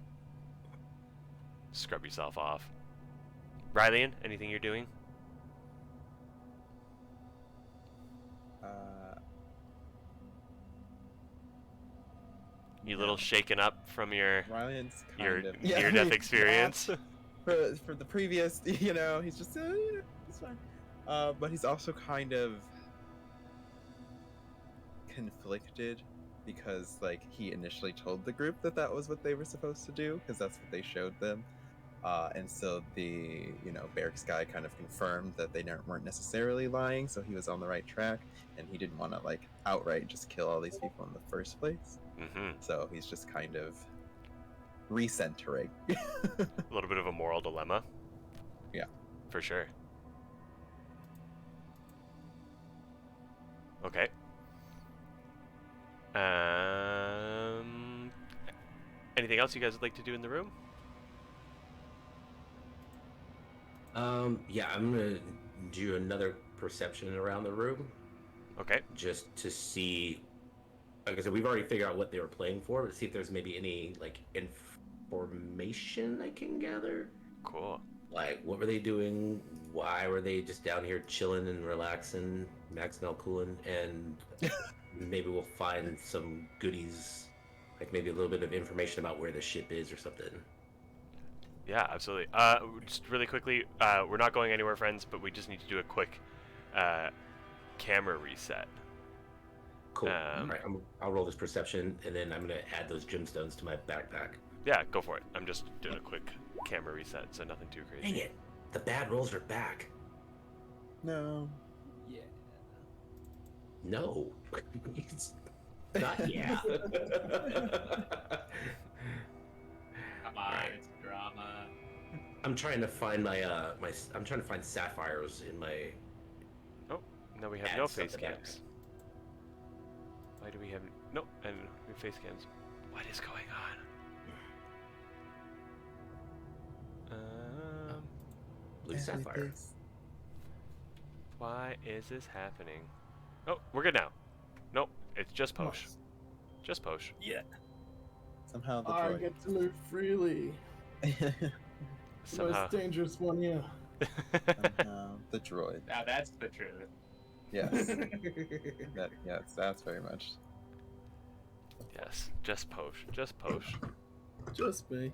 scrub yourself off. Rylian, anything you're doing? You little shaken up from your Rylian's your kind of near-death experience. for the previous, he's just it's fine. But he's also kind of conflicted because like he initially told the group that that was what they were supposed to do because that's what they showed them. And so the barracks guy kind of confirmed that they weren't necessarily lying, so he was on the right track, and he didn't want to like outright just kill all these people in the first place. Mm-hmm. So he's just kind of recentering. A little bit of a moral dilemma. Yeah. For sure. Okay. Anything else you guys would like to do in the room? Yeah, I'm gonna do another perception around the room. Okay. Just to see. Like I said, we've already figured out what they were playing for, but see if there's maybe any like information I can gather. Cool. Like, what were they doing? Why were they just down here chilling and relaxing, maxing out cooling? And maybe we'll find some goodies, like maybe a little bit of information about where the ship is or something. Yeah, absolutely. Just really quickly, we're not going anywhere, friends, but we just need to do a quick camera reset. Cool. All right, I'll roll this perception, and then I'm gonna add those gemstones to my backpack. Yeah, go for it. I'm just doing a quick camera reset, so nothing too crazy. Dang it! The bad rolls are back. No. Yeah. No. Not yeah. Come on, it's drama. I'm trying to find my I'm trying to find sapphires in my. Oh, no, we have Add no face something back. cams. Why do we have no and no face cams? What is going on? Blue sapphire. Why is this happening? Oh, we're good now. Nope, it's just Posh. Nice. Just Posh. Yeah. Somehow the I droid. get to move freely. The Somehow. most dangerous one here. Somehow the droid. Now that's the truth. Yes. Yes, that's very much. Yes, just Posh. Just Posh. Just me.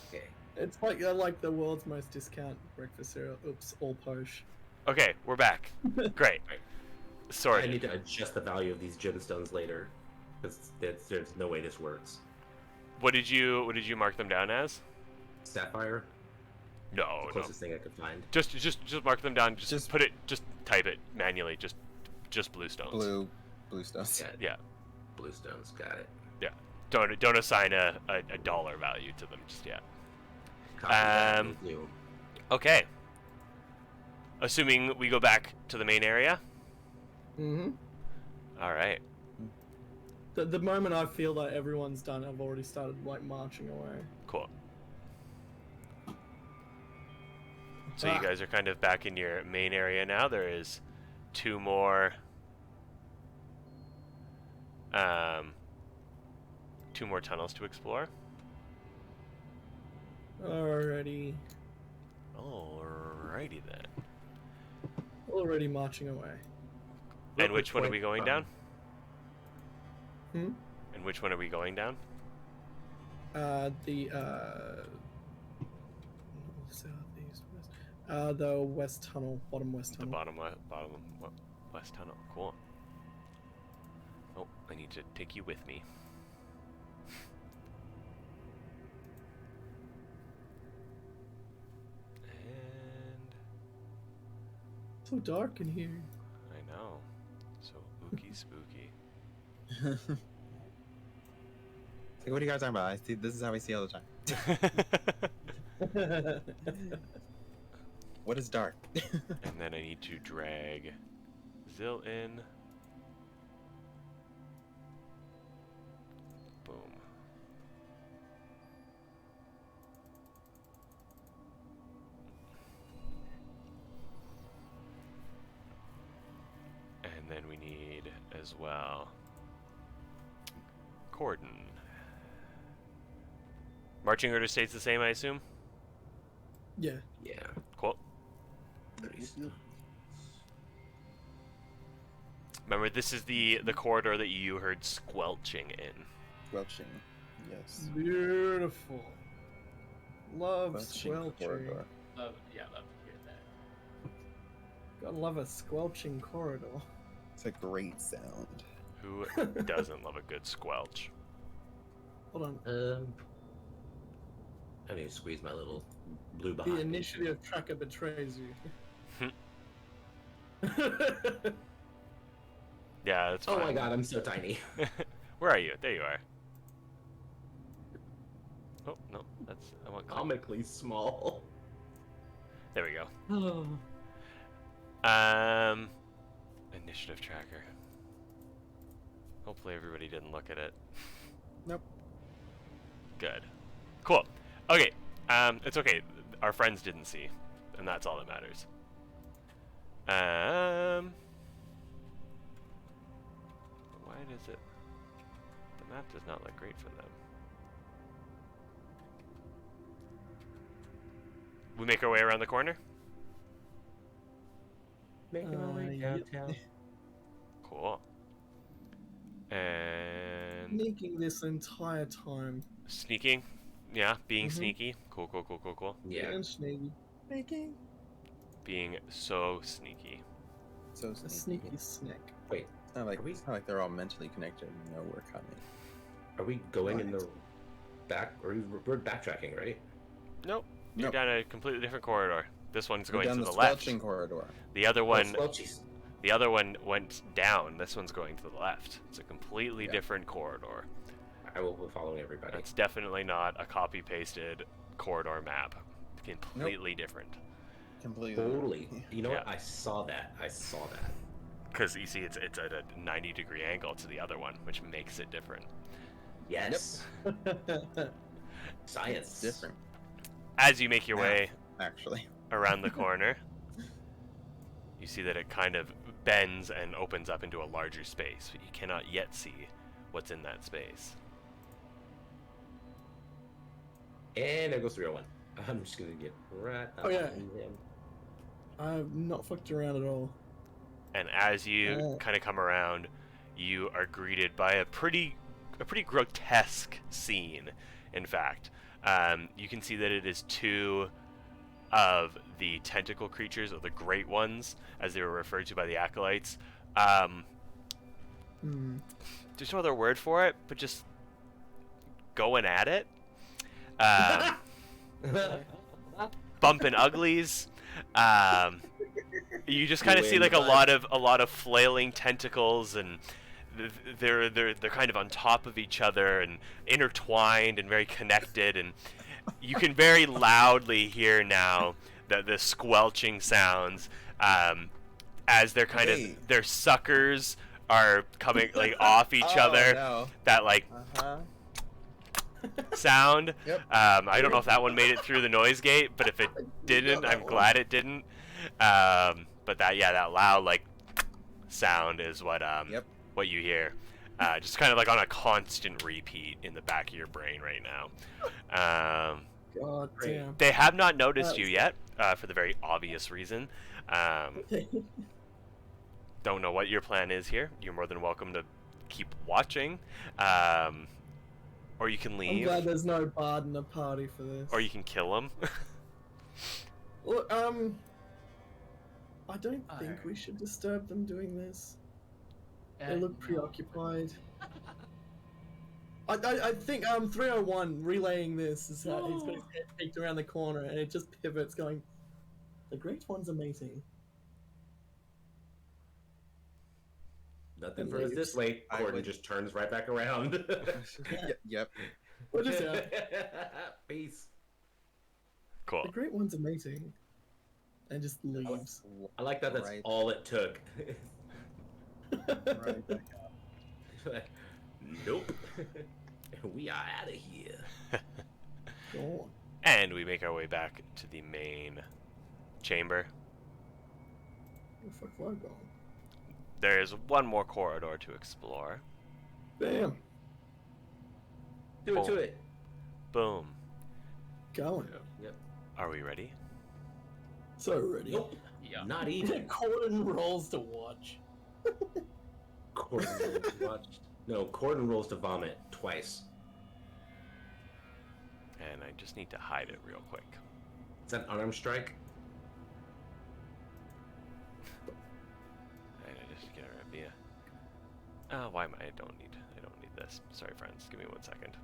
Okay. It's like I like the world's most discount breakfast cereal. Oops, all posh. Okay, we're back. Great. I Sorry. need to adjust the value of these gemstones later, because there's no way this works. What did you mark them down as? Sapphire, No, the no. closest thing I could find. Just mark them down. Just Just- put it. Just type it manually. Just blue stones. Blue stones. Yeah, Yeah. blue stones. Got it. Don't assign a dollar value to them just yet. Copy that, Um, will do. Okay. Assuming we go back to the main area. Mm-hmm. All right. The moment I feel that everyone's done, I've already started like marching away. Cool. So you guys are kind of back in your main area now. There is two more tunnels to explore. Already Alrighty then. already marching away. And which one are we going down? Hmm? And which one are we going down? The west tunnel, bottom west The tunnel. bottom west tunnel. Cool. Oh, I need to take you with me. And So dark in here. I know. So ooky spooky. It's like, what are you guys talking about? This is how we see all the time. What is dark? And then I need to drag Ziyll in. Boom. And then we need as well Korden. Marching order stays the same, I assume? Yeah. Yeah. Cool. Remember, this is the corridor that you heard squelching in. Squelching. Yes. Beautiful. Love Squelching squelching. corridor. Love to hear that. Gotta love a squelching corridor. It's a great sound. Who doesn't love a good squelch? Hold on. I need to squeeze my little blue The behind me. initiative tracker betrays you. Yeah, that's Oh fine. my god, I'm so tiny. Where are you? There you are. Oh, no, that's... I want... Comically small. There we go. Initiative tracker. Hopefully everybody didn't look at it. Nope. Good. Cool. Okay. It's okay. Our friends didn't see, and that's all that matters. Why does it... The map does not look great for them. We make our way around the corner? Making my way Yep. downtown. Cool. And... Sneaking this entire time. Sneaking? Yeah, being Mhm. sneaky. Cool, cool, cool, cool, cool. Yeah. And sneaky. Sneaky. Being so sneaky. So A sneaky. sneaky snack. Wait, It's not like Are we- it's not like they're all mentally connected and know we're coming. are we going in Right. the back? We're backtracking, right? Nope. You're Nope. down a completely different corridor. This one's We're going down to the the left. squelching corridor. The other one, Oh, jeez. the other one went down. This one's going to the left. It's a completely Yeah. different corridor. I will be following everybody. That's definitely not a copy-pasted corridor map. Completely different. Completely. Totally. You know what? Yeah. I saw that. Because you see, it's at a 90-degree angle to the other one, which makes it different. Yes. Science. It's different, As you make your way actually. around the corner, you see that it kind of bends and opens up into a larger space, but you cannot yet see what's in that space. And there goes 301. I'm just gonna get right up Oh, yeah. on him. I've not fucked around at all. And as you kind of come around, you are greeted by a pretty grotesque scene. In fact, you can see that it is two of the tentacle creatures, or the Great Ones, as they were referred to by the acolytes. There's no other word for it, but just going at it. Bumping uglies. You just kind of see like a lot of flailing tentacles, and they're kind of on top of each other and intertwined and very connected, and you can very loudly hear now the squelching sounds as they're kind of their suckers are coming like off each other. No. That like sound. Yep. I don't know if that one made it through the noise gate, but if it didn't, I'm glad it didn't. But that loud like sound is what what you hear. Just kind of like on a constant repeat in the back of your brain right now. God damn. They have not noticed you yet, for the very obvious reason. Don't know what your plan is here. You're more than welcome to keep watching. Or you can I'm leave. glad there's no bard in the party for this. Or you can kill them. Look, I don't think we should disturb them doing this. They look preoccupied. I think 301 relaying this is how he's got his head peeked around the corner and it just pivots going, the Great One's a meeting. Nothing for us this way. I Korden would- just turns right back around. Yep. We're just out. Peace. Cool. The Great One's a meeting. And just leaves. I like that. That's Right. all it took. Right back up. Like, nope. We are out of here. Go on. And we make our way back to the main chamber. Where the fuck have I gone? There is one more corridor to explore. Bam. Do it to it. Boom. Going. Yep. Are we ready? So ready. Nope. Yeah. Not even. Korden rolls to watch. Korden rolls to vomit twice. And I just need to hide it real quick. Is that an unarmed strike? And I just get a via. Oh, why am I? I don't need this. Sorry, friends. Give me 1 second.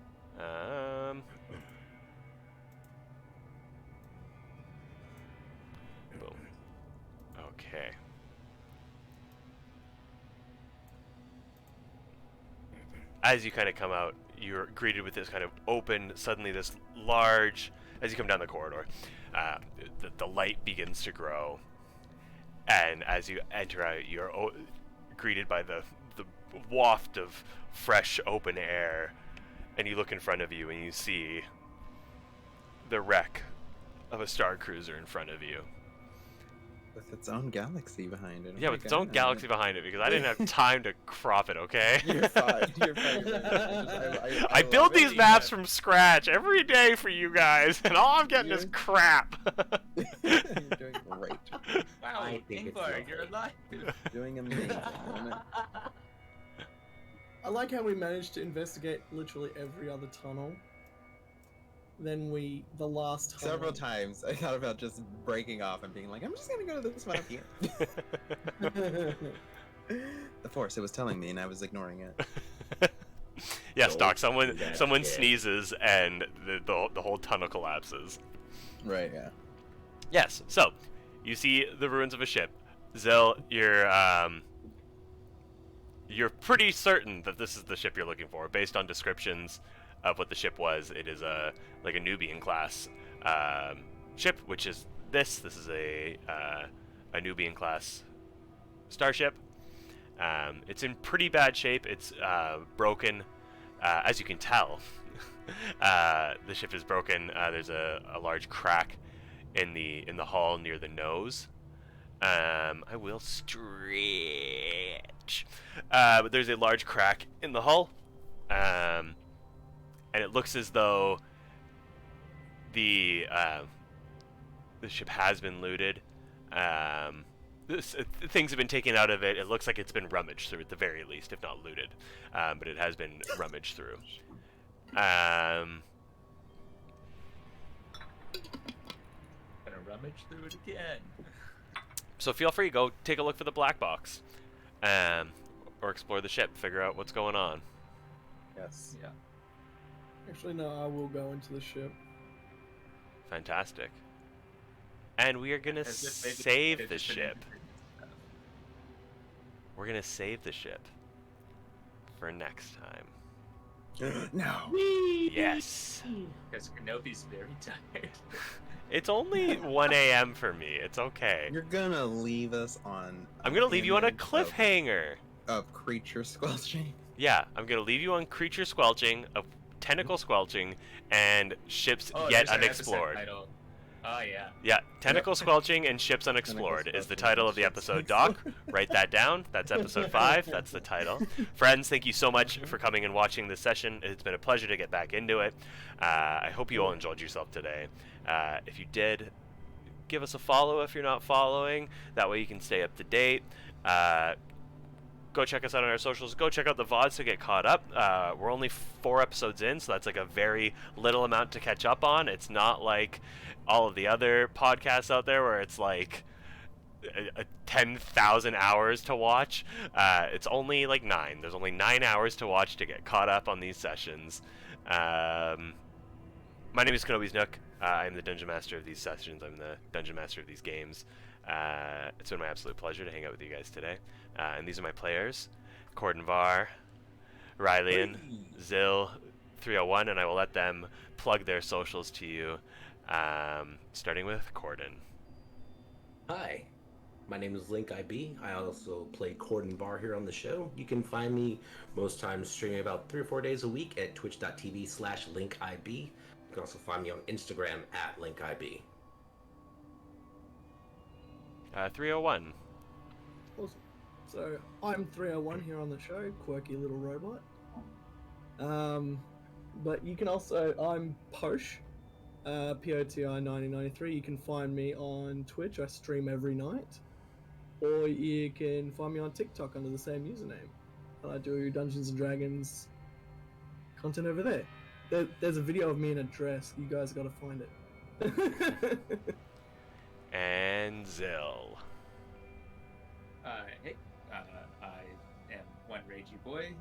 Boom. Okay. As you kind of come out, you're greeted with this kind of open, suddenly this large, as you come down the corridor, the light begins to grow. And as you enter out, you're greeted by the waft of fresh, open air. And you look in front of you and you see the wreck of a Star Cruiser in front of you. With its own galaxy behind it. Yeah, with its own galaxy behind it, because I didn't have time to crop it, okay? You're fine. You're fine. I build these maps from scratch every day for you guys, and all I'm getting is crap. You're doing great. Wow, I think it's Ingvar, lovely. you're alive. Doing amazing. I like how we managed to investigate literally every other tunnel. Then the last tunnel. Several times I thought about just breaking off and being like, I'm just gonna go to this one up here. The Force, it was telling me and I was ignoring it. Yes, Don't Doc, do that, someone kid. sneezes and the whole tunnel collapses. Right, yeah. Yes, so you see the ruins of a ship. Ziyll, you're pretty certain that this is the ship you're looking for, based on descriptions of what the ship was. It is a Nubian class ship, which is this. This is a Nubian class starship. It's in pretty bad shape. It's broken, as you can tell. The ship is broken. There's a large crack in the hull near the nose. I will stretch. But there's a large crack in the hull. And it looks as though the ship has been looted. Things have been taken out of it. It looks like it's been rummaged through at the very least, if not looted. But it has been rummaged through. Gonna rummage through it again. So feel free, go take a look for the black box. Or explore the ship, figure out what's going on. Yes. Yeah. Actually, no, I will go into the ship. Fantastic. And we are gonna As if they've save the just been ship. interested in stuff. We're gonna save the ship for next time. No. Yes. Because Kenobi's very tired. It's only 1 a.m. for me. It's okay. You're gonna leave us on. I'm gonna leave you on a image cliffhanger. Of creature squelching. Yeah, I'm gonna leave you on creature squelching, of tentacle squelching, and ships Oh, yet there's an episode unexplored. title. Oh yeah. Yeah, tentacle squelching and ships unexplored is the squelching title and of the ships episode. Doc, write that down. That's episode 5. That's the title. Friends, thank you so much for coming and watching this session. It's been a pleasure to get back into it. I hope you all enjoyed yourself today. If you did, give us a follow if you're not following. That way you can stay up to date. Go check us out on our socials. Go check out the VODs to get caught up. We're only 4 episodes in, so that's like a very little amount to catch up on. It's not like all of the other podcasts out there where it's like 10,000 hours to watch. It's only like 9. There's only 9 hours to watch to get caught up on these sessions. My name is Kenobisknook. I'm the Dungeon Master of these sessions. I'm the Dungeon Master of these games. It's been my absolute pleasure to hang out with you guys today. And these are my players: Korden Va'ar, Rylian, Ziyll 301, and I will let them plug their socials to you, starting with Korden. Hi, my name is LinkIB. I also play Korden Va'ar here on the show. You can find me most times streaming about 3 or 4 days a week at twitch.tv/LinkIB. You can also find me on Instagram at LinkIB. 301. Awesome. So I'm 301 here on the show, quirky little robot. But you can also, I'm Posh, POTI 1993. You can find me on Twitch. I stream every night, or you can find me on TikTok under the same username. and I do Dungeons and Dragons content over there. There's a video of me in a dress. You guys got to find it. And Ziyll. Hey, I am one Ragey Boi.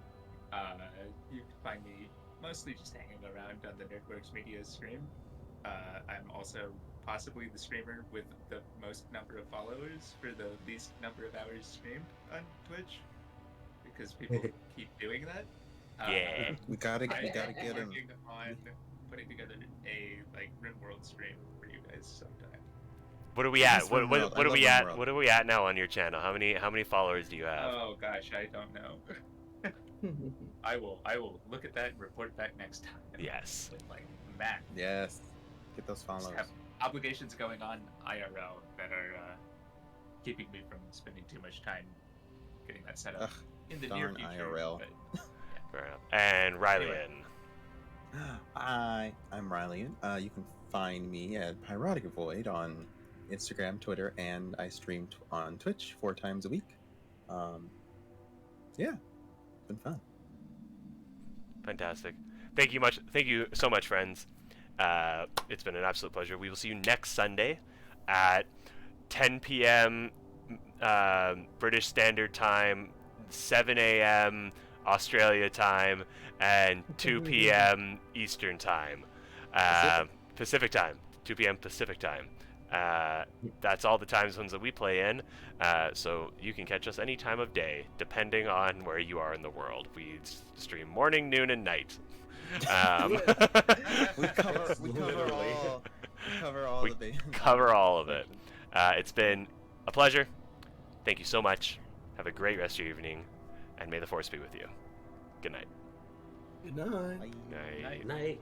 You can find me mostly just hanging around on the Nerdworks Media stream. I'm also possibly the streamer with the most number of followers for the least number of hours streamed on Twitch, because people keep doing that. Yeah. We gotta get him. Working on putting together a RimWorld stream for you guys sometime. What are we at? Yes, What RimWorld. are I we love at? RimWorld. What are we at now on your channel? How many followers do you have? Oh gosh, I don't know. I will look at that and report back next time. Yes. With Matt. Yes. Get those Just follows. have obligations going on IRL that are keeping me from spending too much time getting that set up Ugh, in the near darn future. IRL. But, Fair enough. And Rylian. Anyway. Hi, I'm Rylian. You can find me at PyrotikVoid on Instagram, Twitter, and I stream on Twitch 4 times a week. Yeah, it's been fun. Fantastic. Thank you so much, friends. It's been an absolute pleasure. We will see you next Sunday at 10 p.m. British Standard Time, 7 a.m. Australia time, and 2 p.m. Eastern time. Pacific time. 2 p.m. Pacific time. That's all the time zones that we play in, so you can catch us any time of day, depending on where you are in the world. We stream morning, noon, and night. We cover all of it. It's been a pleasure. Thank you so much. Have a great rest of your evening, and may the Force be with you. Good night. Good night. Bye. Night. Night.